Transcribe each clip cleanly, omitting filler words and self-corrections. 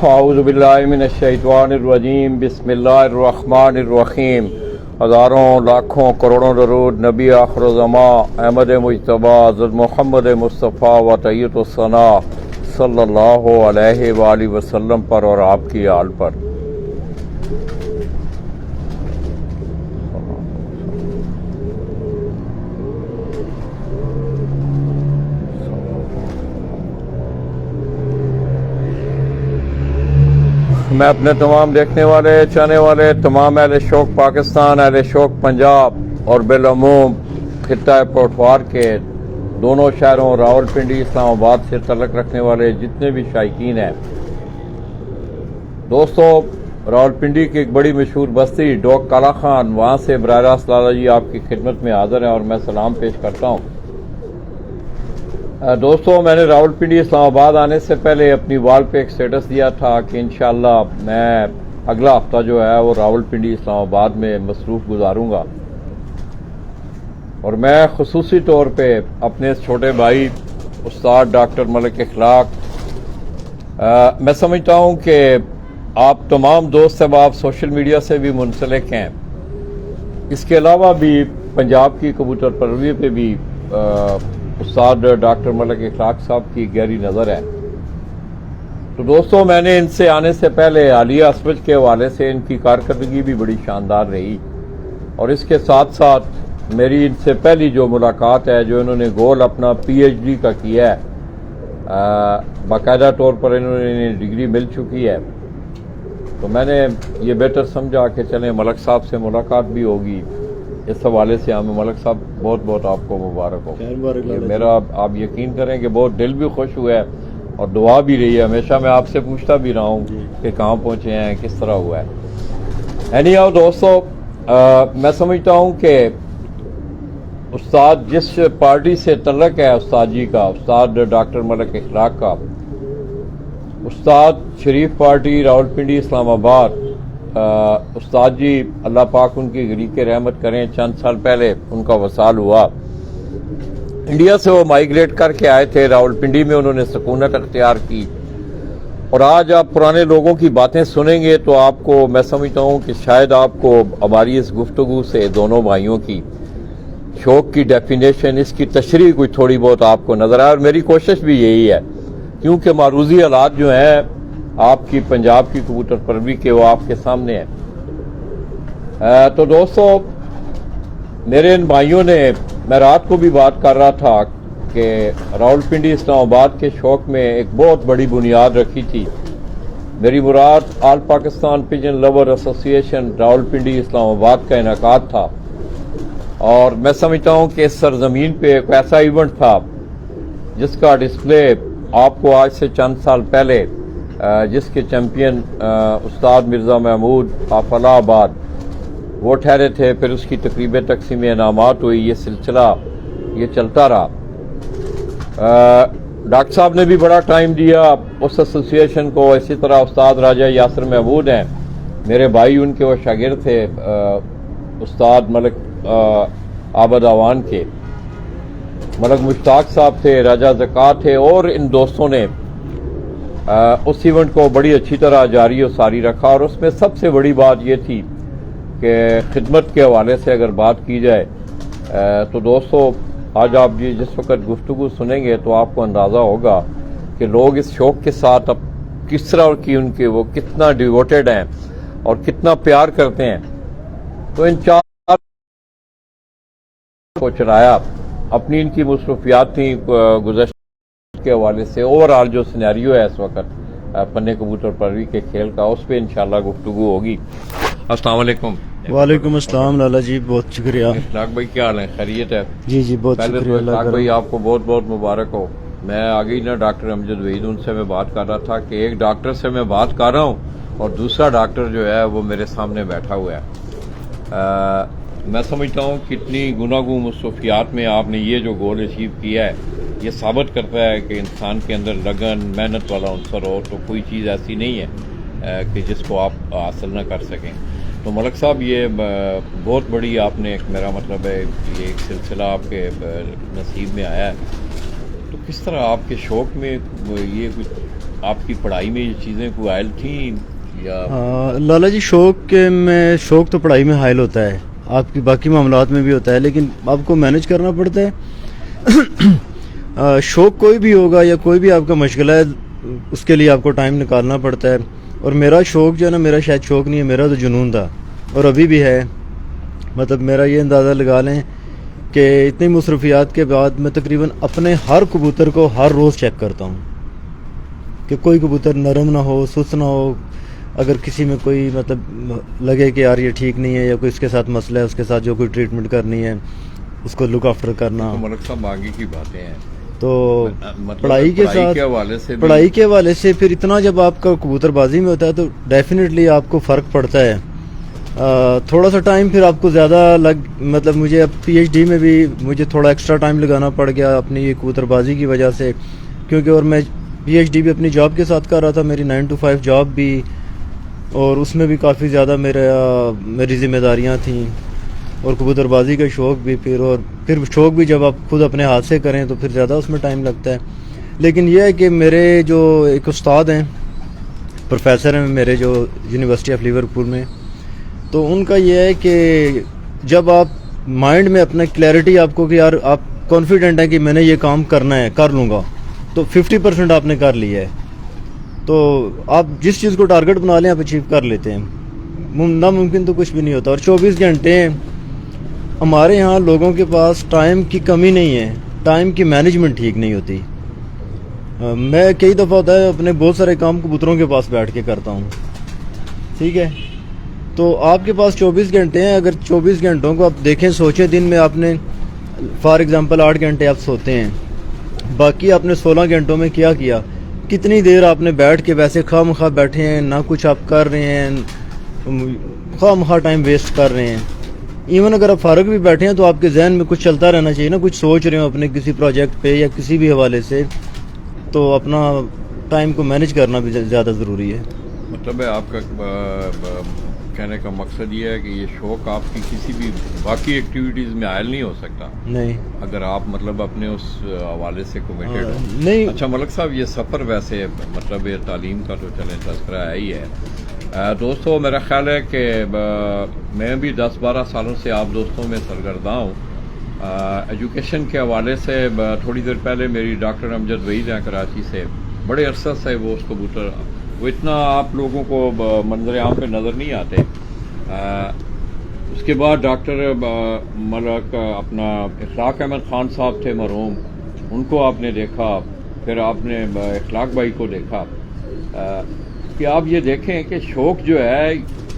اعوذ باللہ من الشیطان الرجیم، بسم اللہ الرحمن الرحیم۔ ہزاروں لاکھوں کروڑوں درود نبی آخر الزمان احمد مجتبیٰ حضرت محمد مصطفیٰ و طیب الثنا صلی اللہ علیہ وآلہ وسلم پر اور آپ کی آل پر۔ میں اپنے تمام دیکھنے والے چاہنے والے تمام اہل شوق پاکستان، اہل شوق پنجاب اور بالعموم خطہ پوٹوار کے دونوں شہروں راولپنڈی اسلام آباد سے تعلق رکھنے والے جتنے بھی شائقین ہیں، دوستو راولپنڈی کی ایک بڑی مشہور بستی ڈوک کالا خان، وہاں سے براہ راست لالا جی آپ کی خدمت میں حاضر ہیں اور میں سلام پیش کرتا ہوں۔ دوستو میں نے راولپنڈی اسلام آباد آنے سے پہلے اپنی وال پہ ایک سٹیٹس دیا تھا کہ انشاءاللہ میں اگلا ہفتہ جو ہے وہ راولپنڈی اسلام آباد میں مصروف گزاروں گا، اور میں خصوصی طور پہ اپنے اس چھوٹے بھائی استاد ڈاکٹر ملک اخلاق، میں سمجھتا ہوں کہ آپ تمام دوست احباب سوشل میڈیا سے بھی منسلک ہیں، اس کے علاوہ بھی پنجاب کی کبوتر پروری پہ بھی استاد ڈاکٹر ملک اخلاق صاحب کی گہری نظر ہے۔ تو دوستو میں نے ان سے آنے سے پہلے عالیہ اسبج کے حوالے سے ان کی کارکردگی بھی بڑی شاندار رہی، اور اس کے ساتھ ساتھ میری ان سے پہلی جو ملاقات ہے، جو انہوں نے گول اپنا پی ایچ ڈی کا کیا ہے، باقاعدہ طور پر انہوں نے ڈگری مل چکی ہے، تو میں نے یہ بہتر سمجھا کہ چلیں ملک صاحب سے ملاقات بھی ہوگی۔ اس حوالے سے ہمیں ملک صاحب بہت بہت آپ کو مبارک ہو۔ میرا آپ یقین کریں کہ بہت دل بھی خوش ہوا ہے اور دعا بھی رہی ہے، ہمیشہ میں آپ سے پوچھتا بھی رہا ہوں کہ کہاں پہنچے ہیں، کس طرح ہوا ہے۔ اینی ہاؤ دوستو، میں سمجھتا ہوں کہ استاد جس پارٹی سے تعلق ہے استاد جی کا، استاد ڈاکٹر ملک اخلاق کا، استاد شریف پارٹی راولپنڈی اسلام آباد، استاد جی اللہ پاک ان کی غریق رحمت کریں، چند سال پہلے ان کا وصال ہوا۔ انڈیا سے وہ مائیگریٹ کر کے آئے تھے، راولپنڈی میں انہوں نے سکونت اختیار کی، اور آج آپ پرانے لوگوں کی باتیں سنیں گے تو آپ کو میں سمجھتا ہوں کہ شاید آپ کو ہماری اس گفتگو سے دونوں بھائیوں کی شوق کی ڈیفینیشن، اس کی تشریح کوئی تھوڑی بہت آپ کو نظر آئے، اور میری کوشش بھی یہی ہے، کیونکہ معروضی حالات جو ہیں آپ کی پنجاب کی کبوتر پروری کے وہ آپ کے سامنے ہیں۔ تو دوستو میرے ان بھائیوں نے، میں رات کو بھی بات کر رہا تھا کہ راولپنڈی اسلام آباد کے شوق میں ایک بہت بڑی بنیاد رکھی تھی۔ میری مراد آل پاکستان پجن لور ایسوسی ایشن راولپنڈی اسلام آباد کا انعقاد تھا، اور میں سمجھتا ہوں کہ اس سرزمین پہ ایک ایسا ایونٹ تھا جس کا ڈسپلے آپ کو آج سے چند سال پہلے جس کے چیمپئن استاد مرزا محمود آف الہ آباد وہ ٹھہرے تھے، پھر اس کی تقریب تقسیم انعامات ہوئی، یہ سلسلہ یہ چلتا رہا۔ ڈاکٹر صاحب نے بھی بڑا ٹائم دیا اس ایسوسی ایشن کو، اسی طرح استاد راجہ یاسر محمود ہیں میرے بھائی، ان کے وہ شاگرد تھے استاد ملک عابد آوان کے، ملک مشتاق صاحب تھے، راجہ زکات تھے، اور ان دوستوں نے اس ایونٹ کو بڑی اچھی طرح جاری و ساری رکھا، اور اس میں سب سے بڑی بات یہ تھی کہ خدمت کے حوالے سے اگر بات کی جائے تو دوستو آج آپ جس وقت گفتگو سنیں گے تو آپ کو اندازہ ہوگا کہ لوگ اس شوق کے ساتھ اب کس طرح کی ان کے وہ کتنا ڈیووٹیڈ ہیں اور کتنا پیار کرتے ہیں۔ تو ان چار کو چلایا، اپنی ان کی مصروفیات تھیں گزشتہ کے حوالے سے، اوورآل جو سینیریو ہے اس وقت پنے کبوتر پروری کے کھیل کا، اس پہ انشاءاللہ گفتگو ہوگی۔ السلام علیکم۔ وعلیکم السلام لالا جی، بہت شکریہ۔ اخلاق بھائی کیا حال ہے؟ خیریت ہے؟ جی بہت پہلے شکریہ۔ تو اخلاق بھائی آپ کو بہت بہت مبارک ہو۔ میں آگے نا ڈاکٹر امجد وحید، ان سے میں بات کر رہا تھا کہ ایک ڈاکٹر سے میں بات کر رہا ہوں اور دوسرا ڈاکٹر جو ہے وہ میرے سامنے بیٹھا ہوا ہے۔ میں سمجھتا ہوں کتنی گناگوں مصروفیات میں آپ نے یہ جو گول اچیو کیا ہے، یہ ثابت کرتا ہے کہ انسان کے اندر لگن محنت والا عنصر ہو تو کوئی چیز ایسی نہیں ہے کہ جس کو آپ حاصل نہ کر سکیں۔ تو ملک صاحب یہ بہت بڑی آپ نے، میرا مطلب ہے یہ ایک سلسلہ آپ کے نصیب میں آیا ہے، تو کس طرح آپ کے شوق میں یہ کچھ آپ کی پڑھائی میں یہ چیزیں کوئی حائل تھیں یا لالا جی شوق تو پڑھائی میں حائل ہوتا ہے، آپ کی باقی معاملات میں بھی ہوتا ہے، لیکن آپ کو مینج کرنا پڑتا ہے۔ شوق کوئی بھی ہوگا یا کوئی بھی آپ کا مشغلہ ہے، اس کے لیے آپ کو ٹائم نکالنا پڑتا ہے۔ اور میرا شوق جو ہے نا، میرا شاید شوق نہیں ہے، میرا تو جنون تھا اور ابھی بھی ہے۔ مطلب میرا یہ اندازہ لگا لیں کہ اتنی مصروفیات کے بعد میں تقریباً اپنے ہر کبوتر کو ہر روز چیک کرتا ہوں کہ کوئی کبوتر نرم نہ ہو، سست نہ ہو۔ اگر کسی میں کوئی مطلب لگے کہ یار یہ ٹھیک نہیں ہے یا کوئی اس کے ساتھ مسئلہ ہے، اس کے ساتھ جو کوئی ٹریٹمنٹ کرنی ہے اس کو لک آفٹر کرنا۔ تو ملک صاحب آگے کی باتیں ہیں تو مطلب پڑھائی کے ساتھ پڑھائی کے حوالے سے پھر اتنا جب آپ کا کبوتر بازی میں ہوتا ہے تو ڈیفینیٹلی آپ کو فرق پڑتا ہے۔ تھوڑا سا ٹائم پھر آپ کو زیادہ مطلب مجھے اب پی ایچ ڈی میں بھی مجھے تھوڑا ایکسٹرا ٹائم لگانا پڑ گیا اپنی یہ کبوتر بازی کی وجہ سے، کیونکہ اور میں پی ایچ ڈی بھی اپنی جاب کے ساتھ کر رہا تھا، میری 9 to 5 جاب بھی، اور اس میں بھی کافی زیادہ میری ذمہ داریاں تھیں، اور کبوتر بازی کا شوق بھی، پھر شوق بھی جب آپ خود اپنے ہاتھ سے کریں تو پھر زیادہ اس میں ٹائم لگتا ہے۔ لیکن یہ ہے کہ میرے جو ایک استاد ہیں، پروفیسر ہیں میرے جو یونیورسٹی آف لیورپول میں، تو ان کا یہ ہے کہ جب آپ مائنڈ میں اپنا کلیئرٹی آپ کو کہ یار آپ کانفیڈنٹ ہیں کہ میں نے یہ کام کرنا ہے، کر لوں گا، تو 50% آپ نے کر لیا ہے، تو آپ جس چیز کو ٹارگٹ بنا لیں آپ اچیو کر لیتے ہیں۔ ناممکن تو کچھ بھی نہیں ہوتا۔ اور 24 گھنٹے ہمارے ہاں لوگوں کے پاس ٹائم کی کمی نہیں ہے، ٹائم کی مینجمنٹ ٹھیک نہیں ہوتی۔ میں کئی دفعہ ہوتا ہے اپنے بہت سارے کام کبوتروں کے پاس بیٹھ کے کرتا ہوں، ٹھیک ہے، تو آپ کے پاس 24 گھنٹے ہیں، اگر 24 گھنٹوں کو آپ دیکھیں، سوچیں دن میں آپ نے فار ایگزامپل 8 گھنٹے آپ سوتے ہیں، باقی آپ نے 16 گھنٹوں میں کیا کیا، کتنی دیر آپ نے بیٹھ کے ویسے خواہ مخواہ بیٹھے ہیں، نہ کچھ آپ کر رہے ہیں، خواہ مخواہ ٹائم ویسٹ کر رہے ہیں۔ ایون اگر آپ فارغ بھی بیٹھے ہیں تو آپ کے ذہن میں کچھ چلتا رہنا چاہیے نا، کچھ سوچ رہے ہو اپنے کسی پروجیکٹ پہ یا کسی بھی حوالے سے، تو اپنا ٹائم کو مینج کرنا بھی زیادہ ضروری ہے۔ مطلب ہے آپ کا کہنے کا مقصد یہ ہے کہ یہ شوق آپ کی کسی بھی باقی ایکٹیویٹیز میں حائل نہیں ہو سکتا نہیں، اگر آپ مطلب اپنے اس حوالے سے کمیٹڈ ہو۔ نہیں۔ اچھا ملک صاحب، یہ سفر ویسے مطلب یہ تعلیم کا تو چلیں تذکرہ ہے ہی ہے۔ دوستو، میرا خیال ہے کہ میں بھی 10-12 سالوں سے آپ دوستوں میں سرگرداں ہوں۔ ایجوکیشن کے حوالے سے تھوڑی دیر پہلے میری ڈاکٹر امجد وحید ہیں کراچی سے، بڑے عرصہ سے وہ اس کبوتر، وہ اتنا آپ لوگوں کو منظر عام پہ نظر نہیں آتے۔ اس کے بعد ڈاکٹر ملک اپنا اخلاق احمد خان صاحب تھے مرحوم، ان کو آپ نے دیکھا، پھر آپ نے اخلاق بھائی کو دیکھا، کہ آپ یہ دیکھیں کہ شوق جو ہے،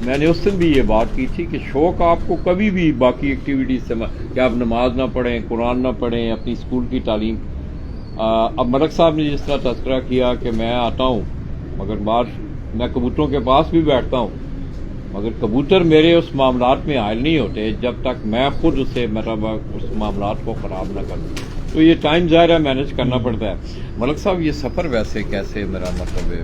میں نے اس دن بھی یہ بات کی تھی کہ شوق آپ کو کبھی بھی باقی ایکٹیویٹیز سے کہ آپ نماز نہ پڑھیں، قرآن نہ پڑھیں، اپنی اسکول کی تعلیم۔ اب ملک صاحب نے جس طرح تذکرہ کیا کہ میں آتا ہوں مگر میں کبوتروں کے پاس بھی بیٹھتا ہوں، مگر کبوتر میرے اس معاملات میں حائل نہیں ہوتے جب تک میں خود اسے مطلب اس معاملات کو خراب نہ کروں، تو یہ ٹائم ظاہر ہے مینج کرنا پڑتا ہے۔ ملک صاحب، یہ سفر ویسے کیسے، میرا مطلب ہے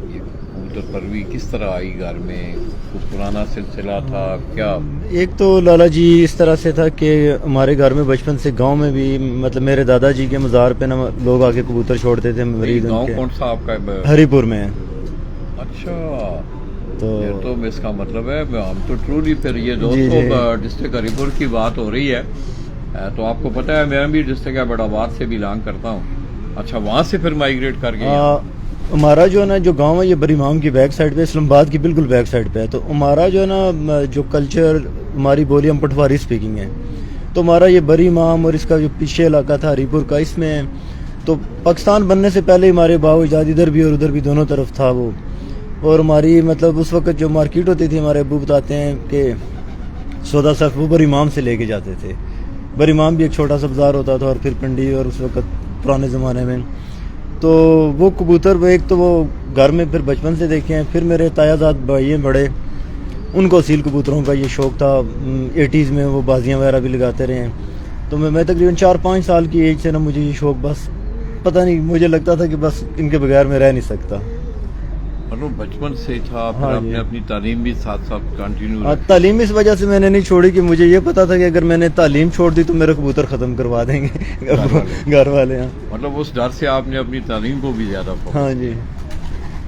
یہ کبوتر پروی کس طرح آئی گھر میں، کچھ پرانا سلسلہ تھا کیا؟ ایک تو لالا جی اس طرح سے تھا کہ ہمارے گھر میں بچپن سے گاؤں میں بھی مطلب میرے دادا جی کے مزار پہ نا لوگ آ کے کبوتر چھوڑتے تھے۔ گاؤں کون سا آپ کا؟ ہری پور میں ہے۔ اچھا، تو اس کا مطلب ہے ہم تو ٹرولی پھر یہ دوستوں ڈسٹرکٹ ہری پور کی بات ہو رہی ہے، تو آپ کو پتہ ہے میں بھی ڈسٹرکٹ ایبٹ آباد سے بلانگ کرتا ہوں۔ اچھا، وہاں سے پھر مائیگریٹ کر گئے؟ ہمارا جو ہے نا جو گاؤں ہے یہ بری مام کی بیک سائڈ پہ، اسلام آباد کی بالکل بیک سائڈ پہ ہے، تو ہمارا جو ہے نا جو کلچر، ہماری بولی ہم پٹواری سپیکنگ ہے، تو ہمارا یہ بری مام اور اس کا جو پیچھے علاقہ تھا ہری پور کا، اس میں تو پاکستان بننے سے پہلے ہمارے باؤ اجداد ادھر بھی اور ادھر بھی دونوں طرف تھا وہ، اور ہماری مطلب اس وقت جو مارکیٹ ہوتی تھی، ہمارے ابو بتاتے ہیں کہ سودا صرف وہ بری مام سے لے کے جاتے تھے۔ بری مام بھی ایک چھوٹا سا بازار ہوتا تھا، اور پھر پنڈی، اور اس وقت پرانے زمانے میں تو وہ کبوتر ایک تو وہ گھر میں پھر بچپن سے دیکھے ہیں، پھر میرے تایا زاد بھائی ہیں بڑے، ان کو اصیل کبوتروں کا یہ شوق تھا، 80s میں وہ بازیاں وغیرہ بھی لگاتے رہے ہیں، تو میں تقریباً 4-5 سال کی ایج سے نا مجھے یہ شوق، بس پتہ نہیں مجھے لگتا تھا کہ بس ان کے بغیر میں رہ نہیں سکتا۔ مطلب بچپن سے تھا، پھر آپ نے اپنی تعلیم بھی ساتھ ساتھ کنٹینیو؟ تعلیم اس وجہ سے میں نے نہیں چھوڑی کہ مجھے یہ پتا تھا کہ اگر میں نے تعلیم چھوڑ دی تو میرا کبوتر ختم کروا دیں گے گھر والے۔ ہاں، مطلب اس ڈر سے آپ نے اپنی تعلیم کو بھی زیادہ ہاں جی۔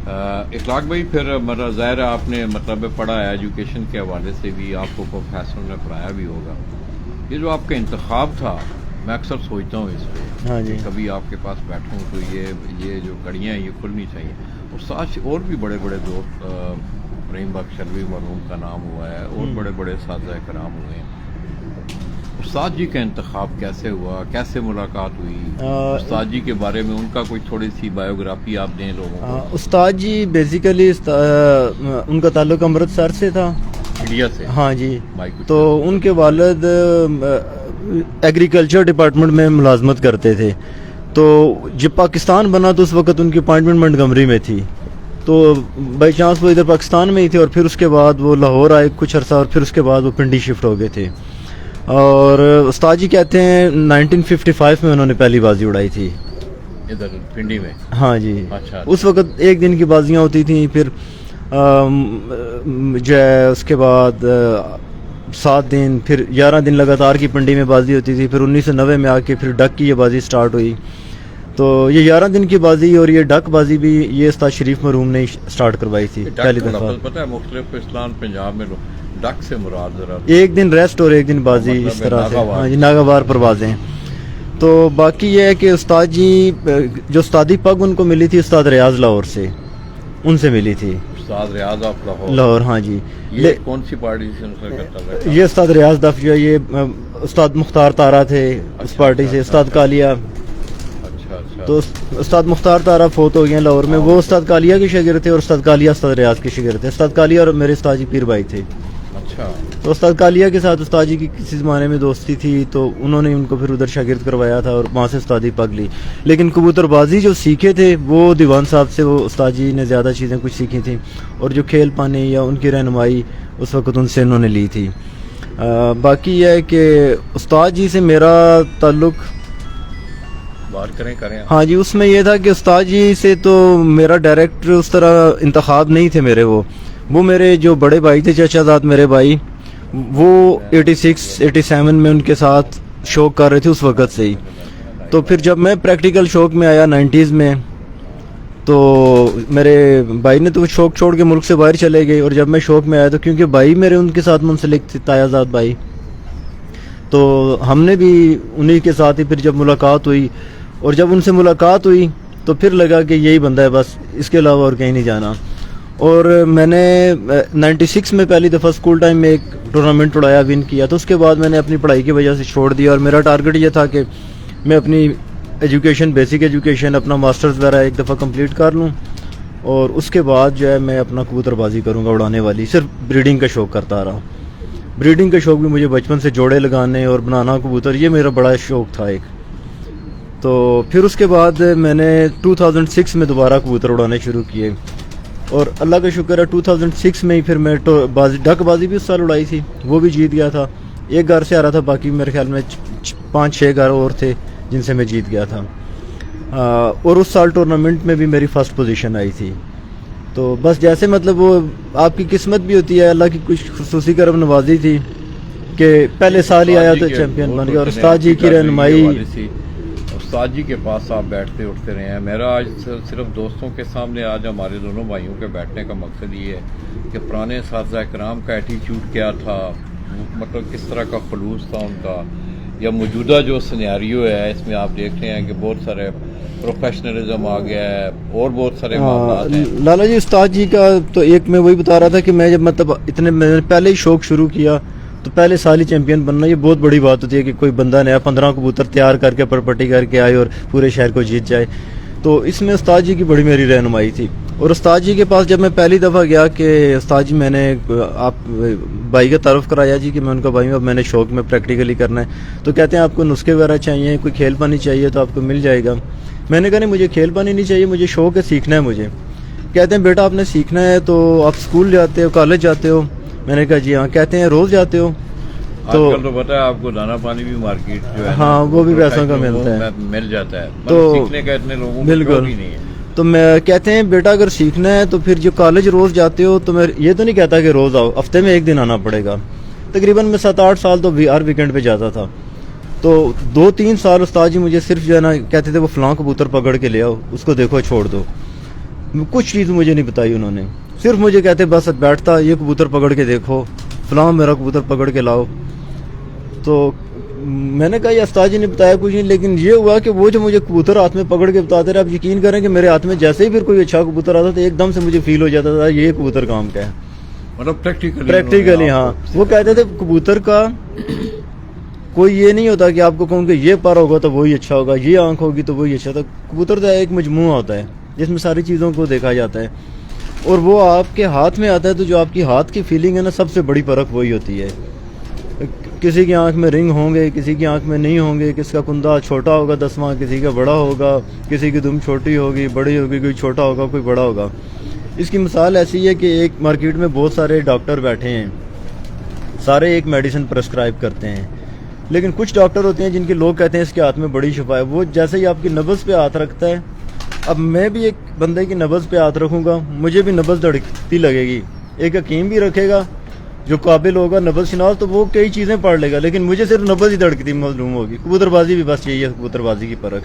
اخلاق بھائی پھر مطلب ظاہر ہے آپ نے مطلب پڑھا ہے، ایجوکیشن کے حوالے سے بھی آپ کو پروفیسر نے پڑھایا بھی ہوگا. یہ جو آپ کا انتخاب تھا، میں اکثر سوچتا ہوں اس پہ، ہاں جی. کبھی آپ کے پاس بیٹھوں تو یہ جو کڑیاں ہیں یہ کھلنی چاہیے. اور ساتھ اور بھی بڑے بڑے دوست، فریم بخش شلوی مرحوم کا نام ہوا ہے، اور بڑے بڑے اساتذہ کرام ہوئے ہیں. استاد جی کا انتخاب کیسے ہوا، کیسے ملاقات ہوئی؟ استاد جی کے بارے میں ان کا کوئی تھوڑی سی بایوگرافی آپ دیں لوگوں کو. استاد جی بیسیکلی ان کا تعلق امرتسر سے تھا، انڈیا سے. ہاں جی. تو ان کے والد ایگریکلچر ڈپارٹمنٹ میں ملازمت کرتے تھے. تو جب پاکستان بنا تو اس وقت ان کی اپائنٹمنٹ منٹگمری میں تھی، تو بائی چانس وہ ادھر پاکستان میں ہی تھے، اور پھر اس کے بعد وہ لاہور آئے کچھ عرصہ، اور پھر اس کے بعد وہ پنڈی شفٹ ہو گئے تھے. اور استاد جی کہتے ہیں 1955 میں انہوں نے پہلی بازی اڑائی تھی ادھر پنڈی میں. ہاں جی. اچھا. اس وقت ایک دن کی بازیاں ہوتی تھیں، پھر جو ہے اس کے بعد 7 دن، پھر 11 دن لگاتار کی پنڈی میں بازی ہوتی تھی. پھر 1990 میں آ کے پھر ڈک کی یہ بازی سٹارٹ ہوئی. تو یہ 11 دن کی بازی اور یہ ڈک بازی بھی یہ استاد شریف مرحوم نے سٹارٹ کروائی تھی پہلی دفعہ. پتہ ہے مختلف اسلام پنجاب میں ڈک سے مراد ذرا ایک دن ریسٹ اور ایک دن بازی، اس طرح سے. ہاں جی، ناگوار پروازیں. تو باقی یہ ہے کہ استاد جی جو استادی پگ ان کو ملی تھی استاد ریاض لاہور سے، ان سے ملی تھی. استاد ریاض آف لاہور. ہاں جی. یہ کون سی پارٹی سے کرتا تھا؟ یہ استاد ریاض دف جو ہے یہ استاد مختار تارا تھے اس پارٹی سے. استاد کالیا. تو استاد مختار تارا فوت ہو گئے لاہور میں، وہ استاد کالیا کے شاگرد تھے، اور استاد کالیا استاد ریاض کے شاگرد تھے. استاد کالیا اور میرے استاد جی پیر بھائی تھے. تو استاد کالیا کے ساتھ استاد جی کی کسی زمانے میں دوستی تھی، تو انہوں نے ان کو پھر ادھر شاگرد کروایا تھا، اور وہاں سے استادی پگ لی. لیکن کبوتر بازی جو سیکھے تھے وہ دیوان صاحب سے، وہ استاد جی نے زیادہ چیزیں کچھ سیکھی تھیں، اور جو کھیل پانی یا ان کی رہنمائی اس وقت ان سے انہوں نے لی تھی. باقی یہ ہے کہ استاد جی سے میرا تعلق کریں. ہاں جی، اس میں یہ تھا کہ استاد جی سے تو میرا ڈائریکٹ اس طرح انتخاب نہیں تھے میرے. وہ میرے جو بڑے بھائی تھے، چچا زاد میرے بھائی، وہ 86-87 میں ان کے ساتھ شوق کر رہے تھے اس وقت سے ہی. تو پھر جب میں پریکٹیکل شوق میں آیا 90s میں، تو میرے بھائی نے تو شوق چھوڑ کے ملک سے باہر چلے گئے. اور جب میں شوق میں آیا تو کیونکہ بھائی میرے ان کے ساتھ منسلک تھے، تایا زاد بھائی، تو ہم نے بھی انہی کے ساتھ ہی پھر جب ملاقات ہوئی، اور جب ان سے ملاقات ہوئی تو پھر لگا کہ یہی بندہ ہے بس، اس کے علاوہ اور کہیں نہیں جانا. اور میں نے 96 میں پہلی دفعہ اسکول ٹائم میں ایک ٹورنامنٹ اڑایا، ون کیا. تو اس کے بعد میں نے اپنی پڑھائی کی وجہ سے چھوڑ دیا، اور میرا ٹارگٹ یہ تھا کہ میں اپنی ایجوکیشن، بیسک ایجوکیشن، اپنا ماسٹرز وغیرہ ایک دفعہ کمپلیٹ کر لوں، اور اس کے بعد جو ہے میں اپنا کبوتر بازی کروں گا اڑانے والی. صرف بریڈنگ کا شوق کرتا رہا. بریڈنگ کا شوق بھی مجھے بچپن سے، جوڑے لگانے اور بنانا کبوتر، یہ میرا بڑا شوق تھا ایک. تو پھر اس کے بعد میں نے 2006 میں دوبارہ کبوتر اڑانے شروع کیے، اور اللہ کا شکر ہے 2006 میں ہی پھر میں ڈک بازی بھی اس سال اڑائی تھی، وہ بھی جیت گیا تھا. ایک گھر سے آ رہا تھا، باقی میرے خیال میں 5-6 گھر اور تھے جن سے میں جیت گیا تھا. اور اس سال ٹورنامنٹ میں بھی میری فرسٹ پوزیشن آئی تھی. تو بس جیسے مطلب وہ آپ کی قسمت بھی ہوتی ہے، اللہ کی کچھ خصوصی کرم نوازی تھی کہ پہلے سال ہی آیا تو چیمپئن بن گیا. اور استاد جی کی رہنمائی. استاد جی کے پاس آپ بیٹھتے اٹھتے رہے ہیں. میرا آج صرف دوستوں کے سامنے آج ہمارے دونوں بھائیوں کے بیٹھنے کا مقصد یہ ہے کہ پرانے اساتذہ کرام کا ایٹیچیوڈ کیا تھا، مطلب کس طرح کا خلوص تھا ان کا، یا موجودہ جو سینیریو ہے اس میں آپ دیکھ رہے ہیں کہ بہت سارے پروفیشنلزم آ گیا ہے اور بہت سارے معاملات ہیں. لالا جی استاد جی کا تو ایک میں وہی بتا رہا تھا کہ میں جب مطلب میں نے پہلے ہی شوق شروع کیا تو پہلے سال ہی چیمپئن بننا یہ بہت بڑی بات ہوتی ہے کہ کوئی بندہ نیا 15 کبوتر تیار کر کے پرپٹی کر کے آئے اور پورے شہر کو جیت جائے. تو اس میں استاد جی کی بڑی میری رہنمائی تھی. اور استاد جی کے پاس جب میں پہلی دفعہ گیا کہ استاد جی میں نے آپ بھائی کا تعارف کرایا جی کہ میں ان کا بھائی ہوں، اب میں نے شوق میں پریکٹیکلی کرنا ہے. تو کہتے ہیں آپ کو نسخے وغیرہ چاہیے، کوئی کھیل پانی چاہیے تو آپ کو مل جائے گا. میں نے کہا نہیں، مجھے کھیل پانی نہیں چاہیے، مجھے شوق ہے، سیکھنا ہے مجھے. کہتے ہیں بیٹا آپ نے سیکھنا ہے تو آپ اسکول جاتے ہو، کالج جاتے ہو؟ میں نے کہا جی ہاں. کہتے ہیں روز جاتے ہو؟ تو پتہ ہے آپ کو دانا پانی بھی مارکیٹ جو ہے ہاں وہ بھی پیسوں کا ملتا ہے، مل جاتا ہے. تو سیکھنے کا اتنے لوگوں کو بالکل نہیں ہے. تو میں کہتے ہیں بیٹا اگر سیکھنا ہے تو پھر جو کالج روز جاتے ہو تو میں یہ تو نہیں کہتا کہ روز آؤ، ہفتے میں ایک دن آنا پڑے گا. تقریباً میں 7-8 سال تو ہر ویکینڈ پہ جاتا تھا. تو 2-3 سال استاد جی مجھے صرف جو ہے نا کہتے تھے وہ فلاں کبوتر پکڑ کے لے آؤ، اس کو دیکھو چھوڑ دو. کچھ چیز مجھے نہیں بتائی انہوں نے. صرف مجھے کہتے بس بیٹھتا یہ کبوتر پکڑ کے دیکھو, فلاں میرا کبوتر پکڑ کے لاؤ. تو میں نے کہا یہ استاد جی نے بتایا کچھ نہیں, لیکن یہ ہوا کہ وہ جو مجھے کبوتر ہاتھ میں پکڑ کے بتاتے رہے, آپ یقین کریں کہ میرے ہاتھ میں جیسے ہی پھر کوئی اچھا کبوتر آتا تو ایک دم سے مجھے فیل ہو جاتا تھا یہ کبوتر کام کا ہے. مطلب پریکٹیکلی ہاں. وہ کہتے تھے کبوتر کا کوئی یہ نہیں ہوتا کہ آپ کو کہوں کہ یہ پر ہوگا تو وہی اچھا ہوگا, یہ آنکھ ہوگی تو وہی اچھا. تو کبوتر تو ایک مجموعہ ہوتا ہے جس میں ساری چیزوں کو دیکھا جاتا ہے, اور وہ آپ کے ہاتھ میں آتا ہے. تو جو آپ کی ہاتھ کی فیلنگ ہے نا, سب سے بڑی پرکھ وہی ہوتی ہے. کسی کی آنکھ میں رنگ ہوں گے, کسی کی آنکھ میں نہیں ہوں گے, کس کا کندھا چھوٹا ہوگا 10واں, کسی کا بڑا ہوگا, کسی کی دم چھوٹی ہوگی بڑی ہوگی, کوئی چھوٹا ہوگا کوئی بڑا ہوگا. اس کی مثال ایسی ہے کہ ایک مارکیٹ میں بہت سارے ڈاکٹر بیٹھے ہیں, سارے ایک میڈیسن پرسکرائب کرتے ہیں, لیکن کچھ ڈاکٹر ہوتے ہیں جن کے لوگ کہتے ہیں اس کے ہاتھ میں بڑی شفا ہے. وہ جیسے ہی آپ کی نبض پہ ہاتھ رکھتا ہے, اب میں بھی ایک بندے کی نبض پہ ہاتھ رکھوں گا, مجھے بھی نبض دھڑکتی لگے گی. ایک حکیم بھی رکھے گا جو قابل ہوگا نبض شناس, تو وہ کئی چیزیں پڑھ لے گا, لیکن مجھے صرف نبض ہی دھڑکتی معلوم ہوگی. کبوتر بازی بھی بس یہی ہے, کبوتر بازی کی پرکھ.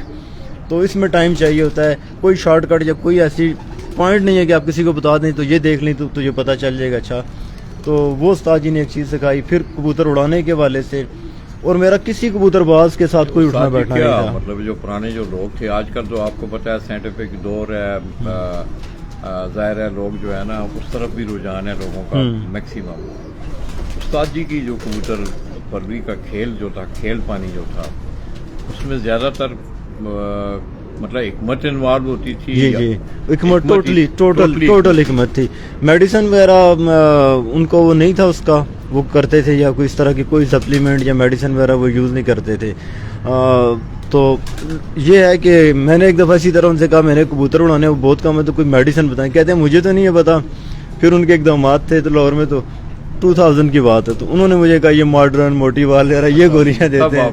تو اس میں ٹائم چاہیے ہوتا ہے, کوئی شارٹ کٹ یا کوئی ایسی پوائنٹ نہیں ہے کہ آپ کسی کو بتا دیں تو یہ دیکھ لیں تو تجھے پتہ چل جائے گا. اچھا, تو وہ استاد جی نے ایک چیز سکھائی. پھر کبوتر اڑانے کے والے سے, اور میرا کسی کبوتر باز کے ساتھ کوئی اٹھنا بیٹھنا نہیں تھا. مطلب جو پرانے جو لوگ تھے, آج کل تو آپ کو پتہ ہے سائنٹیفک دور ہے, ظاہر ہے لوگ جو ہے نا اس طرف بھی رجحان ہے لوگوں کا میکسیمم. استاد جی کی جو کبوتر پروری کا کھیل جو تھا, کھیل پانی جو تھا, اس میں زیادہ تر مطلب حکمت انوالو ہوتی تھی. جی جی, حکمت ٹوٹل حکمت تھی. میڈیسن وغیرہ ان کو وہ نہیں تھا اس کا, وہ کرتے تھے یا کوئی اس طرح کی کوئی سپلیمنٹ یا میڈیسن وغیرہ وہ یوز نہیں کرتے تھے. تو یہ ہے کہ میں نے ایک دفعہ اسی طرح ان سے کہا میں نے کبوتر اڑانے وہ بہت کم ہے تو کوئی میڈیسن بتائیں. کہتے ہیں مجھے تو نہیں ہے پتا. پھر ان کے ایک داماد تھے تو لاہور میں, تو 2000 کی بات ہے, تو انہوں نے مجھے کہا یہ ماڈرن موٹی وغیرہ یہ گولیاں دیتے ہیں.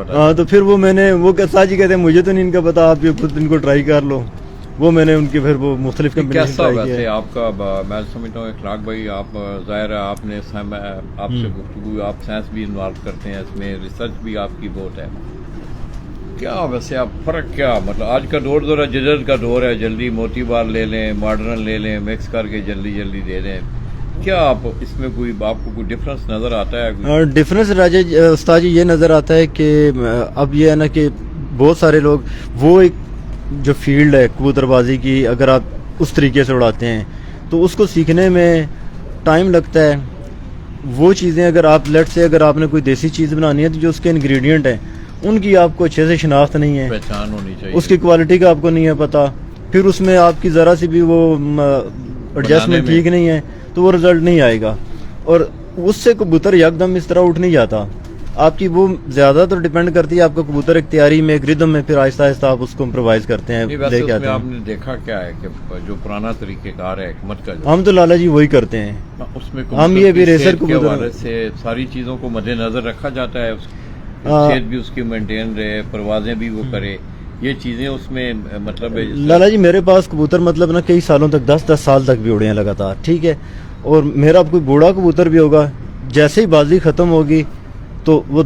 ہاں, تو پھر وہ میں نے وہ ساتھ جی کہتے ہیں مجھے تو نہیں ان کا پتا, آپ یہ خود ان کو ٹرائی کر لو. وہ میں نے ان کی پھر وہ مختلف کمبینیشن ٹرائی کی. آپ کا میں سمجھتا ہوں اخلاق بھائی, آپ ظاہر ہے آپ نے آپ سے گفتگو, آپ سائنس بھی انوالو کرتے ہیں اس میں, ریسرچ بھی آپ کی بہت ہے. کیا ویسے آپ فرق کیا, مطلب آج کا دور ہے جدت کا دور ہے, جلدی موتی بال لے لیں, ماڈرن لے لیں, مکس کر کے جلدی دے دیں. کیا آپ اس میں کوئی آپ کو کوئی ڈفرنس نظر آتا ہے؟ ڈفرنس استاد جی یہ نظر آتا ہے کہ اب یہ ہے نا کہ بہت سارے لوگ وہ ایک جو فیلڈ ہے کبوتر بازی کی, اگر آپ اس طریقے سے اڑاتے ہیں تو اس کو سیکھنے میں ٹائم لگتا ہے. وہ چیزیں اگر آپ لیٹ سے اگر آپ نے کوئی دیسی چیز بنانی ہے تو جو اس کے انگریڈینٹ ہیں ان کی آپ کو اچھے سے شناخت نہیں ہے, پہچان ہونی چاہیے, اس کی کوالٹی کا آپ کو نہیں ہے پتہ, پھر اس میں آپ کی ذرا سی بھی وہ ایڈجسٹمنٹ ٹھیک نہیں ہے تو وہ رزلٹ نہیں آئے گا. اور اس سے کبوتر یک دم اس طرح اٹھ نہیں جاتا. آپ کی وہ زیادہ تو ڈیپینڈ کرتی ہے آپ کا کبوتر ایک تیاری میں, ایک ردم میں, پھر آہستہ آہستہ آپ اس کو امپرووائز کرتے ہیں, لے کے آتے ہیں. آپ نے دیکھا کیا ہے کہ جو پرانا طریقہ کار ہے حکمت کا, ہم تو لالا جی وہی کرتے ہیں. اس میں ہم یہ بھی ریسر کبوتر سے ساری چیزوں کو مد نظر رکھا جاتا ہے, صحت بھی اس کی مینٹین رہے, پروازیں بھی وہ کرے, یہ چیزیں اس میں مطلب. لالا جی میرے پاس کبوتر مطلب نا کئی سالوں تک 10 سال تک بھی اڑے ہیں لگاتار, ٹھیک ہے. اور میرا کوئی بوڑھا کبوتر بھی ہوگا, جیسے ہی بازی ختم ہوگی تو وہ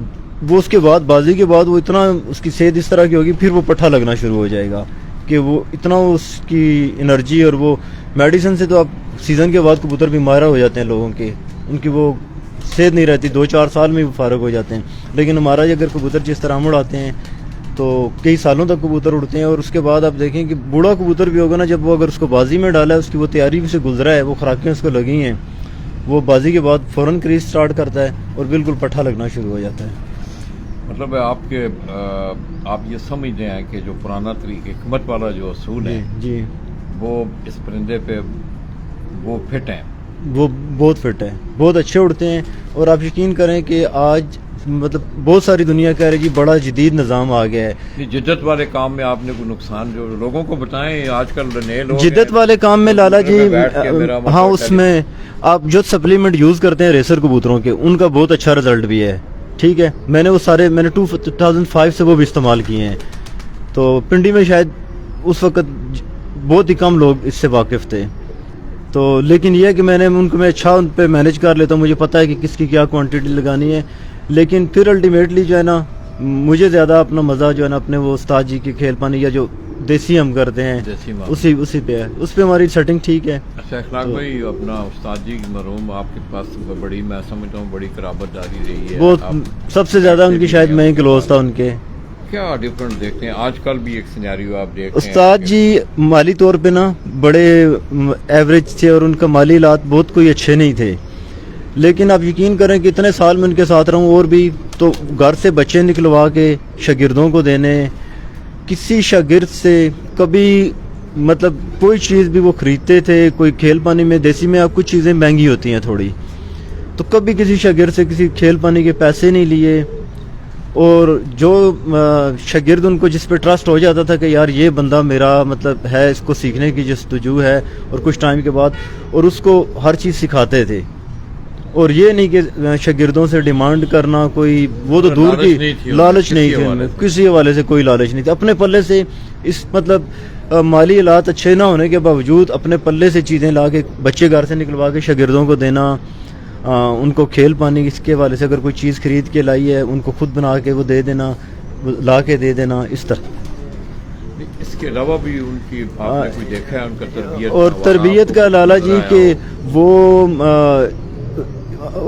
اس کے بعد بازی کے بعد وہ اتنا اس کی صحت اس طرح کی ہوگی, پھر وہ پٹھا لگنا شروع ہو جائے گا کہ وہ اتنا اس کی انرجی, اور وہ میڈیسن سے تو آپ سیزن کے بعد کبوتر بھی مارا ہو جاتے ہیں لوگوں کے, ان کی وہ صحت نہیں رہتی, 2-4 سال میں فارغ ہو جاتے ہیں. لیکن ہمارا اگر کبوتر جس طرح ہم اڑاتے ہیں تو کئی سالوں تک کبوتر اڑتے ہیں. اور اس کے بعد آپ دیکھیں کہ بوڑھا کبوتر بھی ہوگا نا, جب وہ اگر اس کو بازی میں ڈالا ہے, اس کی وہ تیاری سے گزرا ہے, وہ خوراکیں اس کو لگی ہیں, وہ بازی کے بعد فوراً کریز سٹارٹ کرتا ہے اور بالکل پٹھا لگنا شروع ہو جاتا ہے. مطلب آپ یہ سمجھتے ہیں کہ جو پرانا طریقہ حکمت والا جو اصول ہے جی وہ اس پرندے پہ وہ فٹ ہیں, وہ بہت فٹ ہے, بہت اچھے اڑتے ہیں. اور آپ یقین کریں کہ آج مطلب بہت ساری دنیا کہہ رہی جی بڑا جدید نظام آ گیا ہے. جدت والے کام میں آپ نے کوئی نقصان جو لوگوں کو بتائیں, آج کل نئے لوگ جدت والے کام میں لالا جی ہاں, اس میں آپ جو سپلیمنٹ یوز کرتے ہیں ریسر کبوتروں کے, ان کا بہت اچھا رزلٹ بھی ہے, ٹھیک ہے. میں نے وہ سارے میں نے 2005 سے وہ بھی استعمال کیے ہیں. تو پنڈی میں شاید اس وقت بہت ہی کم لوگ اس سے واقف تھے, تو لیکن یہ ہے کہ میں نے ان کو میں اچھا ان پہ مینیج کر لیتا ہوں, مجھے پتہ ہے کہ کس کی کیا کوانٹٹی لگانی ہے. لیکن پھر الٹیمیٹلی جو ہے نا مجھے زیادہ اپنا مزہ جو ہے نا اپنے وہ استاد جی کے کھیل پانی یا جو دیسی ہم کرتے ہیں دیسی مال. اسی پہ ہے, اس پہ ہماری سیٹنگ ٹھیک ہے. اچھا اخلاق بھائی, اپنا استاد جی مرحوم آپ کے پاس بڑی, میں سمجھتا ہوں بڑی قرابت داری رہی ہے. بہت سب سے زیادہ ان کی شاید میں ہی کلوز تھا ان کے. کیا ڈفرنٹ دیکھتے ہیں آج کل بھی ایک سینیریو آپ دیکھتے ہیں؟ استاد جی مالی طور پہ نا بڑے ایوریج تھے اور ان کا مالی حالات بہت کوئی اچھے نہیں تھے, لیکن آپ یقین کریں کہ اتنے سال میں ان کے ساتھ رہا ہوں اور بھی تو گھر سے بچے نکلوا کے شاگردوں کو دینے, کسی شاگرد سے کبھی مطلب کوئی چیز بھی وہ خریدتے تھے. کوئی کھیل پانی میں, دیسی میں آپ کچھ چیزیں مہنگی ہوتی ہیں تھوڑی, تو کبھی کسی شاگرد سے کسی کھیل پانی کے پیسے نہیں لیے. اور جو شاگرد ان کو جس پہ ٹرسٹ ہو جاتا تھا کہ یار یہ بندہ میرا مطلب ہے, اس کو سیکھنے کی جستجو ہے, اور کچھ ٹائم کے بعد اور اس کو ہر چیز سکھاتے تھے. اور یہ نہیں کہ شاگردوں سے ڈیمانڈ کرنا کوئی, وہ تو دور کی لالچ نہیں تھی, کسی حوالے سے کوئی لالچ نہیں تھی. اپنے پلے سے اس مطلب مالی حالات اچھے نہ ہونے کے باوجود اپنے پلے سے چیزیں لا کے بچے گھر سے نکلوا کے شاگردوں کو دینا, ان کو کھیل پانی اس کے حوالے سے اگر کوئی چیز خرید کے لائی ہے ان کو خود بنا کے وہ دے دینا, لا کے دے دینا, اس طرح. اس کے علاوہ بھی ان کی آپ نے کوئی دیکھا ہے ان کا تربیت اور تربیت کا لالا جی کہ وہ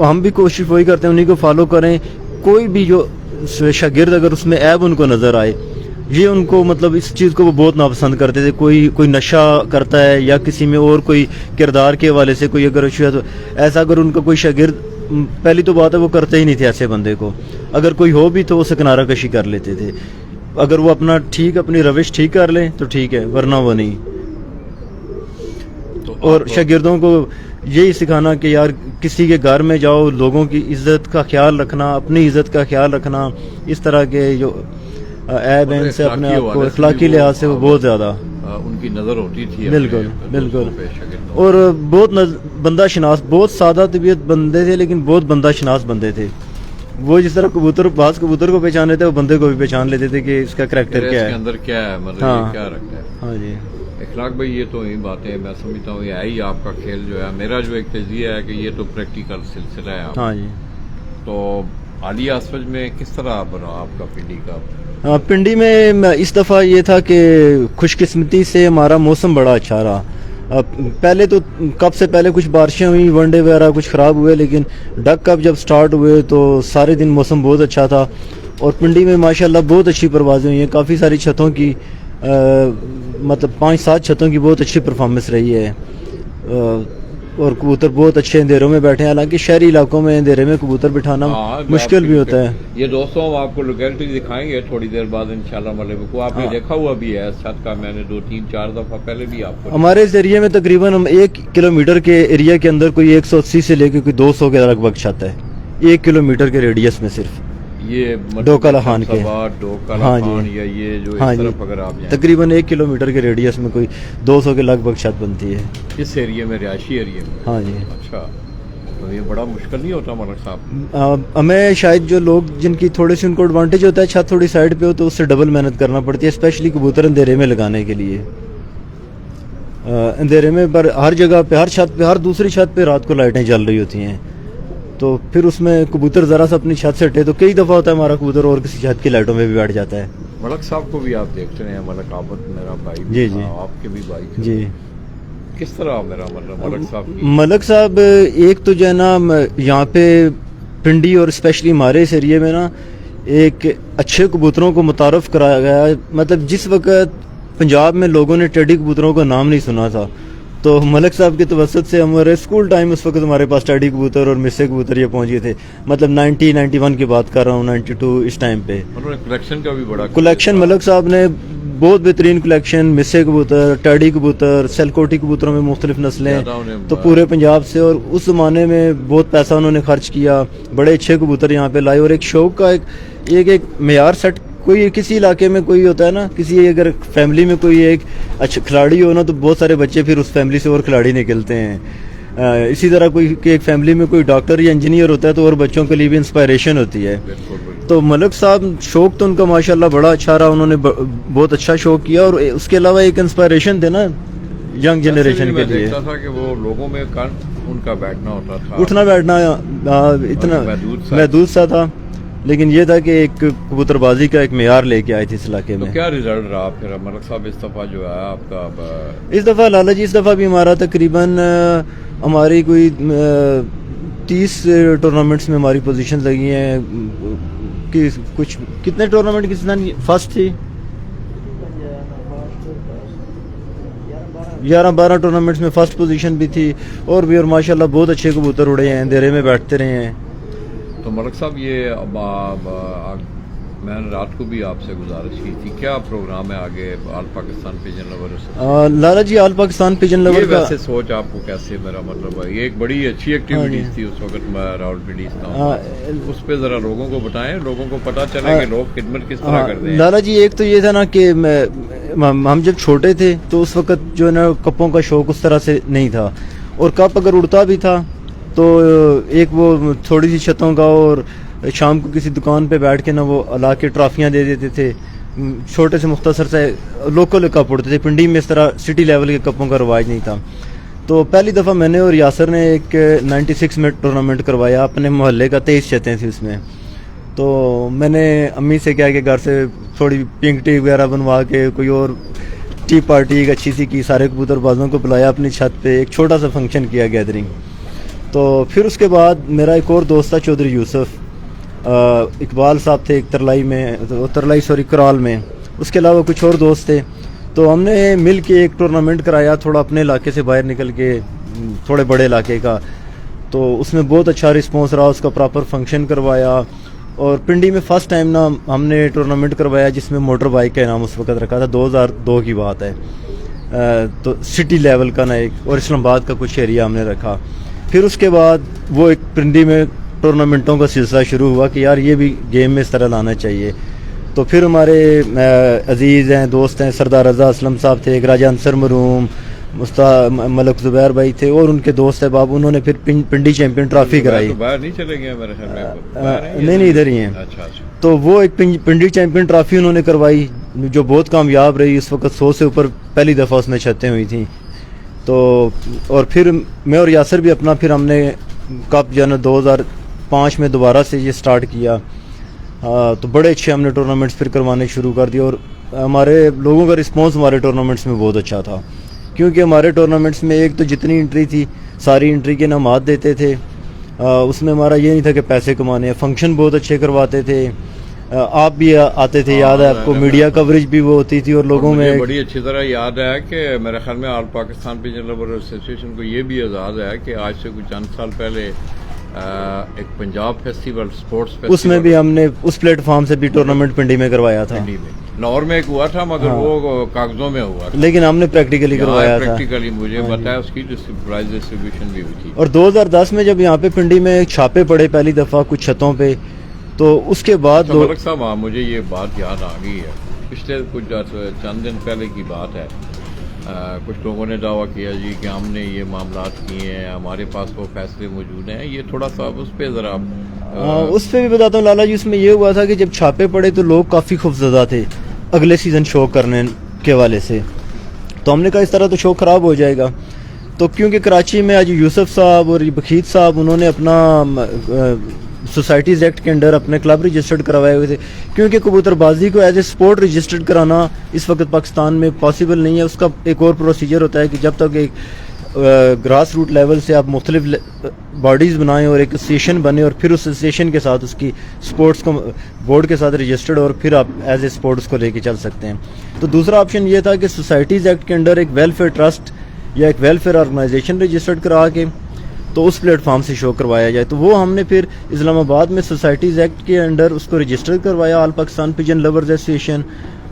ہم بھی کوشش وہی کرتے ہیں انہیں کو فالو کریں. کوئی بھی جو شاگرد اگر اس میں عیب ان کو نظر آئے, یہ ان کو مطلب اس چیز کو وہ بہت ناپسند کرتے تھے. کوئی نشہ کرتا ہے یا کسی میں اور کوئی کردار کے حوالے سے کوئی اگر ایسا, اگر ان کا کوئی شاگرد, پہلی تو بات ہے وہ کرتے ہی نہیں تھے ایسے بندے کو. اگر کوئی ہو بھی تو وہ سکنارہ کشی کر لیتے تھے. اگر وہ اپنی روش ٹھیک کر لیں تو ٹھیک ہے, ورنہ وہ نہیں. اور شاگردوں کو یہی سکھانا کہ یار کسی کے گھر میں جاؤ, لوگوں کی عزت کا خیال رکھنا, اپنی عزت کا خیال رکھنا, اس طرح کے جو عیب ہیں ان سے اپنے آپ کو اخلاقی لحاظ سے وہ بہت زیادہ ان کی نظر ہوتی تھی. بالکل. اور بہت بندہ شناس, بہت سادہ طبیعت بندے تھے لیکن بہت بندہ شناس بندے تھے. وہ جس طرح بعض کبوتر کو پہچان لیتے وہ بندے کو بھی پہچان لیتے تھے کہ اس کا کریکٹر کیا ہے, اندر کیا ہے, مطلب کیا رکھتا ہے. ہاں جی اخلاق بھائی, یہ تو یہی باتیں میں سمجھتا ہوں, یہ ہے ہی آپ کا کھیل جو ہے. میرا جو ایک تجزیہ ہے کہ یہ تو پریکٹیکل سلسلہ ہے. ہاں جی. تو عالیہ اسفج میں کس طرح بنا آپ کا پنڈی کا؟ پنڈی میں اس دفعہ یہ تھا کہ خوش قسمتی سے ہمارا موسم بڑا اچھا رہا. پہلے تو کب سے پہلے کچھ بارشیں ہوئی, ون ڈے وغیرہ کچھ خراب ہوئے, لیکن ڈک کپ جب سٹارٹ ہوئے تو سارے دن موسم بہت اچھا تھا. اور پنڈی میں ماشاءاللہ بہت اچھی پروازیں ہوئی ہیں. کافی ساری چھتوں کی مطلب 5-7 چھتوں کی بہت اچھی پرفارمنس رہی ہے. اور کبوتر بہت اچھے اندھیروں میں بیٹھے ہیں. حالانکہ شہری علاقوں میں اندھیرے میں کبوتر بٹھانا مشکل بھی ہوتا ہے. یہ دوستوں ہم آپ کو لوکیلٹی دکھائیں گے تھوڑی دیر بعد انشاءاللہ. مطلب کو آپ نے دیکھا ہوا بھی ہے چھت کا, میں نے 2-3-4 دفعہ پہلے بھی آپ کو. ہمارے اس ایریے میں تقریباً 1 کلومیٹر کے ایریا کے اندر کوئی 180 سے لے کے کوئی 200 کے لگ بھگ چھت ہے 1 کلومیٹر کے ریڈیس میں صرف. یہ ڈوکالا خان کے, ہاں جی, یا یہ جو اس طرف اگر آپ جائیں تقریباً 1 کلومیٹر کے ریڈیس میں کوئی 200 کے لگ بھگ چھت بنتی ہے اس ایریے میں, رہائشی ایریے میں. ہاں جی. اچھا, تو یہ بڑا مشکل نہیں ہوتا ملک صاحب؟ ہمیں شاید جو لوگ جن کی تھوڑی سی ان کو ایڈوانٹیج ہوتا ہے چھت تھوڑی سائڈ پہ ہو تو اس سے ڈبل محنت کرنا پڑتی ہے, اسپیشلی کبوتر اندھیرے میں لگانے کے لیے. اندھیرے میں پر ہر جگہ پہ, ہر چھت پہ, ہر دوسری چھت پہ رات کو لائٹیں جل رہی ہوتی ہیں, تو پھر اس میں کبوتر ذرا سا اپنی چھت سے ہٹے تو کئی دفعہ ہوتا ہے ہمارا کبوتر اور کسی چھت کی لائٹوں میں بھی بیٹھ جاتا ہے. ملک صاحب کو بھی آپ دیکھتے ہیں, ملک عابد میرا بھائی, جی جی, آپ کے بھی بھائی جی. کس طرح میرا مطلب ملک صاحب ملک صاحب ایک تو جو ہے نا یہاں پہ پنڈی اور اسپیشلی ہمارے اس ایریے میں نا ایک اچھے کبوتروں کو متعارف کرایا گیا ہے. مطلب جس وقت پنجاب میں لوگوں نے ٹیڈی کبوتروں کا نام نہیں سنا تھا تو ملک صاحب کے توسط سے ہمارے اسکول ٹائم اس وقت ہمارے پاس ٹیڈی کبوتر اور مسے کبوتر یہ پہنچ گئے تھے. مطلب 91 کی بات کر رہا ہوں, 92 اس ٹائم پہ. کلیکشن کا بھی بڑا کلیکشن ملک صاحب نے بہت بہترین کلیکشن, مسے کبوتر, ٹیڈی کبوتر, سیلکوٹی کبوتروں میں مختلف نسلیں تو پورے پنجاب سے. اور اس زمانے میں بہت پیسہ انہوں نے خرچ کیا, بڑے اچھے کبوتر یہاں پہ لائے. اور ایک شوق کا ایک معیار سیٹ, کوئی کسی علاقے میں کوئی ہوتا ہے نا, کسی اگر فیملی میں کوئی ایک اچھا کھلاڑی ہو نا تو بہت سارے بچے پھر اس فیملی سے اور کھلاڑی نکلتے ہیں. اسی طرح کوئی ایک فیملی میں کوئی ڈاکٹر یا انجینئر ہوتا ہے تو اور بچوں کے لیے بھی انسپائریشن ہوتی ہے. تو ملک صاحب شوق تو ان کا ماشاءاللہ بڑا اچھا رہا, انہوں نے بہت اچھا شوق کیا. اور اس کے علاوہ ایک انسپائریشن تھے نا ینگ جنریشن کے لیے. کہ وہ لوگوں میں ان کا بیٹھنا ہوتا تھا, اٹھنا بیٹھنا اتنا محدود سا تھا. لیکن یہ تھا کہ ایک کبوتر بازی کا ایک معیار لے کے آئے تھے اس علاقے میں. تو کیا رزلٹ رہا پھر ملک صاحب اس دفعہ جو ہے آپ کا؟ اس دفعہ لالا جی اس دفعہ بھی ہمارا تقریباً ہماری کوئی 30 ٹورنامنٹس میں ہماری پوزیشن لگی ہیں. کہ کچھ کتنے ٹورنامنٹ کس طرح فرسٹ تھی؟ 11-12 ٹورنامنٹس میں فرسٹ پوزیشن بھی تھی اور ماشاءاللہ بہت اچھے کبوتر اڑے ہیں, اندھیرے میں بیٹھتے رہے ہیں. تو ملک صاحب یہ میں نے رات کو بھی آپ سے گزارش کی تھی, کیا پروگرام ہے آگے آل پاکستان پیجن لور؟ لالا جی آل پاکستان پیجن لور کا ویسے سوچ آپ کو کیسے, میرا مطلب ہے یہ ایک بڑی اچھی ایکٹیویٹیز تھی اس وقت راولپنڈی اس پہ ذرا لوگوں کو بتائیں, لوگوں کو پتہ چلے کہ لوگ خدمت کس طرح کرتے ہیں. لالا جی ایک تو یہ تھا نا کہ ہم جب چھوٹے تھے تو اس وقت جو ہے نا کپوں کا شوق اس طرح سے نہیں تھا, اور کپ اگر اڑتا بھی تھا تو ایک وہ تھوڑی سی چھتوں کا, اور شام کو کسی دکان پہ بیٹھ کے نا وہ لا کے ٹرافیاں دے دیتے تھے, چھوٹے سے مختصر سے لوکل کپ اڑتے تھے. پنڈی میں اس طرح سٹی لیول کے کپوں کا رواج نہیں تھا. تو پہلی دفعہ میں نے اور یاسر نے ایک 96 میں ٹورنامنٹ کروایا, اپنے محلے کا 23 چھتیں تھیں اس میں. تو میں نے امی سے کہا کہ گھر سے تھوڑی پنک ٹی وغیرہ بنوا کے کوئی اور ٹی پارٹی ایک اچھی سی کی, سارے کبوتر بازوں کو بلایا اپنی چھت پہ, ایک چھوٹا سا فنکشن کیا, گیدرنگ. تو پھر اس کے بعد میرا ایک اور دوست تھا چودھری یوسف, اقبال صاحب تھے ایک کرال میں, اس کے علاوہ کچھ اور دوست تھے. تو ہم نے مل کے ایک ٹورنامنٹ کرایا تھوڑا اپنے علاقے سے باہر نکل کے, تھوڑے بڑے علاقے کا. تو اس میں بہت اچھا رسپانس رہا, اس کا پراپر فنکشن کروایا. اور پنڈی میں فرسٹ ٹائم نا ہم نے ٹورنامنٹ کروایا جس میں موٹر بائک کا انعام اس وقت رکھا تھا, 2002 کی بات ہے. تو سٹی لیول کا نا ایک, اور اسلام آباد کا کچھ ایریا ہم نے رکھا. پھر اس کے بعد وہ ایک پنڈی میں ٹورنامنٹوں کا سلسلہ شروع ہوا کہ یار یہ بھی گیم میں اس طرح لانا چاہیے. تو پھر ہمارے عزیز ہیں, دوست ہیں, سردار رضا اسلم صاحب تھے, ایک راجہ انصر مروم, ملک زبیر بھائی تھے, اور ان کے دوست ہیں باب, انہوں نے پھر پنڈی چیمپئن ٹرافی کرائی. باہر نہیں چلے گئے میرے خیال میں؟ نہیں ادھر ہی ہیں. تو وہ ایک پنڈی چیمپئن ٹرافی انہوں نے کروائی جو بہت کامیاب رہی. اس وقت 100 سے اوپر پہلی دفعہ اس میں چھتیں ہوئی تھیں. تو اور پھر میں اور یاسر بھی اپنا پھر ہم نے کپ جو ہے نا 2005 میں دوبارہ سے یہ سٹارٹ کیا. تو بڑے اچھے ہم نے ٹورنامنٹس پھر کروانے شروع کر دیے, اور ہمارے لوگوں کا رسپانس ہمارے ٹورنامنٹس میں بہت اچھا تھا, کیونکہ ہمارے ٹورنامنٹس میں ایک تو جتنی انٹری تھی ساری انٹری کے انعامات دیتے تھے. اس میں ہمارا یہ نہیں تھا کہ پیسے کمانے, فنکشن بہت اچھے کرواتے تھے. آپ بھی آتے تھے, یاد ہے آپ کو, میڈیا کوریج بھی وہ ہوتی تھی, اور لوگوں میں بڑی اچھی طرح یاد ہے کہ میرے خیال میں آل پاکستان پیجن لور ایسوسی ایشن کو یہ بھی اعزاز ہے کہ آج سے کچھ چند سال پہلے ایک پنجاب فیسٹیول سپورٹس فیسٹیول, اس میں بھی ہم نے اس پلیٹ فارم سے بھی ٹورنامنٹ پنڈی میں کروایا تھا. لاہور میں ایک ہوا تھا مگر وہ کاغذوں میں ہوا تھا, لیکن ہم نے پریکٹیکلی کروایا تھا. پریکٹیکلی مجھے بتایا اس کی پرائز ڈسٹریبیوشن بھی ہوئی تھی. اور 2010 میں جب یہاں پہ پنڈی میں چھاپے پڑے پہلی دفعہ کچھ چھتوں پہ, تو اس کے بعد ملک صاحب مجھے یہ بات یاد آ گئی ہے, پچھلے کچھ چند دن پہلے کی بات ہے. کچھ لوگوں نے دعویٰ کیا جی کہ ہم نے یہ معاملات کیے ہیں, ہمارے پاس وہ فیصلے موجود ہیں. یہ تھوڑا سا اس پہ ذرا اس پہ بھی بتاتا ہوں لالا جی. اس میں یہ ہوا تھا کہ جب چھاپے پڑے تو لوگ کافی خوفزدہ تھے اگلے سیزن شو کرنے کے والے سے. تو ہم نے کہا اس طرح تو شو خراب ہو جائے گا. تو کیونکہ کراچی میں آج یوسف صاحب اور بخیت صاحب انہوں نے اپنا سوسائٹیز ایکٹ کے انڈر اپنے کلب رجسٹرڈ کروائے ہوئے تھے, کیونکہ کبوتر بازی کو ایز اے سپورٹ رجسٹرڈ کرانا اس وقت پاکستان میں پاسبل نہیں ہے. اس کا ایک اور پروسیجر ہوتا ہے کہ جب تک ایک گراس روٹ لیول سے آپ مختلف باڈیز بنائیں اور ایک ایسوسیشن بنے, اور پھر اس ایسوسیشن کے ساتھ اس کی سپورٹس کو بورڈ کے ساتھ رجسٹرڈ, اور پھر آپ ایز اے سپورٹس کو لے کے چل سکتے ہیں. تو دوسرا آپشن یہ تھا کہ سوسائٹیز ایکٹ کے انڈر ایک ویلفیئر ٹرسٹ یا ایک ویلفیئر آرگنائزیشن رجسٹرڈ کرا کے تو اس پلیٹ فارم سے شو کروایا جائے. تو وہ ہم نے پھر اسلام آباد میں سوسائٹیز ایکٹ کے انڈر اس کو رجسٹر کروایا, آل پاکستان پیجن لورز ایسوسیشن.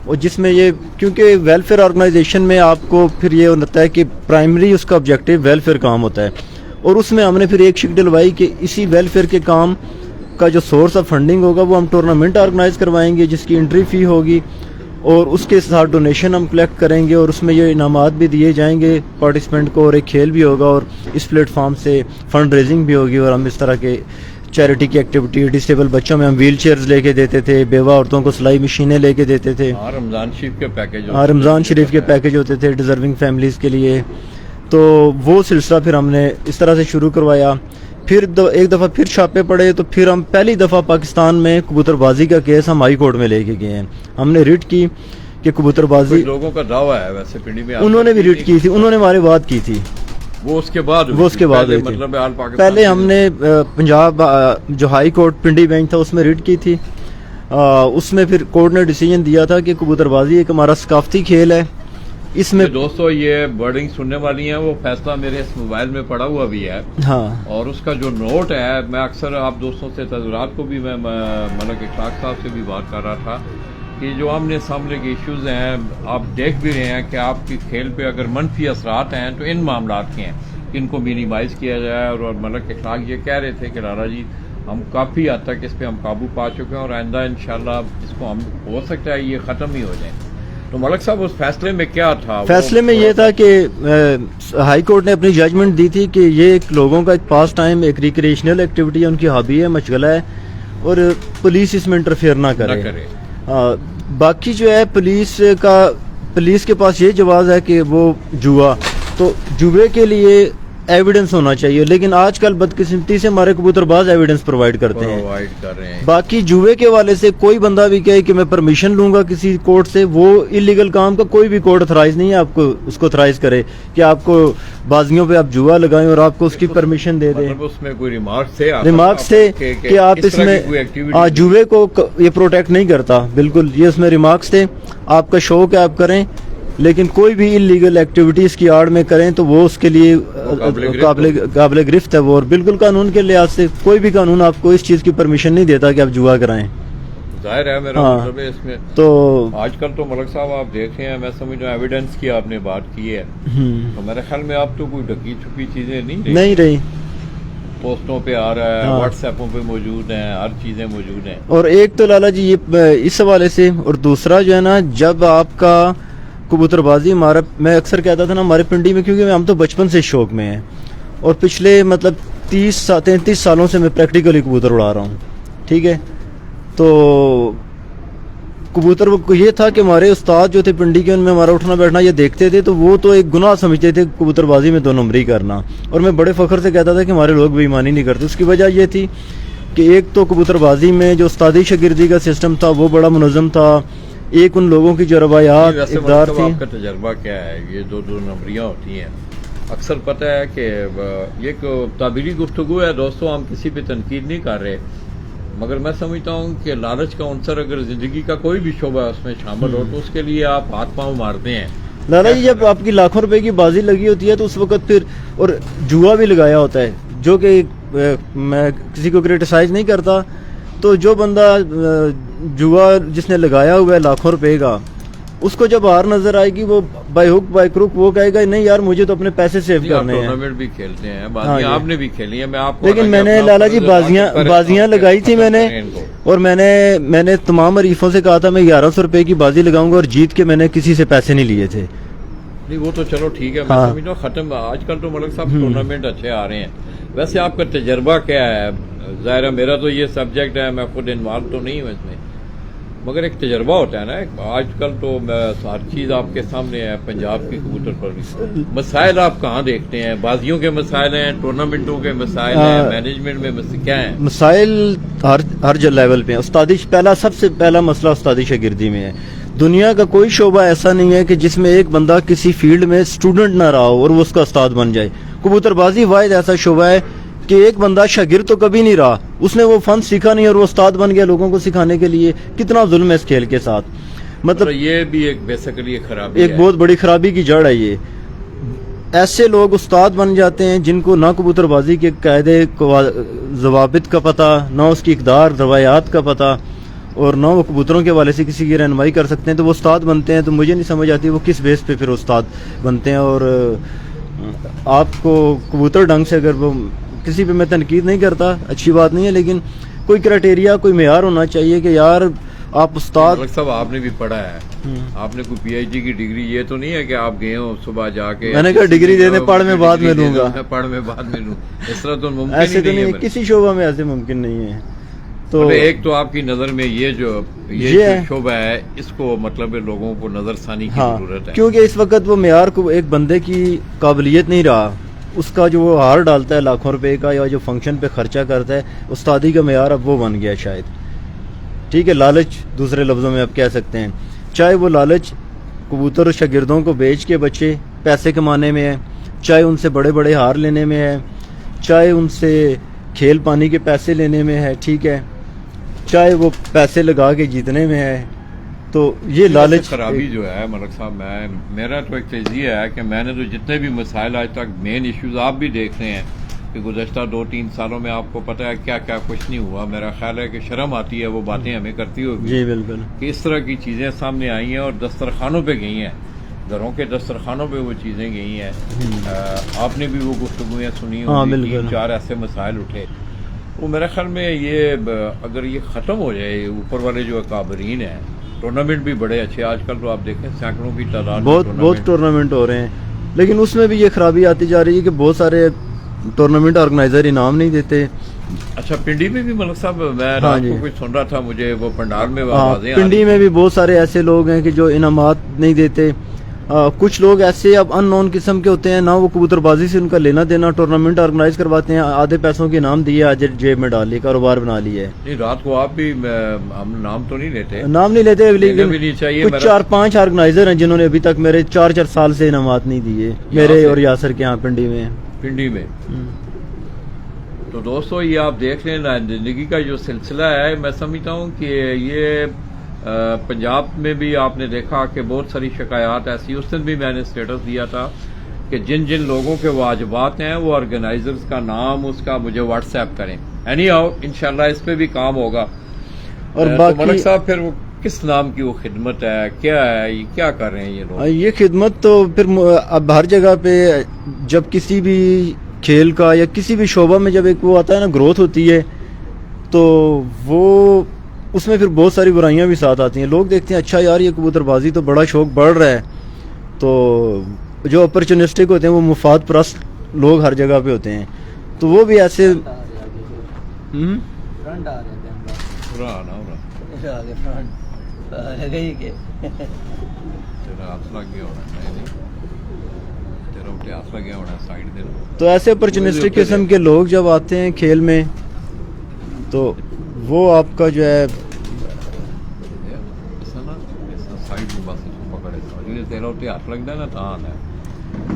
اور جس میں یہ کیونکہ ویلفیئر آرگنائزیشن میں آپ کو پھر یہ ہوتا ہے کہ پرائمری اس کا آبجیکٹیو ویلفیئر کام ہوتا ہے, اور اس میں ہم نے پھر ایک شک ڈلوائی کہ اسی ویلفیئر کے کام کا جو سورس آف فنڈنگ ہوگا وہ ہم ٹورنامنٹ آرگنائز کروائیں گے جس کی انٹری فی ہوگی, اور اس کے ساتھ ڈونیشن ہم کلیکٹ کریں گے, اور اس میں یہ انعامات بھی دیے جائیں گے پارٹیسپینٹ کو, اور ایک کھیل بھی ہوگا, اور اس پلیٹ فارم سے فنڈ ریزنگ بھی ہوگی. اور ہم اس طرح کے چیریٹی کی ایکٹیویٹی, ڈسیبل بچوں میں ہم ویل چیئرز لے کے دیتے تھے, بیوہ عورتوں کو سلائی مشینیں لے کے دیتے تھے, رمضان شریف کے پیکج رمضان شریف کے پیکج ہوتے تھے ڈیزرونگ فیملیز کے لیے. تو وہ سلسلہ پھر ہم نے اس طرح سے شروع کروایا پھر ایک دفعہ پھر چھاپے پڑے تو پھر ہم پہلی دفعہ پاکستان میں کبوتر بازی کا کیس ہم ہائی کورٹ میں لے کے گئے ہیں. ہم نے ریٹ کی کہ کبوتر بازی, لوگوں کا دعویٰ ہے ویسے پنڈی میں انہوں نے بھی ریٹ کی تھی, انہوں نے ہمارے بات کی تھی, وہ اس کے بعد مطلب پہلے ہم نے پنجاب جو ہائی کورٹ پنڈی بینچ تھا اس میں ریٹ کی تھی. اس میں پھر کورٹ نے ڈیسیجن دیا تھا کہ کبوتر بازی ایک ہمارا ثقافتی کھیل ہے. اس میں دوستو یہ ورڈنگ سننے والی ہیں, وہ فیصلہ میرے اس موبائل میں پڑا ہوا بھی ہے, ہاں, اور اس کا جو نوٹ ہے, میں اکثر آپ دوستوں سے تذکرات کو بھی میں ملک اخلاق صاحب سے بھی بات کر رہا تھا کہ جو آمنے سامنے کے ایشوز ہیں آپ دیکھ بھی رہے ہیں کہ آپ کی کھیل پہ اگر منفی اثرات ہیں تو ان معاملات کے ہیں, ان کو مینیمائز کیا جائے. اور ملک اخلاق یہ کہہ رہے تھے کہ لالا جی ہم کافی حد تک اس پہ ہم قابو پا چکے ہیں اور آئندہ انشاءاللہ اس کو ہم ہو سکتا ہے یہ ختم ہی ہو جائے. تو ملک صاحب اس فیصلے میں کیا تھا؟ فیصلے میں یہ تھا کہ ہائی کورٹ نے اپنی ججمنٹ دی تھی کہ یہ ایک لوگوں کا ایک پاس ٹائم, ایک ریکریشنل ایکٹیویٹی ہے, ان کی ہابی ہے, مشغلہ ہے, اور پولیس اس میں انٹرفیئر نہ کرے. باقی جو ہے پولیس کے پاس یہ جواز ہے کہ وہ جوا, تو جوے کے لیے ایویڈنس ہونا چاہیے, لیکن آج کل بدقسمتی سے ہمارے کبوتر باز ایویڈنس پرووائڈ کرتے ہیں. باقی جوے کے والے سے کوئی بندہ بھی کہے کہ میں پرمیشن لوں گا کسی کورٹ سے, وہ انلیگل کام کا کوئی بھی کورٹ اتھرائز نہیں ہے آپ کو اس کو اتھرائز کرے کہ آپ کو بازیوں پہ آپ جوا لگائیں اور آپ کو اس کی پرمیشن دے دیں. اس میں کوئی ریمارکس تھے کہ آپ اس میں جوے کو یہ پروٹیکٹ نہیں کرتا, بالکل یہ اس میں ریمارکس تھے. آپ کا شوق ہے آپ کریں, لیکن کوئی بھی انلیگل ایکٹیویٹیز کی آڑ میں کریں تو وہ اس کے لیے قابل گرفت ہے وہ, اور بالکل قانون کے لحاظ سے کوئی بھی قانون آپ کو اس چیز کی پرمیشن نہیں دیتا کہ آپ جوا کرائیں. ظاہر ہے میرا مطلب ہے اس میں تو آج کل تو ملک صاحب آپ دیکھ رہے ہیں, میں سمجھتا ہوں ایویڈنس کی آپ نے بات کی ہے, تو میرے خیال میں آپ تو کوئی ڈکی چھپی چیزیں نہیں رہی, پوسٹوں پہ آ رہا ہے, واٹس ایپوں پہ موجود ہیں, ہر چیزیں موجود ہیں. اور ایک تو لالا جی یہ اس حوالے سے, اور دوسرا جو ہے نا, جب آپ کا کبوتر بازی ہمارا, میں اکثر کہتا تھا نا ہمارے پنڈی میں, کیونکہ ہم تو بچپن سے شوق میں ہیں اور پچھلے مطلب 30-33 سالوں سے میں پریکٹیکلی کبوتر اڑا رہا ہوں, ٹھیک ہے. تو کبوتر یہ تھا کہ ہمارے استاد جو تھے پنڈی کے, ان میں ہمارا اٹھنا بیٹھنا یہ دیکھتے تھے تو وہ تو ایک گناہ سمجھتے تھے کبوتر بازی میں 2 نمبری کرنا, اور میں بڑے فخر سے کہتا تھا کہ ہمارے لوگ بے ایمانی نہیں کرتے. اس کی وجہ یہ تھی کہ ایک تو کبوتر بازی میں جو استادی شاگردی کا سسٹم تھا وہ بڑا منظم تھا, ایک ان لوگوں کی جو روایات اقدار تھی. آپ کا تجربہ کیا ہے؟ یہ 2 نمبریاں ہوتی ہیں, اکثر پتہ ہے کہ یہ ایک تعبیری گفتگو ہے دوستوں, ہم کسی پہ تنقید نہیں کر رہے, مگر میں سمجھتا ہوں کہ لالچ کا عنصر اگر زندگی کا کوئی بھی شعبہ اس میں شامل ہو تو اس کے لیے آپ ہاتھ پاؤں مارتے ہیں. لالا جی جب آپ کی لاکھوں روپے کی بازی لگی ہوتی ہے تو اس وقت پھر, اور جوا بھی لگایا ہوتا ہے, جو کہ میں کسی کو کرٹیسائز نہیں کرتا, تو جو بندہ جوا جس نے لگایا ہوا ہے لاکھوں روپے کا, اس کو جب ہار نظر آئے گی وہ بائی ہک بائی کروک وہ کہے گا نہیں یار مجھے تو اپنے پیسے سیو کرنے ہیں. ٹورنامنٹ بھی کھیلتے ہیں, بازیاں آپ نے بھی کھیلی ہیں, میں آپ کو لیکن میں نے لالا جی بازیاں لگائی تھی میں نے, اور میں نے تمام حریفوں سے کہا تھا میں 1100 روپے کی بازی لگاؤں گا, اور جیت کے میں نے کسی سے پیسے نہیں لیے تھے. نہیں وہ تو چلو ٹھیک ہے, میں سمجھتا ہوں ختم. آج کل تو ملک صاحب ٹورنامنٹ اچھے آ رہے ہیں. ویسے آپ کا تجربہ کیا ہے؟ ظاہر ہے میرا تو یہ سبجیکٹ ہے, میں خود انوالو تو نہیں ہوں اس میں, مگر ایک تجربہ ہوتا ہے نا. آج کل تو ہر چیز آپ کے سامنے ہے, پنجاب کی کبوتر پر مسائل آپ کہاں دیکھتے ہیں؟ بازیوں کے مسائل ہیں, ٹورنامنٹوں کے مسائل ہیں, مینجمنٹ میں کیا ہیں مسائل؟ ہر لیول پہ استادی سب سے پہلا مسئلہ استادی شاگردی میں ہے. دنیا کا کوئی شعبہ ایسا نہیں ہے کہ جس میں ایک بندہ کسی فیلڈ میں اسٹوڈنٹ نہ رہا ہو اور وہ اس کا استاد بن جائے. کبوتر بازی واحد ایسا شعبہ ہے کہ ایک بندہ شاگرد تو کبھی نہیں رہا, اس نے وہ فن سیکھا نہیں اور وہ استاد بن گیا لوگوں کو سکھانے کے لیے. کتنا ظلم ہے اس کھیل کے ساتھ, مطلب یہ بھی ایک بیسیکلی خرابی, ایک بہت بڑی خرابی کی جڑ ہے. یہ ایسے لوگ استاد بن جاتے ہیں جن کو نہ کبوتر بازی کے قاعدے ضوابط کا پتہ, نہ اس کی اقدار روایات کا پتہ, اور نہ وہ کبوتروں کے حوالے سے کسی کی رہنمائی کر سکتے ہیں, تو وہ استاد بنتے ہیں. تو مجھے نہیں سمجھ آتی وہ کس بیس پہ پھر استاد بنتے ہیں. اور آپ کو کبوتر ڈنگ سے, اگر وہ کسی پہ میں تنقید نہیں کرتا, اچھی بات نہیں ہے, لیکن کوئی کرائٹیریا کوئی معیار ہونا چاہیے کہ یار آپ استاد. صاحب آپ نے بھی پڑھا ہے, آپ نے کوئی پی ایچ ڈی کی ڈگری, یہ تو نہیں ہے کہ آپ گئے ہو صبح جا کے میں نے کہا ڈگری دینے پڑھ میں بعد میں لوں گا, پڑھ میں بعد میں لوں, اس طرح تو ممکن ایسے تو نہیں ہے, کسی شعبہ میں ایسے ممکن نہیں ہے. تو ایک تو آپ کی نظر میں یہ جو شعبہ ہے اس کو مطلب لوگوں کو نظر ثانی کی ضرورت ہے, کیونکہ اس وقت وہ معیار کو ایک بندے کی قابلیت نہیں رہا اس کا جو وہ ہار ڈالتا ہے لاکھوں روپے کا یا جو فنکشن پہ خرچہ کرتا ہے استادی کا معیار اب وہ بن گیا شاید. ٹھیک ہے, لالچ دوسرے لفظوں میں آپ کہہ سکتے ہیں. چاہے وہ لالچ کبوتر شاگردوں کو بیچ کے بچے پیسے کمانے میں ہے, چاہے ان سے بڑے بڑے ہار لینے میں ہے, چاہے ان سے کھیل پانی کے پیسے لینے میں ہے, ٹھیک ہے, چاہے وہ پیسے لگا کے جیتنے میں ہے. تو یہ لالچ خرابی جو ہے ملک صاحب, میرا تو ایک تجزیہ ہے کہ میں نے تو جتنے بھی مسائل آج تک مین ایشوز آپ بھی دیکھ رہے ہیں کہ گزشتہ 2-3 سالوں میں آپ کو پتہ ہے کیا کیا کچھ نہیں ہوا. میرا خیال ہے کہ شرم آتی ہے وہ باتیں ہمیں کرتی ہوگی. جی بالکل, کہ اس طرح کی چیزیں سامنے آئی ہیں اور دسترخوانوں پہ گئی ہیں, گھروں کے دسترخوانوں پہ وہ چیزیں گئی ہیں. آپ نے بھی وہ گفتگویں سنی ہوں, 3-4 ایسے مسائل اٹھے. وہ میرے خیال میں یہ اگر یہ ختم ہو جائے, اوپر والے جو اکابرین ہیں, ٹورنامنٹ بھی بڑے اچھے آج کل تو آپ دیکھیں سینکڑوں کی تعداد بہت ٹورنامنٹ ہو رہے ہیں, لیکن اس میں بھی یہ خرابی آتی جا رہی ہے کہ بہت سارے ٹورنامنٹ آرگنائزر انعام نہیں دیتے. اچھا, پنڈی میں بھی ملک صاحب میں رات کو کچھ سن رہا تھا, مجھے وہ پنڈال میں پنڈی میں بھی بہت سارے ایسے لوگ ہیں کہ جو انعامات نہیں دیتے. کچھ لوگ ایسے اب ان نون قسم کے ہوتے ہیں, نہ وہ کبوتر بازی سے ان کا لینا دینا, ٹورنامنٹ آرگنائز کرواتے ہیں, آدھے پیسوں کے انعام دیے, آج جیب میں ڈال لیے, کاروبار بنا لیے. نہیں, رات کو آپ بھی, ہم نام تو نہیں لیتے, نام نہیں لیتے, لیکن کچھ 4-5 آرگنائزر ہیں جنہوں نے ابھی تک میرے 4 سال سے انعامات نہیں دیے, میرے اور یاسر کے ہاں پنڈی میں. تو دوستو یہ آپ دیکھ لیں زندگی کا جو سلسلہ ہے, میں سمجھتا ہوں کہ یہ پنجاب میں بھی آپ نے دیکھا کہ بہت ساری شکایات ایسی, اس دن بھی میں نے سٹیٹس دیا تھا کہ جن جن لوگوں کے واجبات ہیں وہ آرگنائزرز کا نام اس کا مجھے واٹس ایپ کریں. اینی ہاؤ انشاءاللہ اس پہ بھی کام ہوگا. اور ملک صاحب پھر وہ کس نام کی وہ خدمت ہے, کیا ہے, یہ کیا کر رہے ہیں یہ لوگ؟ یہ خدمت تو پھر اب ہر جگہ پہ جب کسی بھی کھیل کا یا کسی بھی شعبہ میں جب ایک وہ آتا ہے نا گروتھ ہوتی ہے, تو وہ اس میں پھر بہت ساری برائیاں بھی ساتھ آتی ہیں. لوگ دیکھتے ہیں اچھا یار یہ کبوتر بازی تو بڑا شوق بڑھ رہا ہے, تو جو اپرچونسٹک ہوتے ہیں وہ مفاد پرست لوگ ہر جگہ پہ ہوتے ہیں, تو وہ بھی ایسے تو ایسے اپرچونسٹک قسم کے لوگ جب آتے ہیں کھیل میں, تو وہ آپ کا جو ہے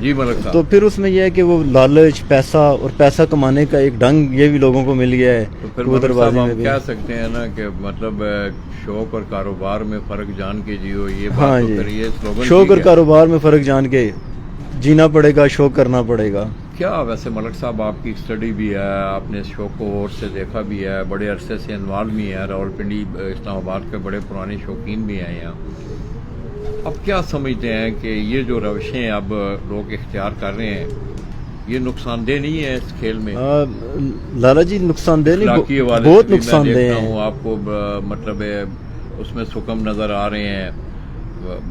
جی ملک صاحب, تو پھر اس میں یہ ہے کہ وہ لالچ, پیسہ اور پیسہ کمانے کا ایک ڈنگ یہ بھی لوگوں کو مل گیا ہے. تو پھر ملک صاحب ہم کہہ سکتے ہیں نا کہ مطلب شوق اور کاروبار میں فرق جان کے جیو, یہ ہاں بات جی, شوق اور کاروبار میں فرق جان کے جینا پڑے گا, شوق کرنا پڑے گا. کیا ویسے ملک صاحب آپ کی اسٹڈی بھی ہے, آپ نے اس شوق کو اور سے دیکھا بھی ہے, بڑے عرصے سے انوالو بھی ہے, راولپنڈی اسلام آباد کے بڑے پرانے شوقین بھی ہیں یہاں. اب کیا سمجھتے ہیں کہ یہ جو روشیں اب لوگ اختیار کر رہے ہیں یہ نقصان دہ نہیں ہے اس کھیل میں؟ لالا جی نقصان دہ نہیں, بہت نقصان دہ ہیں. آپ کو مطلب اس میں سکم نظر آ رہے ہیں.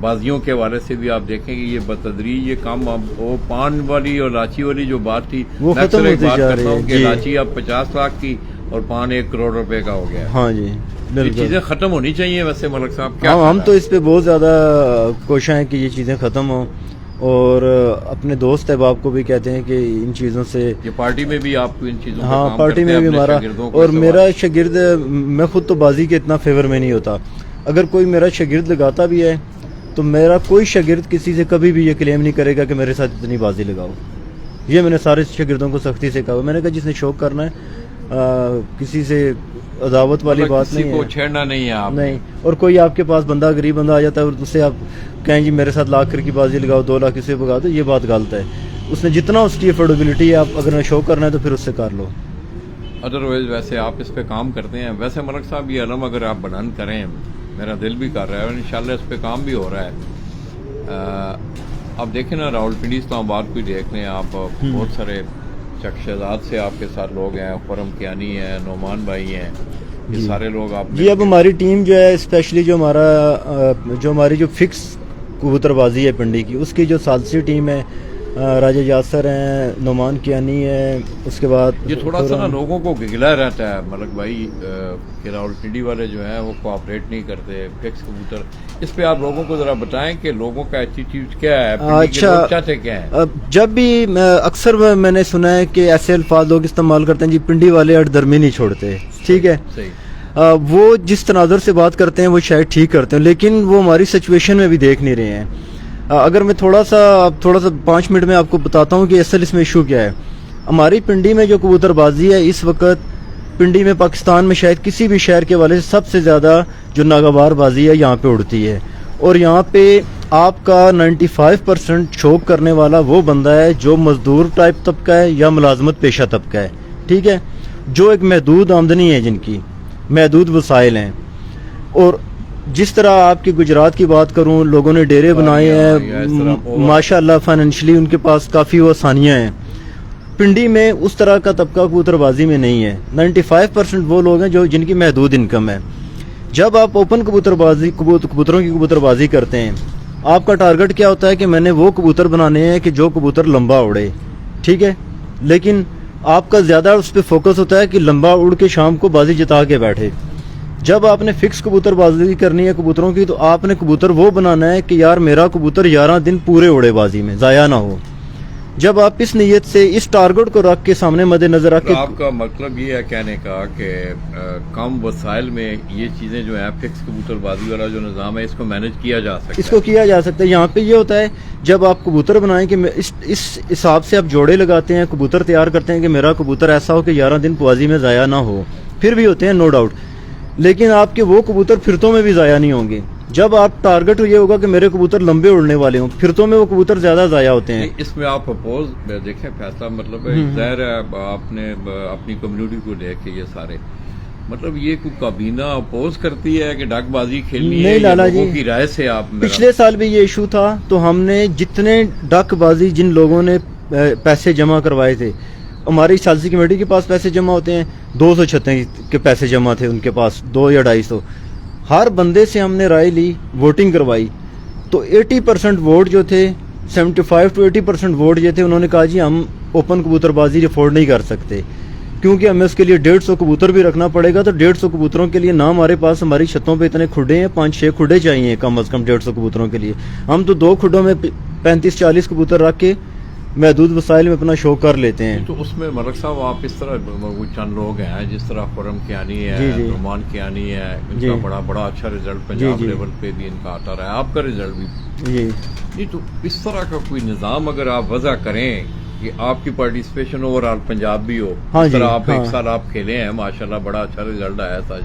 بازیوں کے حوالے سے بھی آپ دیکھیں گے یہ بتدریج یہ کام, اب وہ پان والی اور لاچی والی جو بات تھی, وہ ختم ہوتی جا رہی ہے. کہ لاچی اب 50 لاکھ کی اور پان 1 کروڑ روپے کا ہو گیا. ہاں جی, یہ چیزیں ختم ہونی چاہیے ویسے ملک صاحب. کیا ہم تو اس پہ بہت زیادہ کوشاں ہیں کہ یہ چیزیں ختم ہوں, اور اپنے دوست احباب کو بھی کہتے ہیں کہ ان چیزوں سے, یہ پارٹی میں بھی آپ کو ان چیزوں ہاں پارٹی میں بھی ہمارا, اور میرا شاگرد, میں خود تو بازی کے اتنا فیور میں نہیں ہوتا, اگر کوئی میرا شاگرد لگاتا بھی ہے تو میرا کوئی شاگرد کسی سے کبھی بھی یہ کلیم نہیں کرے گا کہ میرے ساتھ اتنی بازی لگاؤ. یہ میں نے سارے شاگردوں کو سختی سے کہا. میں نے کہا جس نے شوق کرنا ہے, کسی سے عداوت والی بات نہیں ہے, کسی کو چھیڑنا نہیں ہے آپ نہیں. اور کوئی آپ کے پاس بندہ غریب بندہ آ جاتا ہے اور اس سے آپ کہیں جی میرے ساتھ لاکھ کی بازی لگاؤ, 2 لاکھ اسے بگا دو, یہ بات غلط ہے. اس نے جتنا اس کی افورڈیبلٹی ہے, آپ اگر شوق کرنا ہے تو پھر اس سے کر لو. ادروائز ویسے آپ اس پہ کام کرتے ہیں. ویسے ملک صاحب یہ علم اگر آپ بلند کریں, میرا دل بھی کر رہا ہے اور انشاءاللہ اس پہ کام بھی ہو رہا ہے. آپ دیکھیں نا راولپنڈی اسلام آباد کو دیکھ لیں آپ, بہت سارے چک شہزاد سے آپ کے ساتھ لوگ ہیں, خرم کیانی ہیں, نعمان بھائی ہیں, یہ سارے لوگ آپ جی. اب ہماری ٹیم جو ہے اسپیشلی جو ہماری جو فکس کبوتر بازی ہے پنڈی کی, اس کی جو ثالثی ٹیم ہے راجہ یاسر ہیں, نعمان کیانی ہے, اس کے بعد یہ تھوڑا سا نا لوگوں کو گلا رہتا ہے ملک بھائی کہ راولپنڈی والے جو ہیں وہ کوآپریٹ نہیں کرتے, فکس کبوتر, اس پہ آپ لوگوں کو ذرا بتائیں کہ لوگوں کا ایٹیٹیوڈ کیا ہے, پنڈی کے لوگ چاہتے کیا ہیں. جب بھی اکثر میں نے سنا ہے کہ ایسے الفاظ لوگ استعمال کرتے ہیں, جی پنڈی والے اڑ درمی نہیں چھوڑتے, ٹھیک ہے, وہ جس تناظر سے بات کرتے ہیں وہ شاید ٹھیک کرتے ہیں, لیکن وہ ہماری سچویشن میں بھی دیکھ نہیں رہے ہیں. اگر میں تھوڑا سا 5 منٹ میں آپ کو بتاتا ہوں کہ اصل اس میں ایشو کیا ہے. ہماری پنڈی میں جو کبوتر بازی ہے اس وقت پنڈی میں پاکستان میں شاید کسی بھی شہر کے والے سے سب سے زیادہ جو ناگوار بازی ہے یہاں پہ اڑتی ہے, اور یہاں پہ آپ کا 95% شوق کرنے والا وہ بندہ ہے جو مزدور ٹائپ طبقہ ہے یا ملازمت پیشہ طبقہ ہے, ٹھیک ہے, جو ایک محدود آمدنی ہے, جن کی محدود وسائل ہیں. اور جس طرح آپ کی گجرات کی بات کروں, لوگوں نے ڈیرے بنائے ہیں ماشاء اللہ, فائنینشلی ان کے پاس کافی وہ آسانیاں ہیں. پنڈی میں اس طرح کا طبقہ کبوتر بازی میں نہیں ہے. 95% وہ لوگ ہیں جو جن کی محدود انکم ہے. جب آپ اوپن کبوتروں کی کبوتر بازی کرتے ہیں, آپ کا ٹارگٹ کیا ہوتا ہے کہ میں نے وہ کبوتر بنانے ہیں کہ جو کبوتر لمبا اڑے, ٹھیک ہے, لیکن آپ کا زیادہ اس پہ فوکس ہوتا ہے کہ لمبا اڑ کے شام کو بازی جتا کے بیٹھے. جب آپ نے فکس کبوتر بازی کرنی ہے کبوتروں کی, تو آپ نے کبوتر وہ بنانا ہے کہ یار میرا کبوتر 11 دن پورے اڑے بازی میں, ضائع نہ ہو. جب آپ اس نیت سے اس ٹارگٹ کو رکھ کے سامنے مد نظر رکھ کے, آپ کا مطلب یہ ہے کہنے کا کہ کم وسائل میں یہ چیزیں جو ہیں فکس کبوتر بازی والا جو نظام ہے اس کو مینج کیا جا سکتا ہے, اس کو کیا جا سکتا ہے. یہاں پہ یہ ہوتا ہے جب آپ کبوتر بنائیں کہ اس حساب سے آپ جوڑے لگاتے ہیں, کبوتر تیار کرتے ہیں کہ میرا کبوتر ایسا ہو کہ 11 دن بازی میں ضائع نہ ہو. پھر بھی ہوتے ہیں نو ڈاؤٹ, لیکن آپ کے وہ کبوتر پھرتوں میں بھی ضائع نہیں ہوں گے. جب آپ ٹارگٹ یہ ہوگا کہ میرے کبوتر لمبے اڑنے والے ہوں, پھرتوں میں وہ کبوتر زیادہ ضائع ہوتے ہیں. اس میں آپ اپوز دیکھیں فیصلہ مطلب ظاہر ہے آپ نے اپنی کمیونٹی کو لے کے یہ سارے مطلب یہ کوئی کابینہ اپوز کرتی ہے کہ ڈاک بازی کھیلنی ہے, لالا جی, لوگوں کی رائے سے آپ پچھلے سال بھی یہ ایشو تھا, تو ہم نے جتنے ڈک بازی جن لوگوں نے پیسے جمع کروائے تھے, ہماری سالسی کمیٹی کے پاس پیسے جمع ہوتے ہیں, 200 چھتیں کے پیسے جمع تھے ان کے پاس, 200 یا 250. ہر بندے سے ہم نے رائے لی, ووٹنگ کروائی, تو 80% ووٹ جو تھے, 75 to 80% ووٹ جو تھے, انہوں نے کہا جی ہم اوپن کبوتر بازی افورڈ نہیں کر سکتے, کیونکہ ہمیں اس کے لیے 150 کبوتر بھی رکھنا پڑے گا. تو 150 کبوتروں کے لیے نہ ہمارے پاس ہماری چھتوں پہ اتنے کھڈے ہیں, 5-6 کھڈے چاہیے کم از کم 150 کبوتروں کے لیے. ہم تو 2 کھڈوں میں 35-40 کبوتر رکھ کے محدود وسائل میں اپنا شو کر لیتے ہیں. تو اس میں ملک صاحب آپ اس طرح چند لوگ ہیں جس طرح خرم کیانی ہے, نعمان کیانی ہے, ان کا بڑا اچھا رزلٹ پنجاب لیول پہ بھی ان کا آتا رہا ہے, آپ کا رزلٹ بھی جی. تو اس طرح کا کوئی نظام اگر آپ وضع کریں کہ آپ کی پارٹیسپیشن اوور آل پنجاب بھی ہو, اس طرح آپ 1 سال آپ کھیلے ہیں ماشاءاللہ, بڑا اچھا رزلٹ آیا تھا.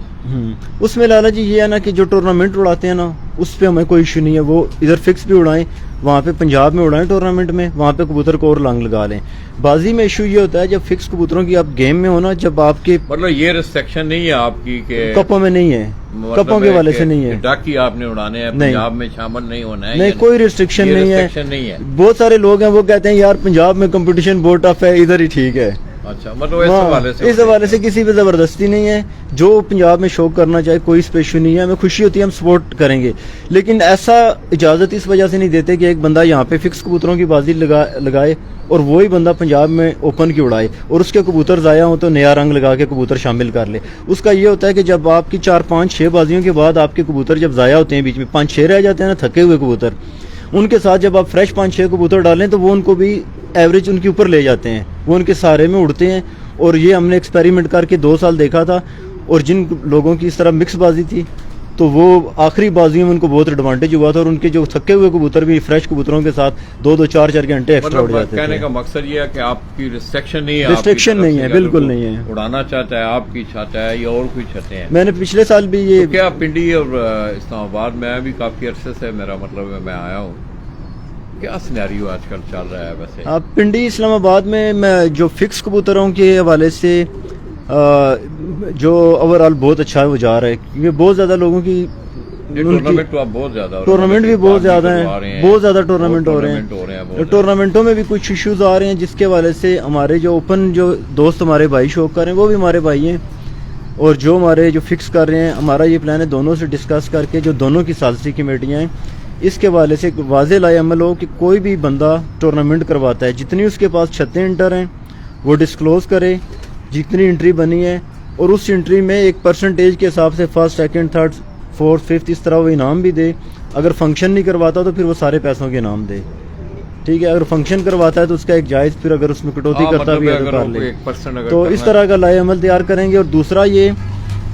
اس میں لالا جی یہ ہے نا کہ جو ٹورنامنٹ اڑاتے ہیں نا اس پہ ہمیں کوئی ایشو نہیں ہے, وہ ادھر فکس بھی اڑائیں, وہاں پہ پنجاب میں اڑائیں ٹورنامنٹ میں, وہاں پہ کبوتر کو اور لانگ لگا لیں. بازی میں ایشو یہ ہوتا ہے جب فکس کبوتروں کی آپ گیم میں ہونا, جب آپ کے مطلب یہ ریسٹرکشن نہیں ہے آپ کی کہ کپوں میں نہیں ہے, کپوں کے والے سے نہیں ہے, ڈاکی آپ نے اڑانے ہیں, پنجاب میں شامل نہیں ہونا ہے, نہیں کوئی ریسٹرکشن نہیں ہے. بہت سارے لوگ ہیں وہ کہتے ہیں یار پنجاب میں کمپٹیشن بہت ٹف ہے, ادھر ہی ٹھیک ہے. اچھا, مطلب اس حوالے سے کسی پہ زبردستی نہیں ہے, جو پنجاب میں شوق کرنا چاہے کوئی اسپیشل نہیں ہے, ہمیں خوشی ہوتی ہے, ہم سپورٹ کریں گے. لیکن ایسا اجازت اس وجہ سے نہیں دیتے کہ ایک بندہ یہاں پہ فکس کبوتروں کی بازی لگائے اور وہی بندہ پنجاب میں اوپن کی اڑائے اور اس کے کبوتر ضائع ہوں تو نیا رنگ لگا کے کبوتر شامل کر لے. اس کا یہ ہوتا ہے کہ جب آپ کی 4-5-6 بازیوں کے بعد آپ کے کبوتر جب ضائع ہوتے ہیں, بیچ میں 5-6 رہ جاتے ہیں نا تھکے ہوئے کبوتر, ان کے ساتھ جب آپ فریش 5-6 کبوتر ڈالیں تو وہ ان کو بھی ایوریج ان کے اوپر لے جاتے ہیں, وہ ان کے سارے میں اڑتے ہیں. اور یہ ہم نے ایکسپیریمنٹ کر کے 2 سال دیکھا تھا, اور جن لوگوں کی اس طرح مکس بازی تھی تو وہ آخری بازیوں میں ان کو بہت ایڈوانٹیج ہوا تھا, اور ان کے جو تھکے ہوئے کبوتر بھی فریش کبوتروں کے ساتھ 2-4 گھنٹے ایکسٹرا اڑ جاتے تھے. کہنے کا مقصد یہ ہے کہ آپ کی ریسٹرکشن نہیں ہے, ریسٹرکشن نہیں ہے, بالکل نہیں ہے. اڑانا چاہتا ہے آپ کی چاہتا ہے یا اور کوئی چاہتے ہیں. میں نے پچھلے سال بھی یہ کیا پنڈی اور اسلام آباد میں بھی کافی عرصے سے میرا مطلب میں آیا ہوں, کیا سینیریو آج کل چل رہا ہے ویسے؟ پنڈی اسلام آباد میں جو فکس کبوتروں کے حوالے سے جو اوور آل بہت اچھا وہ جا رہا ہے, کیونکہ بہت زیادہ لوگوں کی ٹورنامنٹ بھی بہت زیادہ ہیں, بہت زیادہ ٹورنامنٹ ہو رہے ہیں. ٹورنامنٹوں میں بھی کچھ ایشوز آ رہے ہیں جس کے حوالے سے ہمارے جو اوپن جو دوست ہمارے بھائی شوق کر رہے ہیں وہ بھی ہمارے بھائی ہیں, اور جو ہمارے جو فکس کر رہے ہیں, ہمارا یہ پلان ہے دونوں سے ڈسکس کر کے جو دونوں کی سالسی کمیٹیاں ہیں اس کے حوالے سے واضح لائے عمل ہو کہ کوئی بھی بندہ ٹورنامنٹ کرواتا ہے جتنی اس کے پاس چھتیں انٹر ہیں وہ ڈسکلوز کرے جتنی انٹری بنی ہے، اور اس انٹری میں ایک پرسنٹیج کے حساب سے first second third fourth fifth اس طرح وہ انعام بھی دے. اگر فنکشن نہیں کرواتا تو پھر وہ سارے پیسوں کے انعام دے. ٹھیک ہے، اگر فنکشن کرواتا ہے تو اس کا ایک جائز، پھر اگر اس میں کٹوتی کرتا بھی ہے تو کر لے. تو اس طرح کا لائے عمل تیار کریں گے. اور دوسرا یہ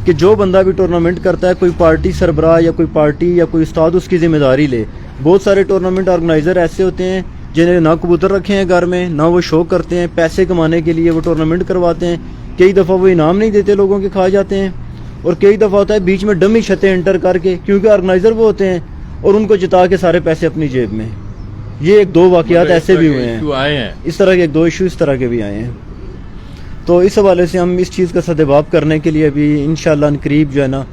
کہ جو بندہ بھی ٹورنامنٹ کرتا ہے کوئی پارٹی سربراہ یا کوئی پارٹی یا کوئی استاد اس کی ذمہ داری لے. بہت سارے ٹورنامنٹ آرگنائزر ایسے ہوتے ہیں جنہیں نہ کبوتر رکھے ہیں گھر میں، نہ وہ شو کرتے ہیں، پیسے کمانے کے لیے وہ ٹورنامنٹ کرواتے ہیں. کئی دفعہ وہ انعام نہیں دیتے، لوگوں کے کھا جاتے ہیں. اور کئی دفعہ ہوتا ہے بیچ میں ڈمی چھتیں انٹر کر کے، کیونکہ آرگنائزر وہ ہوتے ہیں اور ان کو جتا کے سارے پیسے اپنی جیب میں. یہ ایک دو واقعات ایسے بھی ہوئے ہیں، اس طرح کے ایک دو ایشو اس طرح کے بھی آئے ہیں. تو اس حوالے سے ہم اس چیز کا سدباب کرنے کے لیے ابھی انشاءاللہ قریب جو ہے نا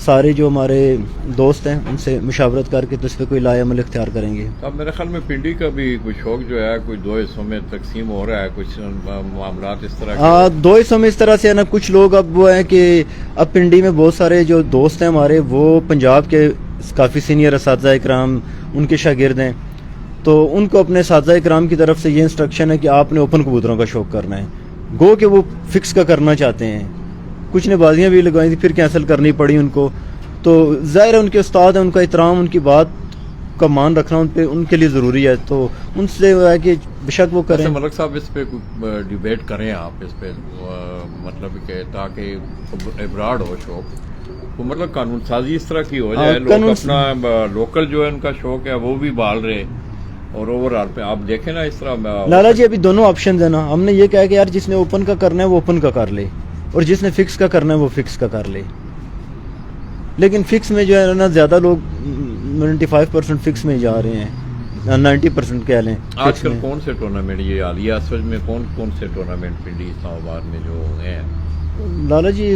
سارے جو ہمارے دوست ہیں ان سے مشاورت کر کے تو اس پہ کوئی لائے عمل اختیار کریں گے. اب میرے خیال میں پنڈی کا بھی کوئی شوق جو ہے کوئی دو حصوں میں تقسیم ہو رہا ہے، کچھ معاملات اس طرح ہاں دو حصوں میں اس طرح سے ہے نا. کچھ لوگ اب وہ ہیں کہ اب پنڈی میں بہت سارے جو دوست ہیں ہمارے وہ پنجاب کے کافی سینئر اساتذہ اکرام ان کے شاگرد ہیں. تو ان کو اپنے اساتذہ اکرام کی طرف سے یہ انسٹرکشن ہے کہ آپ نے اوپن کبوتروں کا شوق کرنا ہے. گو کہ وہ فکس کا کرنا چاہتے ہیں. کچھ نے بازیاں بھی لگوائی تھی، پھر کینسل کرنی پڑی ان کو. تو ظاہر ہے ان کے استاد ہیں، ان کا احترام، ان کی بات کا مان رکھنا ان پہ ان کے لیے ضروری ہے. تو ان سے ہے کہ بے شک وہ کریں. ملک صاحب اس پہ کوئی ڈیبیٹ کریں آپ اس پہ، مطلب کہ تاکہ ابراڈ ہو شوق، مطلب قانون سازی اس طرح کی ہو جائے، لوگ اپنا لوکل جو ہے ان کا شوق ہے وہ بھی بال رہے اور اوورآل پہ آپ دیکھیں نا اس طرح. لالا جی ابھی دونوں آپشنز ہیں نا. ہم نے یہ کہا کہ یار جس نے اوپن کا کرنا ہے وہ اوپن کا کر لے اور جس نے فکس کا کرنا ہے وہ فکس کا کر لے. لیکن فکس میں جو ہے نا زیادہ لوگ 95% فکس میں جا رہے ہیں، 90% کہہ لیں. آج کل کون سے ٹورنامنٹ یہ عالیہ اسوج میں کون سے ٹورنامنٹ پنڈی اسلام آباد میں جو ہیں لالا جی؟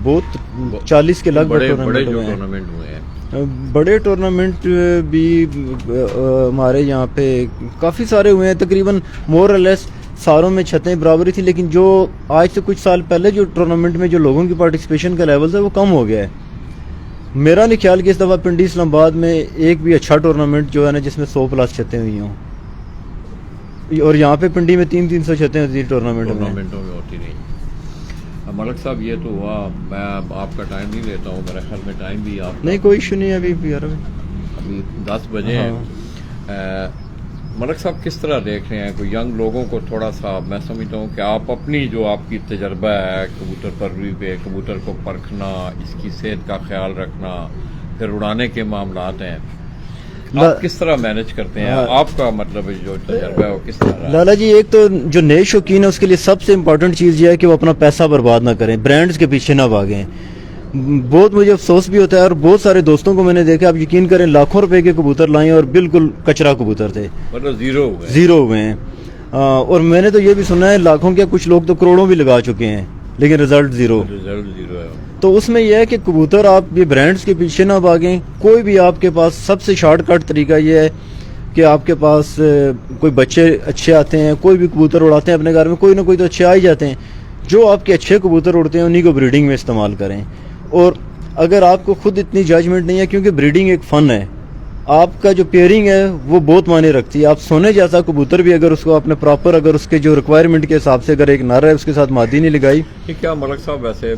بہت 40 کے لگ بھگ ٹورنامنٹ ہوئے ہیں. بڑے ٹورنامنٹ بھی ہمارے یہاں پہ کافی سارے ہوئے ہیں. تقریباً مور اور لیس ساروں میں چھتیں برابری تھی، لیکن جو آج سے کچھ سال پہلے جو ٹورنامنٹ میں جو لوگوں کی پارٹیسپیشن کا لیول تھا وہ کم ہو گیا ہے. میرا نہیں خیال کہ اس دفعہ پنڈی اسلام آباد میں ایک بھی اچھا ٹورنامنٹ جو ہے نا جس میں 100+ چھتیں ہوئی ہوں. اور یہاں پہ پنڈی میں 300 چھتیں ہوتی تھی ٹورنامنٹوں میں ہوتی نہیں. ملک صاحب یہ تو ہوا، میں آپ کا ٹائم نہیں لیتا ہوں، میرے خیال میں ٹائم بھی آپ نہیں کوئی ایشو نہیں ہے. ابھی 10 بجے ہیں. ملک صاحب کس طرح دیکھ رہے ہیں کوئی ینگ لوگوں کو؟ تھوڑا سا میں سمجھتا ہوں کہ آپ اپنی جو آپ کی تجربہ ہے کبوتر پروری پہ، کبوتر کو پرکھنا، اس کی صحت کا خیال رکھنا، پھر اڑانے کے معاملات ہیں، آپ کس طرح مینج کرتے ہیں؟ آپ کا مطلب جو تجربہ ہے وہ کس طرح؟ لالا جی ایک تو جو نئے شوقین ہے اس کے لیے سب سے امپورٹنٹ چیز یہ ہے کہ وہ اپنا پیسہ برباد نہ کریں، برانڈز کے پیچھے نہ بھاگیں. بہت مجھے افسوس بھی ہوتا ہے اور بہت سارے دوستوں کو میں نے دیکھا، آپ یقین کریں لاکھوں روپے کے کبوتر لائیں اور بالکل کچرا کبوتر تھے، مطلب زیرو ہوئے ہیں. اور میں نے تو یہ بھی سنا ہے لاکھوں کے کچھ لوگ تو کروڑوں بھی لگا چکے ہیں لیکن رزلٹ زیرو ہے. تو اس میں یہ ہے کہ کبوتر آپ یہ برانڈز کے پیچھے نہ بھاگیں. کوئی بھی آپ کے پاس سب سے شارٹ کٹ طریقہ یہ ہے کہ آپ کے پاس کوئی بچے اچھے آتے ہیں، کوئی بھی کبوتر اڑاتے ہیں اپنے گھر میں، کوئی نہ کوئی تو اچھے آ ہی جاتے ہیں. جو آپ کے اچھے کبوتر اڑتے ہیں انہی کو بریڈنگ میں استعمال کریں. اور اگر آپ کو خود اتنی ججمنٹ نہیں ہے، کیونکہ بریڈنگ ایک فن ہے، آپ کا جو پیئرنگ ہے وہ بہت معنی رکھتی ہے. آپ سونے جیسا کبوتر بھی اگر اس کو آپ نے پراپر اگر اس کے جو ریکوائرمنٹ کے حساب سے اگر ایک نر ہے اس کے ساتھ مادی نہیں لگائی. کیا ملک صاحب ویسے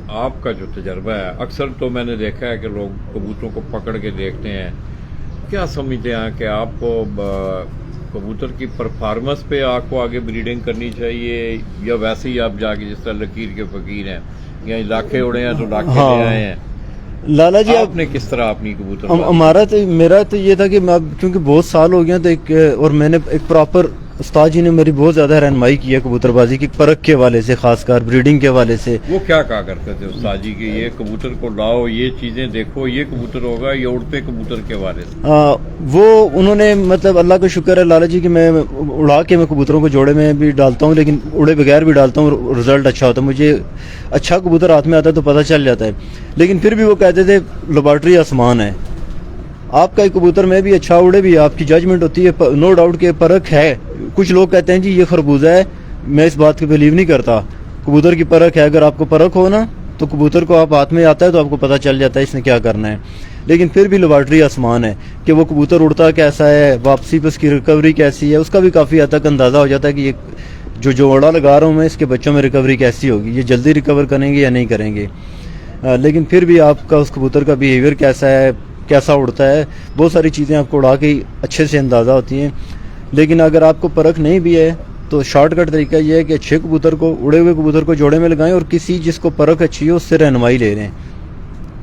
آپ کا جو تجربہ ہے، اکثر تو میں نے دیکھا ہے کہ لوگ کبوتروں کو پکڑ کے دیکھتے ہیں، کیا سمجھتے ہیں کہ آپ کو کبوتر کی پرفارمنس پہ آپ کو آگے بریڈنگ کرنی چاہیے، یا ویسے ہی آپ جا کے جس طرح لکیر کے فقیر ہیں یا علاقے اڑے ہیں تو لاکھے لے آئے ہیں؟ لالا جی آپ نے کس طرح اپنی کبوتر ہمارا تو میرا تو یہ تھا کہ میں کیونکہ بہت سال ہو گیا تو ایک اور میں نے ایک پراپر استاد جی نے میری بہت زیادہ رہنمائی کی ہے کبوتر بازی کی پرکھ کے حوالے سے، خاص کر بریڈنگ کے حوالے سے. وہ کیا کہا کرتے تھے استاد جی کہ یہ کبوتر کو لاؤ، یہ چیزیں دیکھو، یہ کبوتر ہوگا، یہ اڑتے کبوتر کے حوالے سے؟ وہ انہوں نے مطلب اللہ کا شکر ہے لالا جی کہ میں اڑا کے میں کبوتروں کو جوڑے میں بھی ڈالتا ہوں لیکن اڑے بغیر بھی ڈالتا ہوں، رزلٹ اچھا ہوتا ہے. مجھے اچھا کبوتر ہاتھ میں آتا ہے تو پتہ چل جاتا ہے. لیکن پھر بھی وہ کہتے تھے لیبارٹری آسمان ہے، آپ کا ایک کبوتر میں بھی اچھا اڑے بھی آپ کی ججمنٹ ہوتی ہے، نو ڈاؤٹ کہ پرکھ ہے. کچھ لوگ کہتے ہیں جی یہ خربوزہ ہے، میں اس بات کو بلیو نہیں کرتا. کبوتر کی پرکھ ہے، اگر آپ کو پرکھ ہو نا تو کبوتر کو آپ ہاتھ میں آتا ہے تو آپ کو پتہ چل جاتا ہے اس نے کیا کرنا ہے. لیکن پھر بھی لیبارٹری آسمان ہے کہ وہ کبوتر اڑتا کیسا ہے, واپسی پہ اس کی ریکوری کیسی ہے, اس کا بھی کافی حد تک اندازہ ہو جاتا ہے کہ یہ جو اڑا لگا رہا ہوں میں, اس کے بچوں میں ریکوری کیسی ہوگی, یہ جلدی ریکور کریں گے یا نہیں کریں گے. لیکن پھر بھی آپ کا اس کبوتر کا بیہیویئر کیسا ہے, کیسا اڑتا ہے, بہت ساری چیزیں آپ کو اڑا کے اچھے سے اندازہ ہوتی ہیں. لیکن اگر آپ کو پرکھ نہیں بھی ہے تو شارٹ کٹ طریقہ یہ ہے کہ اچھے کبوتر کو, اڑے ہوئے کبوتر کو جوڑے میں لگائیں, اور کسی جس کو پرکھ اچھی ہو اس سے رہنمائی لے لیں,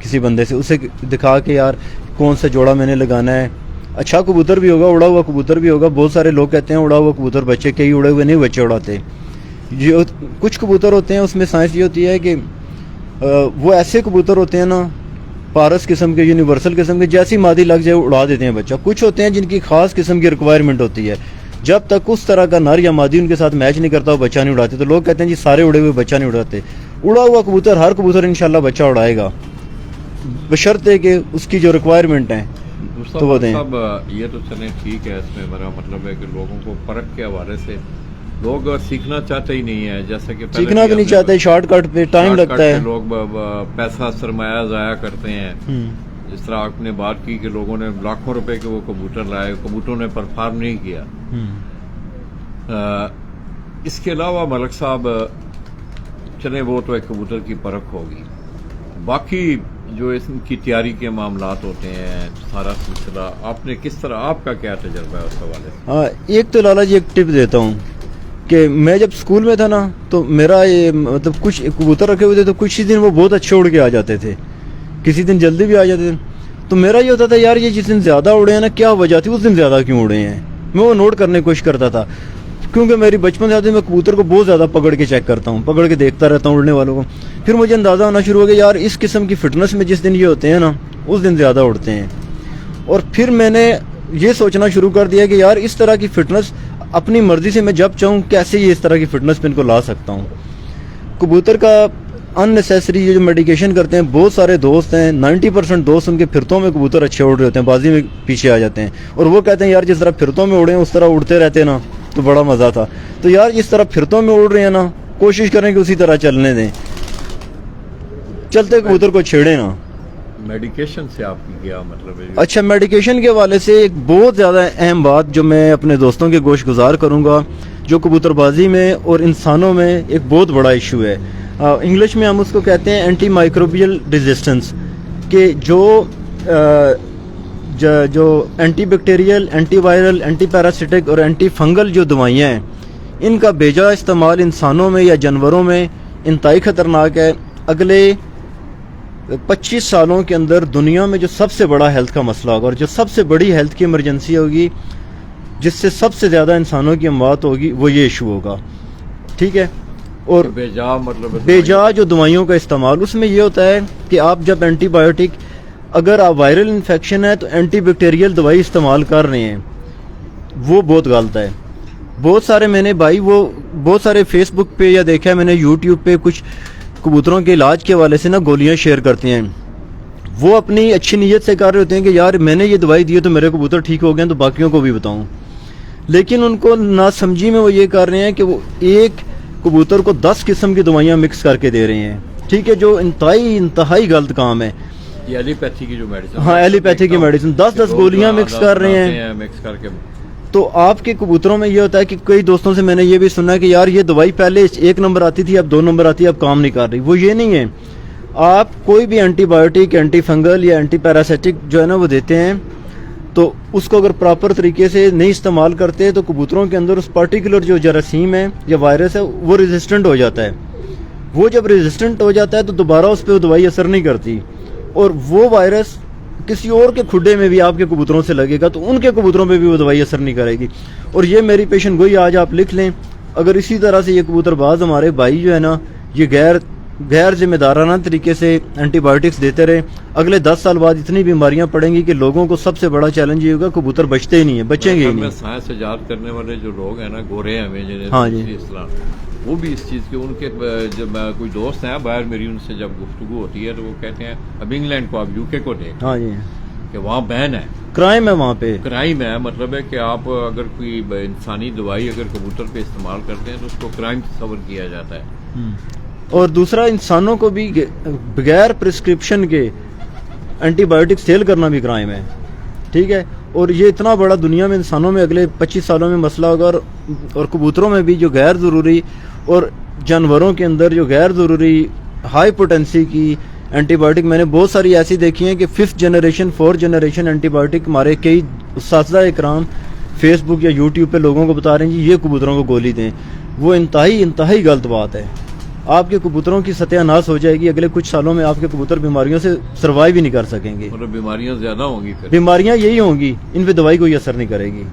کسی بندے سے, اسے دکھا کے یار کون سا جوڑا میں نے لگانا ہے. اچھا کبوتر بھی ہوگا, اڑا ہوا کبوتر بھی ہوگا. بہت سارے لوگ کہتے ہیں اڑا ہوا کبوتر بچے, کئی اڑے ہوئے نہیں بچے اڑاتے. جو کچھ کبوتر ہوتے ہیں اس میں سائنس یہ ہوتی ہے کہ وہ ایسے کبوتر ہوتے ہیں نا, پارس قسم کے, یونیورسل قسم کے, جیسی مادی لگ جائے اڑا دیتے ہیں بچہ. کچھ ہوتے ہیں جن کی خاص قسم کی ریکوائرمنٹ ہوتی ہے, جب تک اس طرح کا نر یا مادی ان کے ساتھ میچ نہیں کرتا وہ بچہ نہیں اڑاتے. تو لوگ کہتے ہیں جی سارے اڑے ہوئے بچہ نہیں اڑاتے. اڑا ہوا کبوتر, ہر کبوتر انشاءاللہ بچہ اڑائے گا, بشرطے کہ اس کی جو ریکوائرمنٹ ہیں تو وہ دیں. یہ تو چلیں ٹھیک ہے, اس میں میرا مطلب ہے کہ لوگوں کو پرکھ کے حوالے سے لوگ سیکھنا چاہتے ہی نہیں ہے, جیسا کہ سیکھنا بھی نہیں چاہتے, شارٹ کٹ پہ ٹائم لگتا ہے. لوگ پیسہ سرمایہ ضائع کرتے ہیں. جس طرح آپ نے بات کی کہ لوگوں نے لاکھوں روپے کے وہ کبوتر لائے, کبوتروں نے پرفارم نہیں کیا. اس کے علاوہ ملک صاحب چلیں وہ تو ایک کبوتر کی پرکھ ہوگی, باقی جو اس کی تیاری کے معاملات ہوتے ہیں, سارا سلسلہ آپ نے کس طرح, آپ کا کیا تجربہ ہے اس حوالے سے؟ ہاں, ایک تو لالا جی ایک ٹپ دیتا ہوں کہ میں جب اسکول میں تھا نا تو میرا یہ مطلب کچھ کبوتر رکھے ہوئے تھے, تو کچھ ہی دن وہ بہت اچھے اڑ کے آ جاتے تھے, کسی دن جلدی بھی آ جاتے تھے. تو میرا یہ ہوتا تھا یار یہ جس دن زیادہ اڑے ہیں نا, کیا وجہ تھی اس دن زیادہ کیوں اڑے ہیں, میں وہ نوٹ کرنے کی کوشش کرتا تھا. کیونکہ میری بچپن سے آتی میں کبوتر کو بہت زیادہ پکڑ کے چیک کرتا ہوں, پکڑ کے دیکھتا رہتا ہوں اڑنے والوں کو. پھر مجھے اندازہ ہونا شروع ہو گیا یار اس قسم کی فٹنس میں جس دن یہ ہوتے ہیں نا اس دن زیادہ اڑتے ہیں. اور پھر میں نے یہ سوچنا شروع کر دیا کہ یار اس طرح کی فٹنس اپنی مرضی سے میں جب چاہوں کیسے یہ اس طرح کی فٹنس پہ ان کو لا سکتا ہوں. کبوتر کا ان نیسیسری یہ جو میڈیکیشن کرتے ہیں, بہت سارے دوست ہیں 90% دوست ان کے پھرتوں میں کبوتر اچھے اڑ رہے ہوتے ہیں, بازی میں پیچھے آ جاتے ہیں, اور وہ کہتے ہیں یار جس طرح پھرتوں میں اڑے ہیں اس طرح اڑتے رہتے نا تو بڑا مزہ تھا. تو یار جس طرح پھرتوں میں اڑ رہے ہیں نا کوشش کریں کہ اسی طرح چلنے دیں, چلتے کبوتر کو چھیڑیں نا. میڈیکیشن سے آپ کی کیا مطلب ہے؟ اچھا, میڈیکیشن کے حوالے سے ایک بہت زیادہ اہم بات جو میں اپنے دوستوں کے گوش گزار کروں گا, جو کبوتر بازی میں اور انسانوں میں ایک بہت بڑا ایشو ہے. انگلش میں ہم اس کو کہتے ہیں اینٹی مائکروبیل ریزسٹنس, کہ جو antibacterial, antiviral, antiparasitic اور اینٹی فنگل جو دوائیاں ہیں, ان کا بیجا استعمال انسانوں میں یا جانوروں میں انتہائی خطرناک ہے. اگلے 25 سالوں کے اندر دنیا میں جو سب سے بڑا ہیلتھ کا مسئلہ ہوگا, اور جو سب سے بڑی ہیلتھ کی ایمرجنسی ہوگی, جس سے سب سے زیادہ انسانوں کی اموات ہوگی, وہ یہ ایشو ہوگا. ٹھیک ہے, اور بیجا جو دوائیوں کا استعمال, اس میں یہ ہوتا ہے کہ آپ جب اینٹی بایوٹک, اگر آپ وائرل انفیکشن ہے تو اینٹی بیکٹیریل دوائی استعمال کر رہے ہیں, وہ بہت غلط ہے. بہت سارے میں نے بھائی وہ بہت سارے فیس بک پہ یا دیکھا ہے میں نے یوٹیوب پہ کچھ کبوتروں کے علاج کے حوالے سے نا گولیاں شیئر کرتے ہیں. وہ اپنی اچھی نیت سے کر رہے ہوتے ہیں کہ یار میں نے یہ دوائی دی ہے تو میرے کبوتر ٹھیک ہو گئے ہیں تو باقیوں کو بھی بتاؤں, لیکن ان کو ناسمجھی میں وہ یہ کر رہے ہیں کہ وہ ایک کبوتر کو 10 قسم کی دوائیاں مکس کر کے دے رہے ہیں. ٹھیک ہے, جو انتہائی غلط کام ہے. یہ ایلیپیتھی کی جو میڈیسن, ہاں ایلیپیتھی کی میڈیسن 10 گولیاں مکس کر رہے ہیں مکس کر کے. تو آپ کے کبوتروں میں یہ ہوتا ہے کہ کئی دوستوں سے میں نے یہ بھی سنا ہے کہ یار یہ دوائی پہلے 1 نمبر آتی تھی, اب 2 نمبر آتی ہے, اب کام نہیں کر رہی. وہ یہ نہیں ہے, آپ کوئی بھی اینٹی بایوٹک, اینٹی فنگل یا اینٹی پیراسٹک جو ہے نا وہ دیتے ہیں, تو اس کو اگر پراپر طریقے سے نہیں استعمال کرتے تو کبوتروں کے اندر اس پرٹیکولر جو جراثیم ہے یا وائرس ہے وہ ریزسٹنٹ ہو جاتا ہے. وہ جب ریزسٹنٹ ہو جاتا ہے تو دوبارہ اس پہ وہ دوائی اثر نہیں کرتی, اور وہ وائرس کسی اور کے کھڈے میں بھی آپ کے کبوتروں سے لگے گا تو ان کے کبوتروں پہ بھی وہ دوائی اثر نہیں کرے گی. اور یہ میری پیشن گوئی آج آپ لکھ لیں, اگر اسی طرح سے یہ کبوتر باز ہمارے بھائی جو ہے نا یہ غیر ذمہ دارانہ طریقے سے اینٹی بایوٹکس دیتے رہے, اگلے 10 سال بعد اتنی بیماریاں پڑیں گی کہ لوگوں کو سب سے بڑا چیلنج یہ ہوگا کبوتر بچتے ہی نہیں ہیں, بچیں گے ہی نہیں. سائنس ایجاد کرنے والے جو لوگ ہیں نا, گورے ہیں ہمیں, ہاں جی, وہ بھی اس چیز کے ان کے جب کوئی دوست ہیں باہر میری, ان سے جب گفتگو ہوتی ہے تو وہ کہتے ہیں اب انگلینڈ کو, اب UK کو دیکھ, ہاں جی, کہ وہاں بین ہے, کرائم ہے, وہاں پہ کرائم ہے. مطلب ہے کہ آپ اگر کوئی انسانی دوائی اگر کبوتر پہ استعمال کرتے ہیں تو اس کو کرائم تصور کیا جاتا ہے. اور دوسرا انسانوں کو بھی بغیر پرسکرپشن کے اینٹی بایوٹک سیل کرنا بھی کرائم ہے، ٹھیک ہے. اور یہ اتنا بڑا دنیا میں انسانوں میں اگلے 25 سالوں میں مسئلہ ہوگا، اور کبوتروں میں بھی جو غیر ضروری اور جانوروں کے اندر جو غیر ضروری ہائی پوٹینسی کی اینٹی بایوٹک میں نے بہت ساری ایسی دیکھی ہیں کہ 5th generation 4th generation anti biotic ہمارے کئی اساتذہ اکرام فیس بک یا یوٹیوب پہ لوگوں کو بتا رہے ہیں جی یہ کبوتروں کو گولی دیں. وہ انتہائی غلط بات ہے. آپ کے کبوتروں کی ستیہ ناش ہو جائے گی. اگلے کچھ سالوں میں آپ کے کبوتر بیماریوں سے سروائیو بھی نہیں کر سکیں گے. مطلب بیماریاں زیادہ ہوں گی، بیماریاں یہی ہوں گی، ان پہ دوائی کوئی اثر نہیں کرے گی.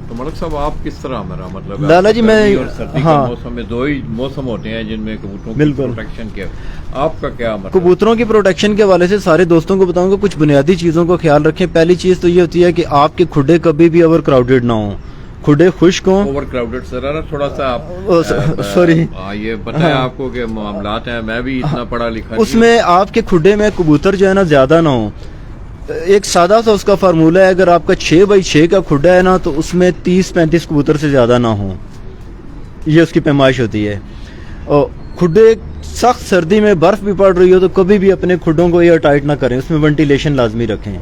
تو ملک صاحب آپ کس طرح میرا مطلب لالا جی میں سردی کا موسم میں 2 ہی موسم ہوتے ہیں جن میں کبوتروں کی پروٹیکشن کے آپ کا کیا مطلب؟ کبوتروں کی پروٹیکشن کے حوالے سے سارے دوستوں کو بتاؤں گا کچھ بنیادی چیزوں کو خیال رکھیں. پہلی چیز تو یہ ہوتی ہے کہ آپ کے کھڈے کبھی بھی اوور کراؤڈیڈ نہ ہوں، کھڈے خشک ہوں. اوور کراؤڈیڈ سر تھوڑا سا سوری یہ پتہ ہے آپ کو کہ معاملات ہیں، میں بھی اتنا پڑھا لکھا اس میں آپ کے کھڈے میں کبوتر جو ہے نا زیادہ نہ ہوں. ایک سادہ سا اس کا فارمولہ ہے، اگر آپ کا 6x6 کا کھڈا ہے نا تو اس میں 30-35 کبوتر سے زیادہ نہ ہوں. یہ اس کی پیمائش ہوتی ہے. اور کھڈے سخت سردی میں برف بھی پڑ رہی ہو تو کبھی بھی اپنے کھڈوں کو ایئر ٹائٹ نہ کریں، اس میں وینٹیلیشن لازمی رکھیں.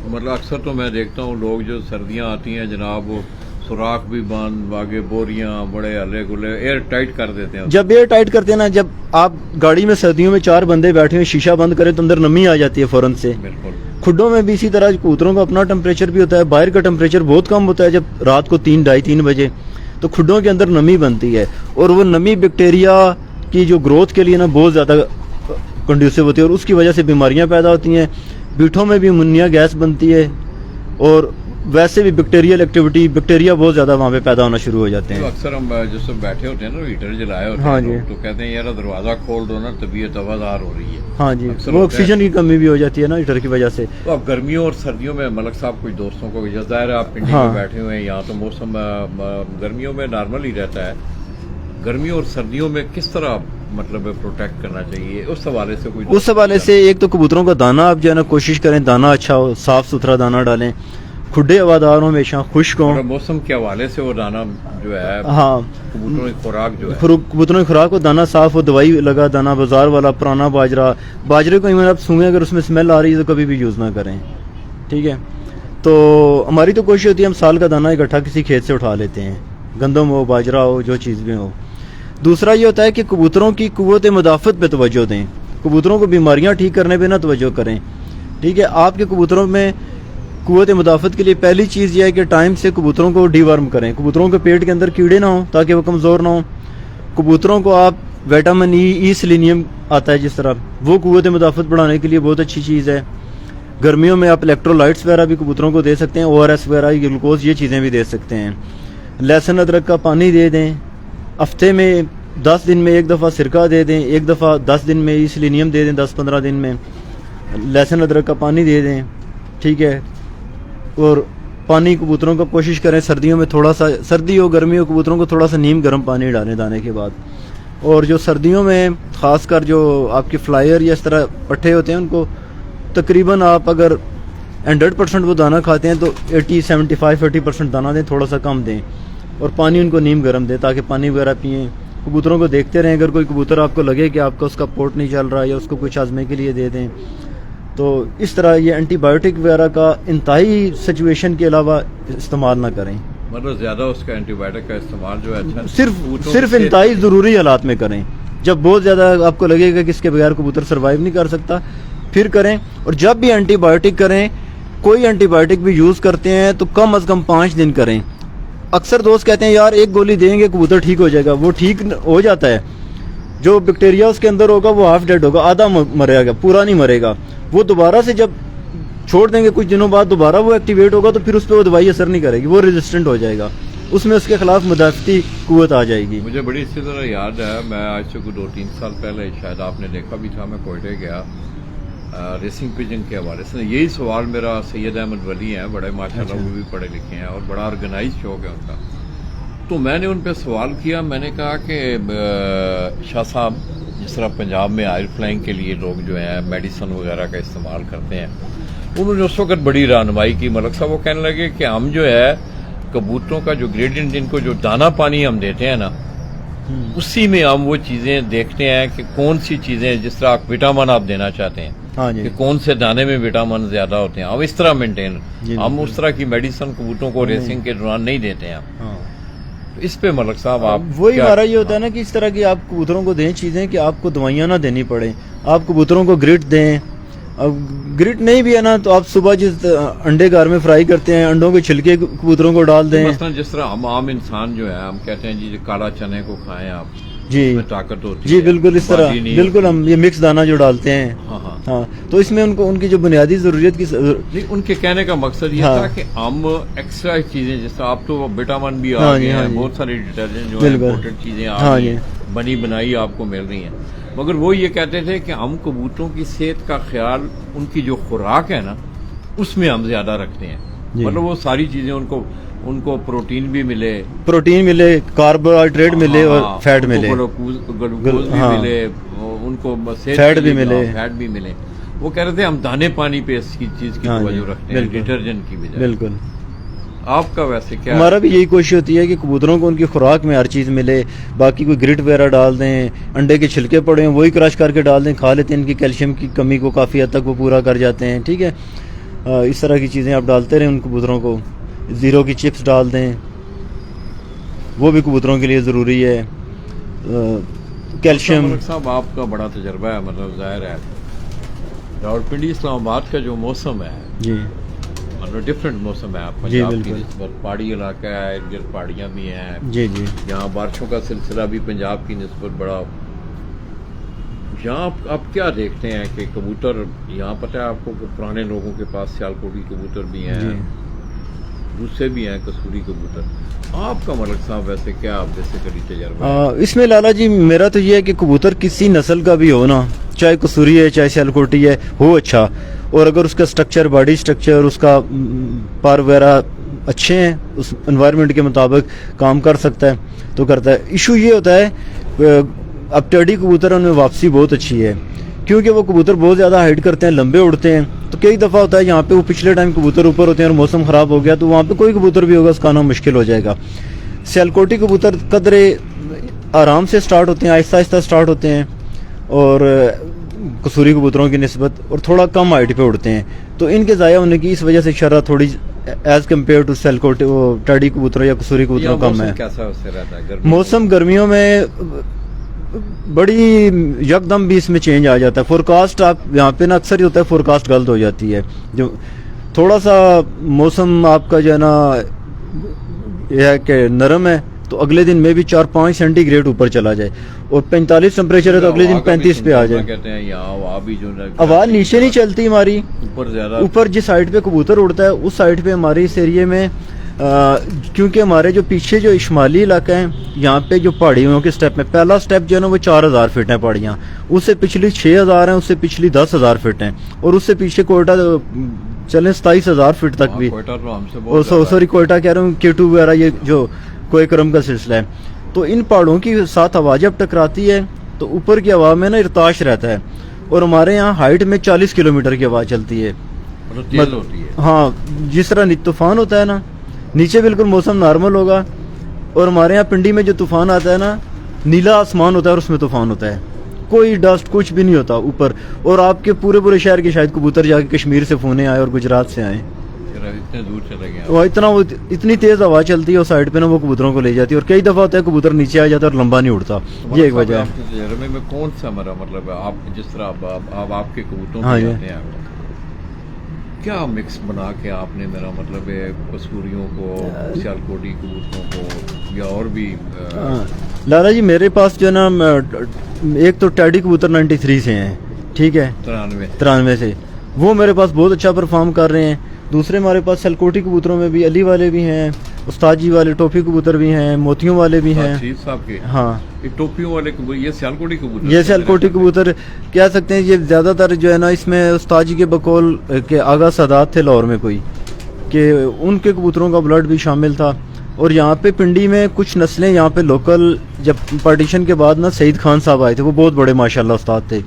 مطلب اکثر تو میں دیکھتا ہوں لوگ جو سردیاں آتی ہیں جناب وہ سوراخ بھی باندھ آگے بوریاں بڑے ہلے گلے ایئر ٹائٹ کر دیتے ہیں. جب ایئر ٹائٹ کرتے ہیں نا، جب آپ گاڑی میں سردیوں میں 4 بندے بیٹھے ہوئے شیشہ بند کریں تو اندر نمی آ جاتی ہے فوراً سے. بالکل. کھڈوں میں بھی اسی طرح کبوتروں کا اپنا ٹمپریچر بھی ہوتا ہے، باہر کا ٹمپریچر بہت کم ہوتا ہے جب رات کو 3-3:30 بجے، تو کھڈوں کے اندر نمی بنتی ہے اور وہ نمی بیکٹیریا کی جو گروتھ کے لیے نا بہت زیادہ کنڈیوسو ہوتی ہے اور اس کی وجہ سے بیماریاں پیدا ہوتی ہیں. بیٹھوں میں بھی امونیا گیس بنتی ہے اور ویسے بھی بیکٹیریل ایکٹیویٹی بیکٹیریا بہت زیادہ وہاں پہ پیدا ہونا شروع ہو جاتے ہیں. اکثر ہم جس سے بیٹھے ہوتے ہیں نا ہیٹر جلائے ہوتے ہاں ہیں جی. تو کہتے ہیں یار دروازہ کھول دو نا طبیعت ہوادار ہو رہی ہے. ہاں جی، وہ آکسیجن کی کمی بھی ہو جاتی ہے نا ہیٹر کی وجہ سے. تو اب گرمیوں اور سردیوں میں ملک صاحب کچھ دوستوں کو ظاہر ہے آپ پنڈی میں بیٹھے ہوئے ہیں، یہاں تو موسم گرمیوں میں نارمل ہی رہتا ہے. گرمیوں اور سردیوں میں کس طرح مطلب پروٹیکٹ کرنا چاہیے اس حوالے سے کوئی؟ اس حوالے سے ایک تو کبوتروں کا دانہ آپ جو ہے نا کوشش کریں دانہ اچھا ہو، صاف ستھرا دانہ ڈالیں. کھڈے ہوادار ہوں، ہمیشہ خشک ہوں. موسم کے حوالے سے وہ دانہ جو ہے ہاں کبوتروں کی خوراک جو ہے کبوتروں کی خوراک ہو، دانہ صاف ہو، دوائی لگا دانہ بازار والا پرانا باجرے کو آپ سوئیں اگر اس میں اسمیل آ رہی ہے تو کبھی بھی یوز نہ کریں. ٹھیک ہے. تو ہماری تو کوشش ہوتی ہے ہم سال کا دانہ اکٹھا کسی کھیت سے اٹھا لیتے ہیں، گندم ہو باجرہ ہو جو چیز بھی ہو. دوسرا یہ ہوتا ہے کہ کبوتروں کی قوت مدافعت پہ توجہ دیں، کبوتروں کو بیماریاں ٹھیک کرنے پہ نہ توجہ کریں. ٹھیک ہے. آپ کے کبوتروں میں قوت مدافعت کے لیے پہلی چیز یہ ہے کہ ٹائم سے کبوتروں کو ڈی ورم کریں، کبوتروں کے پیٹ کے اندر کیڑے نہ ہوں تاکہ وہ کمزور نہ ہوں. کبوتروں کو آپ ویٹامن ای سیلینیم آتا ہے جس طرح، وہ قوت مدافعت بڑھانے کے لیے بہت اچھی چیز ہے. گرمیوں میں آپ الیکٹرولائٹس وغیرہ بھی کبوتروں کو دے سکتے ہیں، ORS وغیرہ گلوکوز یہ چیزیں بھی دے سکتے ہیں. لہسن ادرک کا پانی دے دیں، ہفتے میں 10 دن میں ایک دفعہ سرکہ دے دیں، ایک دفعہ 10 دن میں ای سیلینیم دے دیں، 10-15 دن میں لہسن ادرک کا پانی دے دیں. ٹھیک ہے. اور پانی کبوتروں کو کوشش کریں سردیوں میں تھوڑا سا، سردی ہو گرمی ہو، کبوتروں کو تھوڑا سا نیم گرم پانی ڈالیں دانے کے بعد. اور جو سردیوں میں خاص کر جو آپ کے فلائر یا اس طرح پٹھے ہوتے ہیں ان کو تقریباً آپ اگر 100% وہ دانہ کھاتے ہیں تو 75-80% دانہ دیں، تھوڑا سا کم دیں اور پانی ان کو نیم گرم دیں تاکہ پانی وغیرہ پئیں. کبوتروں کو دیکھتے رہیں، اگر کوئی کبوتر آپ کو لگے کہ آپ کا اس کا پورٹ نہیں چل رہا یا اس کو کچھ ہاضمے کے لیے دے دیں. تو اس طرح یہ اینٹی بایوٹک وغیرہ کا انتہائی سچویشن کے علاوہ استعمال نہ کریں. مطلب زیادہ اس کا اینٹی بایوٹک کا استعمال جو ہے اچھا صرف انتہائی ضروری حالات میں کریں. جب بہت زیادہ آپ کو لگے گا کہ اس کے بغیر کبوتر سروائیو نہیں کر سکتا پھر کریں. اور جب بھی اینٹی بایوٹک کریں، کوئی اینٹی بایوٹک بھی یوز کرتے ہیں تو کم از کم 5 دن کریں. اکثر دوست کہتے ہیں یار ایک گولی دیں گے کبوتر ٹھیک ہو جائے گا، وہ ٹھیک ہو جاتا ہے. جو بیکٹیریا اس کے اندر ہوگا وہ ہاف ڈیڈ ہوگا، آدھا مرے گا، پورا نہیں مرے گا. وہ دوبارہ سے جب چھوڑ دیں گے کچھ دنوں بعد دوبارہ وہ ایکٹیویٹ ہوگا تو پھر اس پہ وہ دوائی اثر نہیں کرے گی، وہ ریزسٹنٹ ہو جائے گا، اس میں اس کے خلاف مدافعتی قوت آ جائے گی. مجھے بڑی اسی طرح یاد ہے، میں آج سے کوئی 2-3 سال پہلے شاید آپ نے دیکھا بھی تھا، میں کوئٹے گیا ریسنگ پجن کے حوالے سے. یہی سوال میرا سید احمد ولی ہیں، بڑے ماشاءاللہ وہ بھی پڑھے لکھے ہیں اور بڑا آرگنائز شوق ہے ان کا. تو میں نے ان پہ سوال کیا، میں نے کہا کہ شاہ صاحب جس طرح پنجاب میں آئل فلائنگ کے لیے لوگ جو ہیں میڈیسن وغیرہ کا استعمال کرتے ہیں، انہوں نے اس وقت بڑی رہنمائی کی. ملک صاحب وہ کہنے لگے کہ ہم جو ہے کبوتروں کا جو گریڈینٹ، جن کو جو دانہ پانی ہم دیتے ہیں نا، اسی میں ہم وہ چیزیں دیکھتے ہیں کہ کون سی چیزیں، جس طرح وٹامن آپ دینا چاہتے ہیں ہاں جی کہ کون سے دانے میں وٹامن زیادہ ہوتے ہیں، ہم اس طرح مینٹین، ہم اس طرح کی میڈیسن کبوتروں کو ریسنگ کے دوران نہیں دیتے ہیں. ہاں اس پہ ملک صاحب آپ وہی ہمارا یہ ہوتا ہے نا کہ اس طرح کی آپ کبوتروں کو دیں چیزیں کہ آپ کو دوائیاں نہ دینی پڑے. آپ کبوتروں کو گرٹ دیں، اب گرٹ نہیں بھی ہے نا تو آپ صبح جس انڈے گھر میں فرائی کرتے ہیں انڈوں کے چھلکے کبوتروں کو ڈال دیں. مثلا جس طرح ہم عام انسان جو ہے ہم کہتے ہیں جی کالا چنے کو کھائیں آپ، جی اس میں طاقت ہوتی جی ہے، بالکل اس طرح، بازی نہیں بالکل ہم یہ مکس دانہ جو ڈالتے ہیں ہاں ہاں ہاں تو اس میں ان کی جو بنیادی ضروریت کی نہیں، ان کے کہنے کا مقصد یہ ہاں تھا کہ ہم ایکسٹرا چیزیں جس طرح آپ تو وٹامن بھی ہاں آ جی گئے ہاں ہیں، جی بہت ساری ڈٹرجنٹ جو ہے بالکل امپورٹنٹ چیزیں آ ہاں گئی جی ہیں، بنی بنائی آپ کو مل رہی ہیں، مگر وہ یہ کہتے تھے کہ ہم کبوتروں کی صحت کا خیال ان کی جو خوراک ہے نا اس میں ہم زیادہ رکھتے ہیں، جی مطلب وہ ساری چیزیں ان کو پروٹین بھی ملے، پروٹین ملے، کاربوہائیڈریٹ ملے اور فیٹ ملے، گلوکوز بھی ہاں ملے، ان کو صحت فیٹ کے بھی لیے ملے، فیٹ بھی ملے. وہ کہہ رہے تھے ہم دانے پانی پہ اس کی چیز کی ہاں جی توجہ رکھتے ہیں بالکل ڈٹرجنٹ کی بجائے. بالکل. آپ کا ویسے کیا ہمارا بھی یہی کوشش ہوتی ہے کہ کبوتروں کو ان کی خوراک میں ہر چیز ملے. باقی کوئی گرٹ وغیرہ ڈال دیں، انڈے کے چھلکے پڑے ہیں وہی کرش کر کے ڈال دیں، کھا لیتے ہیں، ان کی کیلشیم کی کمی کو کافی حد تک وہ پورا کر جاتے ہیں. ٹھیک ہے، اس طرح کی چیزیں آپ ڈالتے رہیں ان کبوتروں کو. زیرو کی چپس ڈال دیں، وہ بھی کبوتروں کے لیے ضروری ہے. کیلشیم. ملک صاحب آپ کا بڑا تجربہ ہے، مطلب ظاہر ہے راولپنڈی اسلام آباد کا جو موسم ہے جی مطلب ڈفرینٹ موسم ہے، آپ جی پنجاب کی بالکل. نسبت پہاڑی علاقہ ہے، ارد گرد پہاڑیاں بھی ہیں، جی جی یہاں بارشوں کا سلسلہ بھی پنجاب کی نسبت بڑا. یہاں آپ کیا دیکھتے ہیں کہ کبوتر یہاں پتہ ہے آپ کو کہ پرانے لوگوں کے پاس سیالکوٹی کبوتر بھی ہیں، جی دوسرے بھی ہیں کسوری کبوتر. آپ کا ملک صاحب ویسے کیا آپ جیسے کبھی تجربہ ہے؟ اس میں لالا جی میرا تو یہ ہے کہ کبوتر کسی نسل کا بھی ہو نا، چاہے کسوری ہے چاہے سیالکوٹی ہے، ہو اچھا، اور اگر اس کا سٹرکچر، باڈی سٹرکچر، اس کا پر وغیرہ اچھے ہیں، اس انوائرمنٹ کے مطابق کام کر سکتا ہے تو کرتا ہے. ایشو یہ ہوتا ہے اب ٹیڈی کبوتر ان میں واپسی بہت اچھی ہے کیونکہ وہ کبوتر بہت زیادہ ہائٹ کرتے ہیں، لمبے اڑتے ہیں، تو کئی دفعہ ہوتا ہے یہاں پہ وہ پچھلے ٹائم کبوتر اوپر ہوتے ہیں اور موسم خراب ہو گیا تو وہاں پہ کوئی کبوتر بھی ہوگا اس کا آنا مشکل ہو جائے گا. سیالکوٹی کبوتر قدرے آرام سے سٹارٹ ہوتے ہیں، آہستہ آہستہ سٹارٹ ہوتے ہیں، اور کسوری کبوتروں کی نسبت اور تھوڑا کم ہائٹ پہ اڑتے ہیں، تو ان کے ضائع ہونے کی اس وجہ سے شرح تھوڑی as compare to Sialkoti teddy کبوتروں یا کسوری کبوتروں کم ہے. کیسا اس سے رہتا ہے موسم گرمیوں میں بڑی یکدم بھی اس میں چینج آ جاتا ہے. فورکاسٹ آپ یہاں پہ نا اکثر ہی ہوتا ہے فورکاسٹ غلط ہو جاتی ہے، جو تھوڑا سا موسم آپ کا جو ہے نا یہ ہے کہ نرم ہے تو اگلے دن میں بھی 4-5 سینٹی گریڈ اوپر چلا جائے، اور 45 ٹمپریچر ہے تو اگلے دن 35 پہ آ جائے. کہتے ہیں یہاں ہوا بھی جو ہوا نیچے نہیں چلتی ہماری، اوپر زیادہ، اوپر جس سائڈ پہ کبوتر اڑتا ہے اس سائڈ پہ ہمارے اس ایریے میں کیونکہ ہمارے جو پیچھے جو شمالی علاقہ ہے یہاں پہ جو پہاڑیوں کے سٹیپ میں پہلا سٹیپ جو ہے نا وہ 4000 فٹ ہے پہاڑیاں، اس سے پچھلی 6000 ہیں، اس سے پچھلی 10000 فٹ ہیں، اور اس سے پیچھے کوئٹہ چلیں 27000 فٹ تک بھی. کوئٹہ تو ہم سے بہت سوری کوئٹہ کہہ رہا ہوں، K2 وغیرہ یہ جو کوئے کرم کا سلسلہ ہے. تو ان پہاڑوں کی ساتھ ہوا جب ٹکراتی ہے تو اوپر کی ہوا میں نا ارتاش رہتا ہے، اور ہمارے یہاں ہائٹ میں 40 کلومیٹر کی ہوا چلتی ہے، تیز ہوتی ہے. ہاں جس طرح طوفان ہوتا ہے نا، نیچے بالکل موسم نارمل ہوگا، اور ہمارے یہاں پنڈی میں جو طوفان آتا ہے نا نیلا آسمان ہوتا ہے اور اس میں طوفان ہوتا ہے، کوئی ڈسٹ کچھ بھی نہیں ہوتا اوپر، اور آپ کے پورے شہر کے شاید کبوتر جا کے کشمیر سے پونے آئے اور گجرات سے آئے، اتنے دور چلے گئے، وہ اتنی تیز ہوا چلتی ہے اس سائڈ پہ نا وہ کبوتروں کو لے جاتی ہے، اور کئی دفعہ ہوتا ہے کبوتر نیچے آ جاتا ہے اور لمبا نہیں اڑتا. یہ ایک وجہ ہے. آپ کے تجربے میں کون سا ہمارا مطلب ہے آپ جس طرح آپ کے کبوتروں ہاں پہ جی. جاتے ہیں کیا مکس بنا کے آپ نے میرا مطلب ہے کسوریوں کو، سیالکوٹی کبوتروں کو یا اور بھی لالا جی میرے پاس جو ہے نا ایک تو ٹیڈی کبوتر 93 سے ہیں، ٹھیک ہے، 93 سے وہ میرے پاس بہت اچھا پرفارم کر رہے ہیں. دوسرے ہمارے پاس سیالکوٹی کبوتروں میں بھی علی والے بھی ہیں، استاد جی والے ٹوپی کبوتر بھی ہیں، موتیوں والے بھی ہیں. صاحب کے ہاں ٹوپیوں والے یہ سیالکوٹی کبوتر، یہ سیالکوٹی کبوتر کہہ سکتے ہیں. یہ زیادہ تر جو ہے نا اس میں استاد جی کے بقول کہ آغا سادات تھے لاہور میں کوئی، کہ ان کے کبوتروں کا بلڈ بھی شامل تھا. اور یہاں پہ پنڈی میں کچھ نسلیں یہاں پہ لوکل جب پارٹیشن کے بعد نا سعید خان صاحب آئے تھے، وہ بہت بڑے ماشاءاللہ استاد تھے،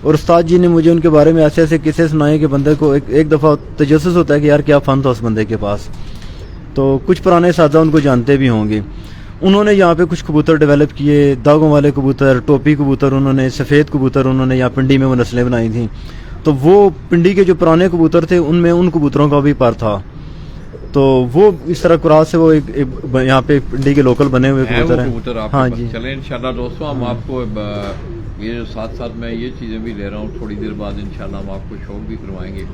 اور استاد جی نے مجھے ان کے بارے میں ایسے ایسے قصے سنائے کہ بندے کو ایک دفعہ تجسس ہوتا ہے کہ یار کیا فن تھا اس بندے کے پاس. تو کچھ پرانے اساتذہ ان کو جانتے بھی ہوں گے. انہوں نے یہاں پہ کچھ کبوتر ڈیولپ کیے، داغوں والے کبوتر، ٹوپی کبوتر، انہوں نے سفید کبوتر انہوں نے یہاں پنڈی میں وہ نسلیں بنائی تھیں. تو وہ پنڈی کے جو پرانے کبوتر تھے ان میں ان کبوتروں کا بھی پر تھا. تو وہ اس طرح کراس سے وہ ایک یہاں پہ پنڈی کے لوکل بنے ہوئے کبوتر ہیں. ہاں جی چلیں انشاءاللہ دوستوں ہم آپ کو یہ جو ساتھ ساتھ میں یہ چیزیں بھی لے رہا ہوں، تھوڑی دیر بعد انشاءاللہ ہم آپ کو شوق بھی کروائیں گے.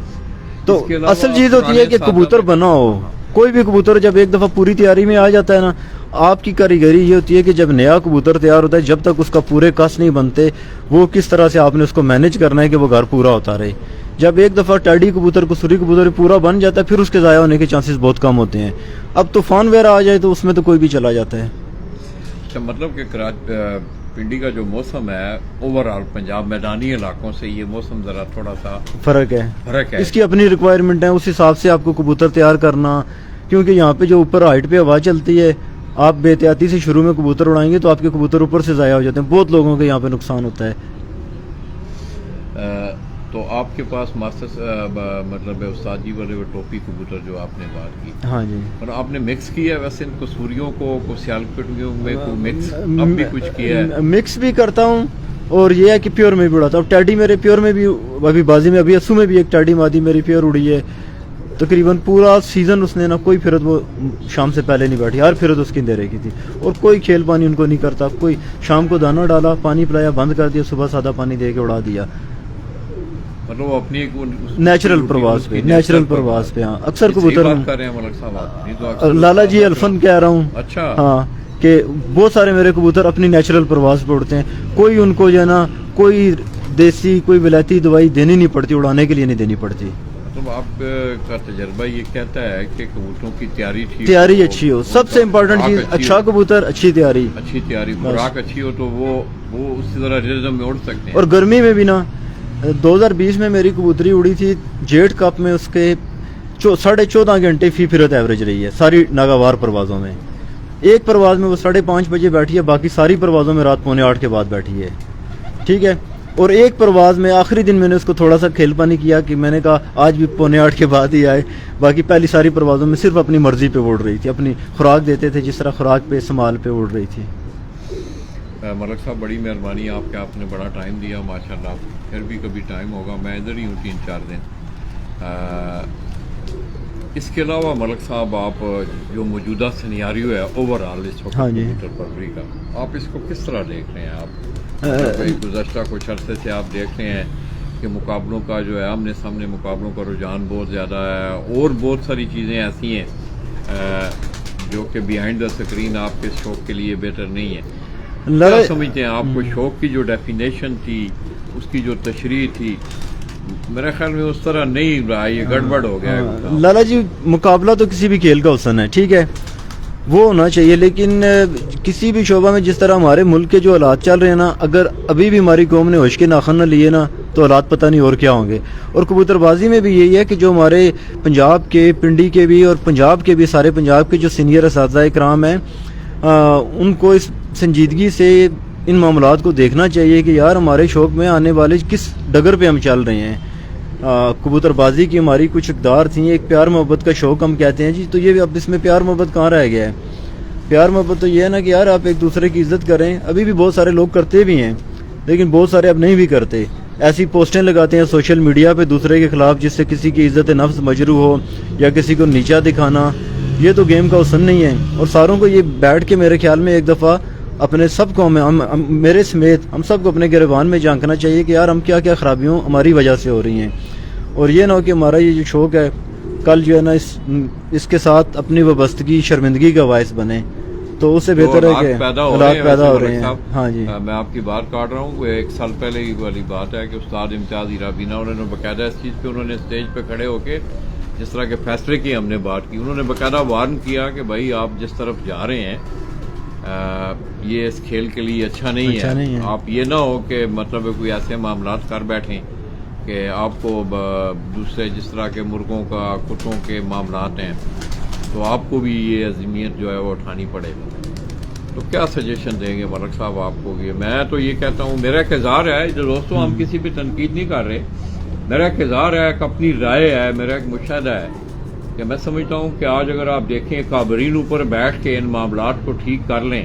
تو اصل چیز ہوتی ہے کہ کبوتر بنا ہو، کوئی بھی کبوتر جب ایک دفعہ پوری تیاری میں آ جاتا ہے نا، آپ کی کاریگری یہ ہوتی ہے کہ جب نیا کبوتر تیار ہوتا ہے جب تک اس کا پورے کس نہیں بنتے وہ کس طرح سے آپ نے اس کو مینج کرنا ہے کہ وہ گھر پورا ہوتا رہے. جب ایک دفعہ ٹیڈی کبوتر کو سری کبوتر پورا بن جاتا ہے پھر اس کے ضائع ہونے کے چانسز بہت کم ہوتے ہیں. اب طوفان وغیرہ آ جائے تو اس میں تو کوئی بھی چلا جاتا ہے. اچھا، مطلب کہ پنڈی کا جو موسم ہے اوور آل پنجاب میدانی علاقوں سے یہ موسم ذرا تھوڑا سا فرق ہے. اس کی اپنی ریکوائرمنٹ ہے، اس حساب سے آپ کو کبوتر تیار کرنا، کیونکہ یہاں پہ جو اوپر ہائٹ پہ ہوا چلتی ہے، آپ بے احتیاطی سے شروع میں کبوتر اڑائیں گے تو آپ کے کبوتر اوپر سے ضائع ہو جاتے ہیں. بہت لوگوں کے یہاں پہ نقصان ہوتا ہے. تو آپ کے پاس ماسٹر مطلب استاد جی والے وہ ٹوپی کبوتر جو آپ نے بات کی، ہاں جی، اور آپ نے مکس کیا ہے ویسے ان کو سوریوں کو سیالکوٹیوں میں کو مکس اب بھی کچھ کیا ہے؟ مکس بھی کرتا ہوں اور یہ ہے کہ پیور میں بھی اڑاتا ہوں. ٹیڈی میرے پیور میں بھی ابھی بازی میں ابھی اسو میں بھی ایک ٹیڈی مادی میری پیور اڑی ہے. تقریباً پورا سیزن اس نے نا کوئی پھرت وہ شام سے پہلے نہیں بیٹھی، ہر پھرت اس کی اندھیرے کی تھی اور کوئی کھیل پانی ان کو نہیں کرتا. کوئی شام کو دانہ ڈالا، پانی پلایا، بند کر دیا، صبح سادہ پانی دے کے اڑا دیا. مطلب وہ اپنی نیچرل پرواز پہ ہاں. اکثر کبوتر کر رہے ہیں ملک صاحب لالا جی الفن کہہ رہا ہوں. اچھا ہاں، کہ بہت سارے میرے کبوتر اپنی نیچرل پرواز پہ اڑتے ہیں. کوئی ان کو جو ہے نا کوئی دیسی کوئی ولایتی دوائی دینی نہیں پڑتی، اڑانے کے لیے نہیں دینی پڑتی. مطلب آپ کا تجربہ یہ کہتا ہے کہ کبوتروں کی تیاری اچھی ہو. سب سے امپورٹنٹ چیز اچھا کبوتر، اچھی تیاری، خوراک اچھی ہو تو وہ اسی طرح ریزم میں اڑ سکتے ہیں. اور گرمی میں بھی نا 2020 میں میری کبوتری اڑی تھی جیٹ کپ میں، اس کے 14.5 گھنٹے فی پھرت ایوریج رہی ہے ساری ناگوار پروازوں میں. ایک پرواز میں وہ 5:30 بجے بیٹھی ہے، باقی ساری پروازوں میں رات 7:45 کے بعد بیٹھی ہے. ٹھیک ہے. اور ایک پرواز میں آخری دن میں نے اس کو تھوڑا سا کھیل پانی کیا کہ میں نے کہا آج بھی 7:45 کے بعد ہی آئے. باقی پہلی ساری پروازوں میں صرف اپنی مرضی پہ اڑ رہی تھی، اپنی خوراک دیتے تھے جس طرح خوراک پہ استعمال پہ اڑ رہی تھی. ملک صاحب بڑی مہربانی آپ کے، آپ نے بڑا ٹائم دیا ماشاءاللہ. پھر بھی کبھی ٹائم ہوگا، میں ادھر ہی ہوں 3-4 دن. اس کے علاوہ ملک صاحب آپ جو موجودہ سینیاریو ہے اوور آل اس وقت کبوتر پروری کا، آپ اس کو کس طرح دیکھ رہے ہیں؟ آپ گزشتہ کچھ عرصے سے آپ دیکھ رہے ہیں کہ مقابلوں کا جو ہے آمنے سامنے مقابلوں کا رجحان بہت زیادہ ہے، اور بہت ساری چیزیں ایسی ہیں جو کہ بیہائنڈ دا اسکرین آپ کے شوق کے لیے بہتر نہیں ہے. کیا سمجھتے ہیں آپ کو شوق کی جو ڈیفینیشن تھی، اس کی جو تشریح تھی، میرے خیال میں اس طرح نہیں رہا، یہ گڑبڑ ہو گیا ہے. لالا جی مقابلہ تو کسی بھی کھیل کا حسن ہے، ٹھیک ہے، وہ ہونا چاہیے، لیکن کسی بھی شعبہ میں جس طرح ہمارے ملک کے جو حالات چل رہے ہیں نا، اگر ابھی بھی ہماری قوم نے ہوش کے ناخن نہ لیے نا تو حالات پتہ نہیں اور کیا ہوں گے. اور کبوتر بازی میں بھی یہی ہے کہ جو ہمارے پنجاب کے، پنڈی کے بھی اور پنجاب کے بھی، سارے پنجاب کے جو سینئر اساتذہ کرام ہیں، ان کو اس سنجیدگی سے ان معاملات کو دیکھنا چاہیے کہ یار ہمارے شوق میں آنے والے کس ڈگر پہ ہم چل رہے ہیں. کبوتر بازی کی ہماری کچھ اقدار تھیں، ایک پیار محبت کا شوق ہم کہتے ہیں جی، تو یہ اب اس میں پیار محبت کہاں رہ گیا ہے؟ پیار محبت تو یہ ہے نا کہ یار آپ ایک دوسرے کی عزت کریں. ابھی بھی بہت سارے لوگ کرتے بھی ہیں، لیکن بہت سارے اب نہیں بھی کرتے. ایسی پوسٹیں لگاتے ہیں سوشل میڈیا پہ دوسرے کے خلاف جس سے کسی کی عزت نفس مجروح ہو یا کسی کو نیچا دکھانا. یہ تو گیم کا حسن نہیں ہے. اور ساروں کو یہ بیٹھ کے میرے خیال میں ایک دفعہ اپنے سب کو میرے سمیت ہم سب کو اپنے گریبان میں جھانکنا چاہیے کہ یار ہم کیا کیا خرابیوں ہماری وجہ سے ہو رہی ہیں، اور یہ نہ ہو کہ ہمارا یہ جو شوق ہے کل جو ہے نا اس کے ساتھ اپنی وابستگی شرمندگی کا باعث بنے. تو اس سے بہتر ہے کہ حالات پیدا ہو رہے ہیں. ہاں جی، میں آپ کی بات کاٹ رہا ہوں. 1 سال پہلے ہی والی بات ہے کہ استاد امتیاز ہیرابینا انہوں نے باقاعدہ اس چیز پہ انہوں نے اسٹیج پہ کھڑے ہو کے جس طرح کے فیصلے کی ہم نے بات کی، انہوں نے باقاعدہ وارن کیا کہ بھائی آپ جس طرف جا رہے ہیں یہ اس کھیل کے لیے اچھا نہیں ہے. آپ یہ نہ ہو کہ مطلب کوئی ایسے معاملات کر بیٹھیں کہ آپ کو دوسرے جس طرح کے مرغوں کا، کتوں کے معاملات ہیں تو آپ کو بھی یہ عظمیت جو ہے وہ اٹھانی پڑے گی. تو کیا سجیشن دیں گے ملک صاحب آپ کو؟ میں تو یہ کہتا ہوں، میرا ایک اظہار ہے جو دوستوں، ہم کسی پہ تنقید نہیں کر رہے، میرا ایک اظہار ہے، ایک اپنی رائے ہے، میرا ایک مشاہدہ ہے کہ میں سمجھتا ہوں کہ آج اگر آپ دیکھیں کابرین اوپر بیٹھ کے ان معاملات کو ٹھیک کر لیں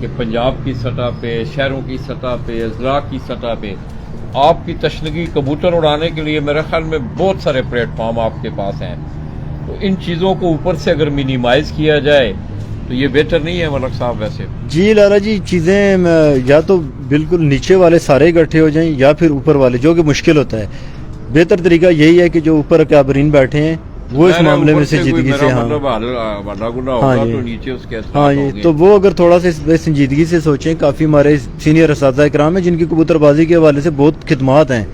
کہ پنجاب کی سطح پہ، شہروں کی سطح پہ، اضلاع کی سطح پہ آپ کی تشنگی کبوتر اڑانے کے لیے میرے خیال میں بہت سارے پلیٹ فارم آپ کے پاس ہیں. تو ان چیزوں کو اوپر سے اگر منیمائز کیا جائے تو یہ بہتر نہیں ہے ملک صاحب؟ ویسے جی لالا جی، چیزیں یا تو بالکل نیچے والے سارے اکٹھے ہو جائیں یا پھر اوپر والے، جو کہ مشکل ہوتا ہے. بہتر طریقہ یہی ہے کہ جو اوپر کابرین بیٹھے ہیں وہ اس معاملے میں سنجیدگی سے، ہاں جی، تو وہ اگر تھوڑا سا اس سنجیدگی سے سوچیں. کافی ہمارے سینئر اساتذہ اکرام ہیں جن کی کبوتر بازی کے حوالے سے بہت خدمات ہیں.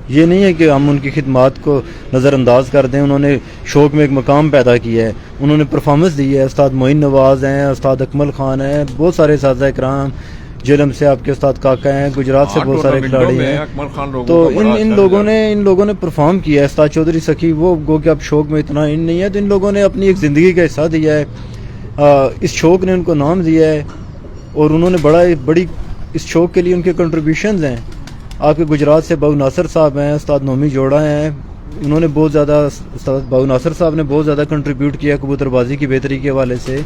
یہ نہیں ہے کہ ہم ان کی خدمات کو نظر انداز کر دیں. انہوں نے شوق میں ایک مقام پیدا کیا ہے، انہوں نے پرفارمنس دی ہے. استاد معین نواز ہیں، استاد اکمل خان ہیں، بہت سارے اساتذہ اکرام. جیلم سے آپ کے استاد کاکا ہیں، گجرات سے بہت سارے کھلاڑی ہیں. تو ان لوگوں نے پرفارم کیا ہے. استاد چودھری سکھی وہ گو کہ اب شوق میں اتنا ان نہیں ہے، تو ان لوگوں نے اپنی ایک زندگی کا حصہ دیا ہے. اس شوق نے ان کو نام دیا ہے اور انہوں نے بڑی اس شوق کے لیے ان کے کنٹریبیوشنز ہیں. آپ کے گجرات سے باؤ ناصر صاحب ہیں، استاد نومی جوڑا ہیں. انہوں نے بہت زیادہ، استاد باؤ ناصر صاحب نے بہت زیادہ کنٹریبیوٹ کیا کبوتر بازی کی بہتری کے حوالے سے.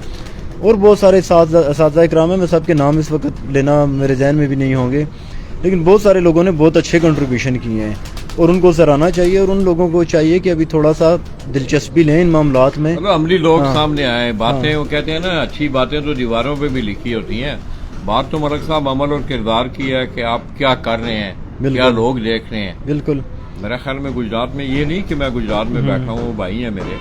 اور بہت سارے اساتذہ اکرام ہیں، میں سب کے نام اس وقت لینا میرے ذہن میں بھی نہیں ہوں گے، لیکن بہت سارے لوگوں نے بہت اچھے کنٹریبیوشن کیے ہیں اور ان کو سراہنا چاہیے. اور ان لوگوں کو چاہیے کہ ابھی تھوڑا سا دلچسپی لیں ان معاملات میں. عملی لوگ سامنے آئے. باتیں وہ کہتے ہیں نا، اچھی باتیں تو دیواروں پہ بھی لکھی ہوتی ہیں. بات تو ملک صاحب عمل اور کردار کی ہے کہ آپ کیا کر رہے ہیں، کیا لوگ دیکھ رہے ہیں. بالکل. میرے خیال میں گجرات میں یہ نہیں کہ میں گجرات میں بیٹھا ہوں، وہ بھائی ہیں میرے،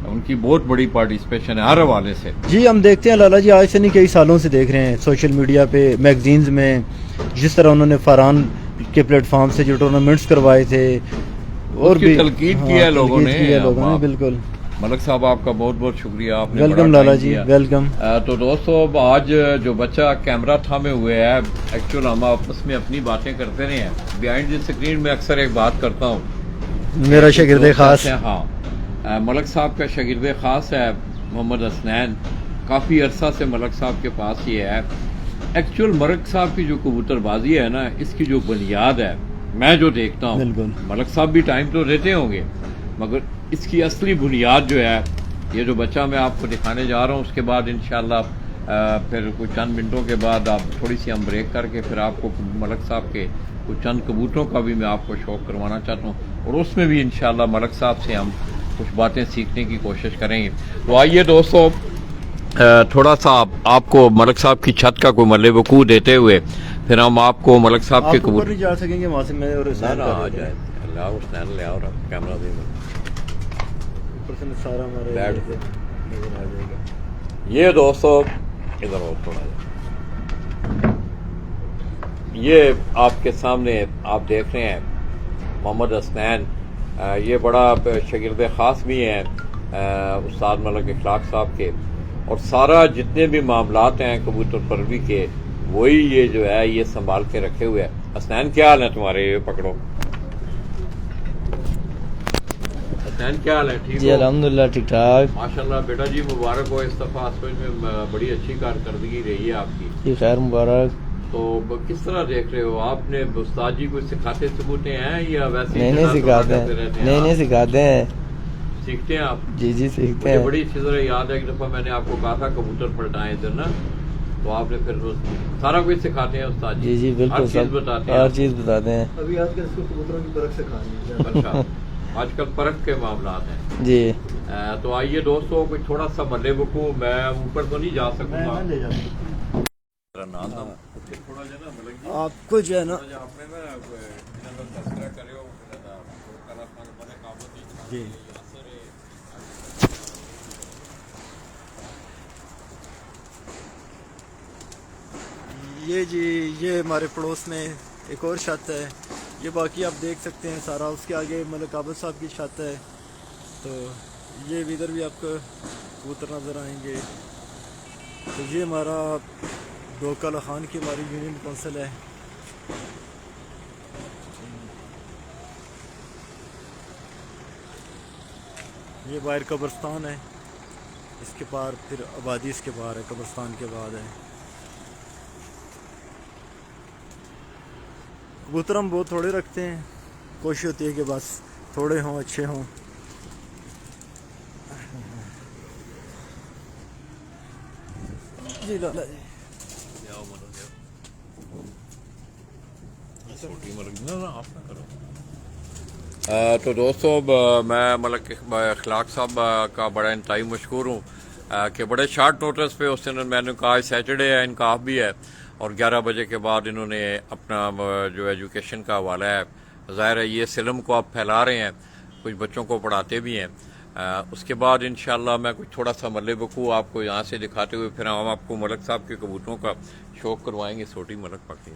ان کی بہت بڑی پارٹیسپیشن ہے ہر حوالے سے. جی ہم دیکھتے ہیں لالا جی، آج سے نہیں کئی سالوں سے دیکھ رہے ہیں سوشل میڈیا پہ، میگزینز میں، جس طرح انہوں نے فاران کے پلیٹ فارم سے جو ٹورنامنٹس کروائے تھے اور بھی تنقید کی ہے لوگوں نے. بالکل. ملک صاحب آپ کا بہت بہت شکریہ، آپ نے ویلکم لالا جی، ویلکم. تو دوستو آج جو بچہ کیمرہ تھامے ہوئے ہے، ایکچوئل ہم آپس میں اپنی باتیں کرتے رہے ہیں. بیہائنڈ دی اسکرین میں اکثر ایک بات کرتا ہوں، میرا شاگرد خاص، ہاں ملک صاحب کا شاگرد خاص ہے محمد حسنین. کافی عرصہ سے ملک صاحب کے پاس یہ ہے. ایکچوئل ملک صاحب کی جو کبوتر بازی ہے نا، اس کی جو بنیاد ہے، میں جو دیکھتا ہوں، ملک صاحب بھی ٹائم تو دیتے ہوں گے، مگر اس کی اصلی بنیاد جو ہے، یہ جو بچہ میں آپ کو دکھانے جا رہا ہوں، اس کے بعد انشاءاللہ پھر کچھ چند منٹوں کے بعد آپ تھوڑی سی ہم بریک کر کے پھر آپ کو ملک صاحب کے کچھ چند کبوتروں کا بھی میں آپ کو شوق کروانا چاہتا ہوں، اور اس میں بھی انشاءاللہ ملک صاحب سے ہم کچھ باتیں سیکھنے کی کوشش کریں گے. تو آئیے دوستو، تھوڑا سا آپ کو ملک صاحب کی چھت کا کوئی ملے وقوع دیتے ہوئے پھر ہم آپ کو ملک صاحب کے کبوتر نہیں جا سکیں گے وہاں سے. میں اور آ جائے اللہ حسنین لے آؤ کیمرہ دے یہ دوستو ادھر ہو تھوڑا جا. یہ آپ کے سامنے آپ دیکھ رہے ہیں محمد حسنین. یہ بڑا شاگرد خاص بھی ہیں استاد ملک اخلاق صاحب کے، اور سارا جتنے بھی معاملات ہیں کبوتر پروی کے وہی یہ جو ہے یہ سنبھال کے رکھے ہوئے ہیں. حسنین کیا حال ہے تمہارے؟ یہ پکڑو حسنین، کیا حال ہے؟ ٹھیک جی الحمدللہ ٹھیک ٹھاک ماشاءاللہ. بیٹا جی مبارک ہو، اس دفعہ اسپیج میں بڑی اچھی کارکردگی رہی ہے آپ کی. جی خیر مبارک. تو کس طرح دیکھ رہے ہو آپ نے استاد جی کو سکھاتے ثبوتے ہیں یا ویسے نہیں سکھاتے ہیں؟ نہیں سکھاتے ہیں. سیکھتے ہیں آپ؟ جی سیکھتے ہیں. بڑی اچھی طرح یاد ہے ایک دفعہ میں نے آپ کو کہا تھا کبوتر پلٹائیں ادھر نا، تو آپ نے پھر سارا کچھ سکھاتے ہیں استاد جی. جی بالکل، ہر چیز بتاتے ہیں. ہر چیز بتاتے ہیں. ابھی آج کل اس کو کبوتروں کی پرکھ سکھانی ہے. اچھا، آج کل پرکھ کے معاملات ہیں. جی تو آئیے دوستوں کچھ تھوڑا سا ملے وقوع، میں اوپر تو نہیں جا سکوں گا. آپ کو جو ہے نا جی یہ ہمارے پڑوس میں ایک اور چھت ہے. یہ باقی آپ دیکھ سکتے ہیں سارا. اس کے آگے ملک عابد صاحب کی چھت ہے. تو یہ ادھر بھی آپ کو کبوتر نظر آئیں گے. تو یہ ہمارا ڈوکا خان کی ہماری یونین کونسل ہے. یہ باہر قبرستان ہے، اس کے پار پھر آبادی اس کے باہر ہے، قبرستان کے بعد ہے. کبوتر ہم بہت تھوڑے رکھتے ہیں، کوشش ہوتی ہے کہ بس تھوڑے ہوں، اچھے ہوں. جی لالا جی. تو دوستو میں ملک اخلاق صاحب کا بڑا انتہائی مشکور ہوں کہ بڑے شارٹ نوٹس پہ اس دن میں نے کہا سیٹرڈے ہے، ان کا آف بھی ہے، اور 11 بجے کے بعد انہوں نے اپنا جو ایجوکیشن کا حوالہ ہے، ظاہر ہے یہ سلم کو آپ پھیلا رہے ہیں، کچھ بچوں کو پڑھاتے بھی ہیں. اس کے بعد انشاءاللہ میں کچھ تھوڑا سا ملے بکو آپ کو یہاں سے دکھاتے ہوئے پھر ہم آپ کو ملک صاحب کے کبوتروں کا شوق کروائیں گے. چھوٹی ملک پکڑی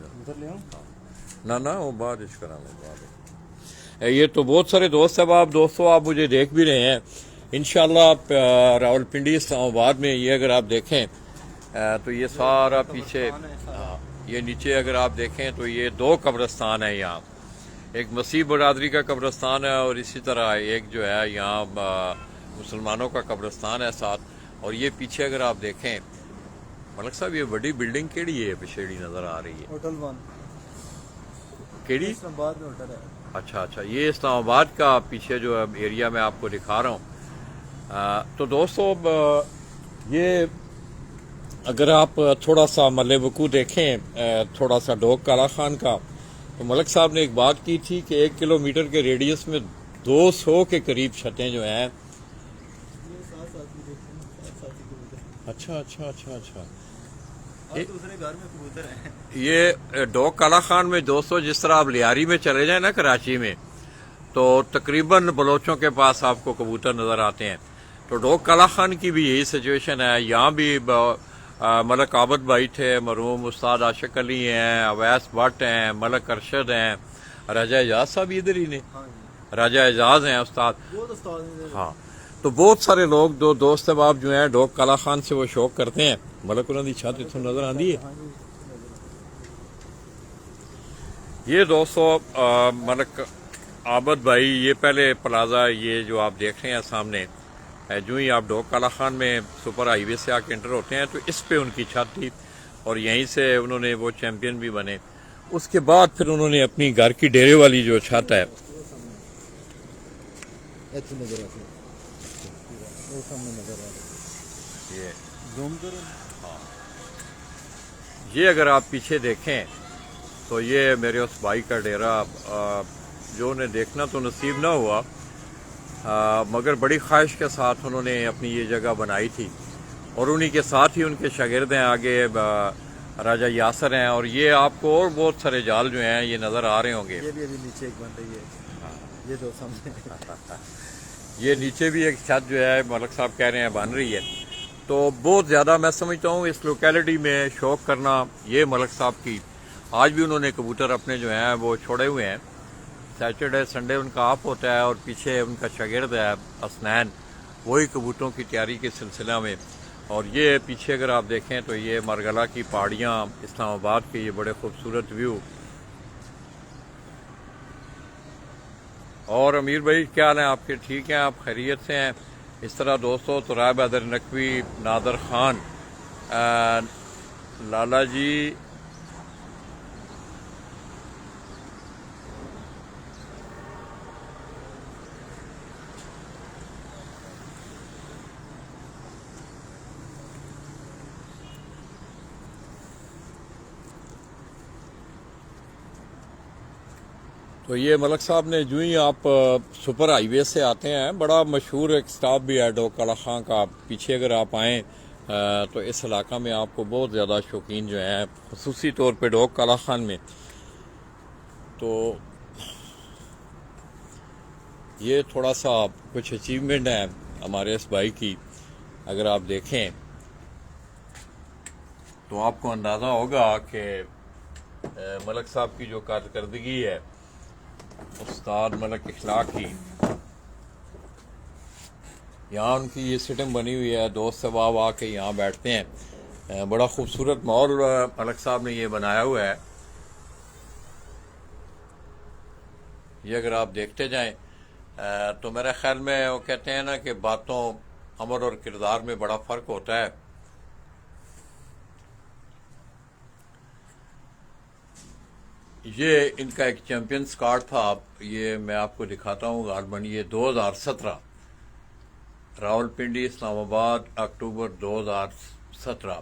نہ وہ بعد اس کرا بعد. یہ تو بہت سارے دوست احباب دوستوں آپ مجھے دیکھ بھی رہے ہیں انشاءاللہ. آپ راول پنڈی اسلام آباد میں یہ اگر آپ دیکھیں تو یہ سارا پیچھے یہ نیچے اگر آپ دیکھیں تو یہ 2 قبرستان ہیں یہاں. ایک مسیح برادری کا قبرستان ہے اور اسی طرح ایک جو ہے یہاں مسلمانوں کا قبرستان ہے ساتھ. اور یہ پیچھے اگر آپ دیکھیں ملک صاحب یہ بڑی بلڈنگ کیڑی ہے پچھیڑی نظر آ رہی ہے؟ ہوٹل 1 کیڑی؟ اسلام آباد میں ہوٹل ہے. اچھا یہ اسلام آباد کا پیچھے جو ایریا میں آپ کو دکھا رہا ہوں. تو دوستو یہ اگر آپ تھوڑا سا ملے وقوع دیکھیں تھوڑا سا ڈوگ کالا خان کا، تو ملک صاحب نے ایک بات کی تھی کہ 1 کلومیٹر کے ریڈیس میں 200 کے قریب چھتیں جو ہیں. اچھا دوسرے گھر میں کبوتر ہیں. یہ ڈوگ کالا خان میں دوستو جس طرح آپ لیاری میں چلے جائیں نا کراچی میں تو تقریباً بلوچوں کے پاس آپ کو کبوتر نظر آتے ہیں. تو ڈوگ کالا خان کی بھی یہی سچویشن ہے. یہاں بھی ملک عابد بھائی تھے، مرحوم استاد عاشق علی ہیں، اویس بٹ ہیں، ملک ارشد ہیں، راجہ اعجاز صاحب ادھر ہی نے، راجہ اعجاز ہیں استاد. ہاں تو بہت سارے لوگ دوست احباب جو ہیں ڈوگ کالا خان سے وہ شوق کرتے ہیں. ملک انہوں کی چھت اتوں نظر آتی ہے. یہ دوستو ملک عابد بھائی یہ پہلے پلازا یہ جو آپ دیکھ رہے ہیں سامنے جو ہی آپ ڈوگ کالا خان میں سپر ہائی وے سے آ کے انٹر ہوتے ہیں تو اس پہ ان کی چھت تھی اور یہیں سے انہوں نے وہ چیمپئن بھی بنے. اس کے بعد پھر انہوں نے اپنی گھر کی ڈیرے والی جو چھت ہے یہ اگر آپ پیچھے دیکھیں تو یہ میرے اس بھائی کا ڈیرا جو انہیں دیکھنا تو نصیب نہ ہوا مگر بڑی خواہش کے ساتھ انہوں نے اپنی یہ جگہ بنائی تھی. اور انہی کے ساتھ ہی ان کے شاگرد ہیں آگے راجہ یاسر ہیں. اور یہ آپ کو اور بہت سارے جال جو ہیں یہ نظر آ رہے ہوں گے. یہ بھی ابھی نیچے ایک بن رہی ہے. یہ 2 سامنے یہ نیچے بھی ایک چھت جو ہے ملک صاحب کہہ رہے ہیں بن رہی ہے. تو بہت زیادہ میں سمجھتا ہوں اس لوکیلٹی میں شوق کرنا یہ ملک صاحب کی. آج بھی انہوں نے کبوتر اپنے جو ہیں وہ چھوڑے ہوئے ہیں. سیٹرڈے سنڈے ان کا آف ہوتا ہے اور پیچھے ان کا شاگرد ہے اسنین وہی کبوتروں کی تیاری کے سلسلہ میں. اور یہ پیچھے اگر آپ دیکھیں تو یہ مرگلہ کی پہاڑیاں اسلام آباد کے یہ بڑے خوبصورت ویو. اور امیر بھائی کیا حال ہیں آپ کے؟ ٹھیک ہیں آپ خیریت سے ہیں؟ اس طرح دوستو ترائب حیدر نقوی، نادر خان، لالا جی تو یہ ملک صاحب نے جو ہی آپ سپر ہائی وے سے آتے ہیں بڑا مشہور ایک سٹاپ بھی ہے ڈوگ کالا خان کا. پیچھے اگر آپ آئیں تو اس علاقہ میں آپ کو بہت زیادہ شوقین جو ہیں خصوصی طور پہ ڈوگ کالا خان میں. تو یہ تھوڑا سا کچھ اچیومنٹ ہے ہمارے اس بھائی کی. اگر آپ دیکھیں تو آپ کو اندازہ ہوگا کہ ملک صاحب کی جو کارکردگی ہے استاد ملک اخلاق کی. یہاں ان کی یہ سٹنگ بنی ہوئی ہے، دوست احباب آ کے یہاں بیٹھتے ہیں. بڑا خوبصورت ماحول ملک صاحب نے یہ بنایا ہوا ہے. یہ اگر آپ دیکھتے جائیں تو میرے خیال میں وہ کہتے ہیں نا کہ باتوں عمل اور کردار میں بڑا فرق ہوتا ہے. یہ ان کا ایک چیمپئنز کارڈ تھا. یہ میں آپ کو دکھاتا ہوں غالباً یہ 2017 راول پنڈی اسلام آباد اکتوبر 2017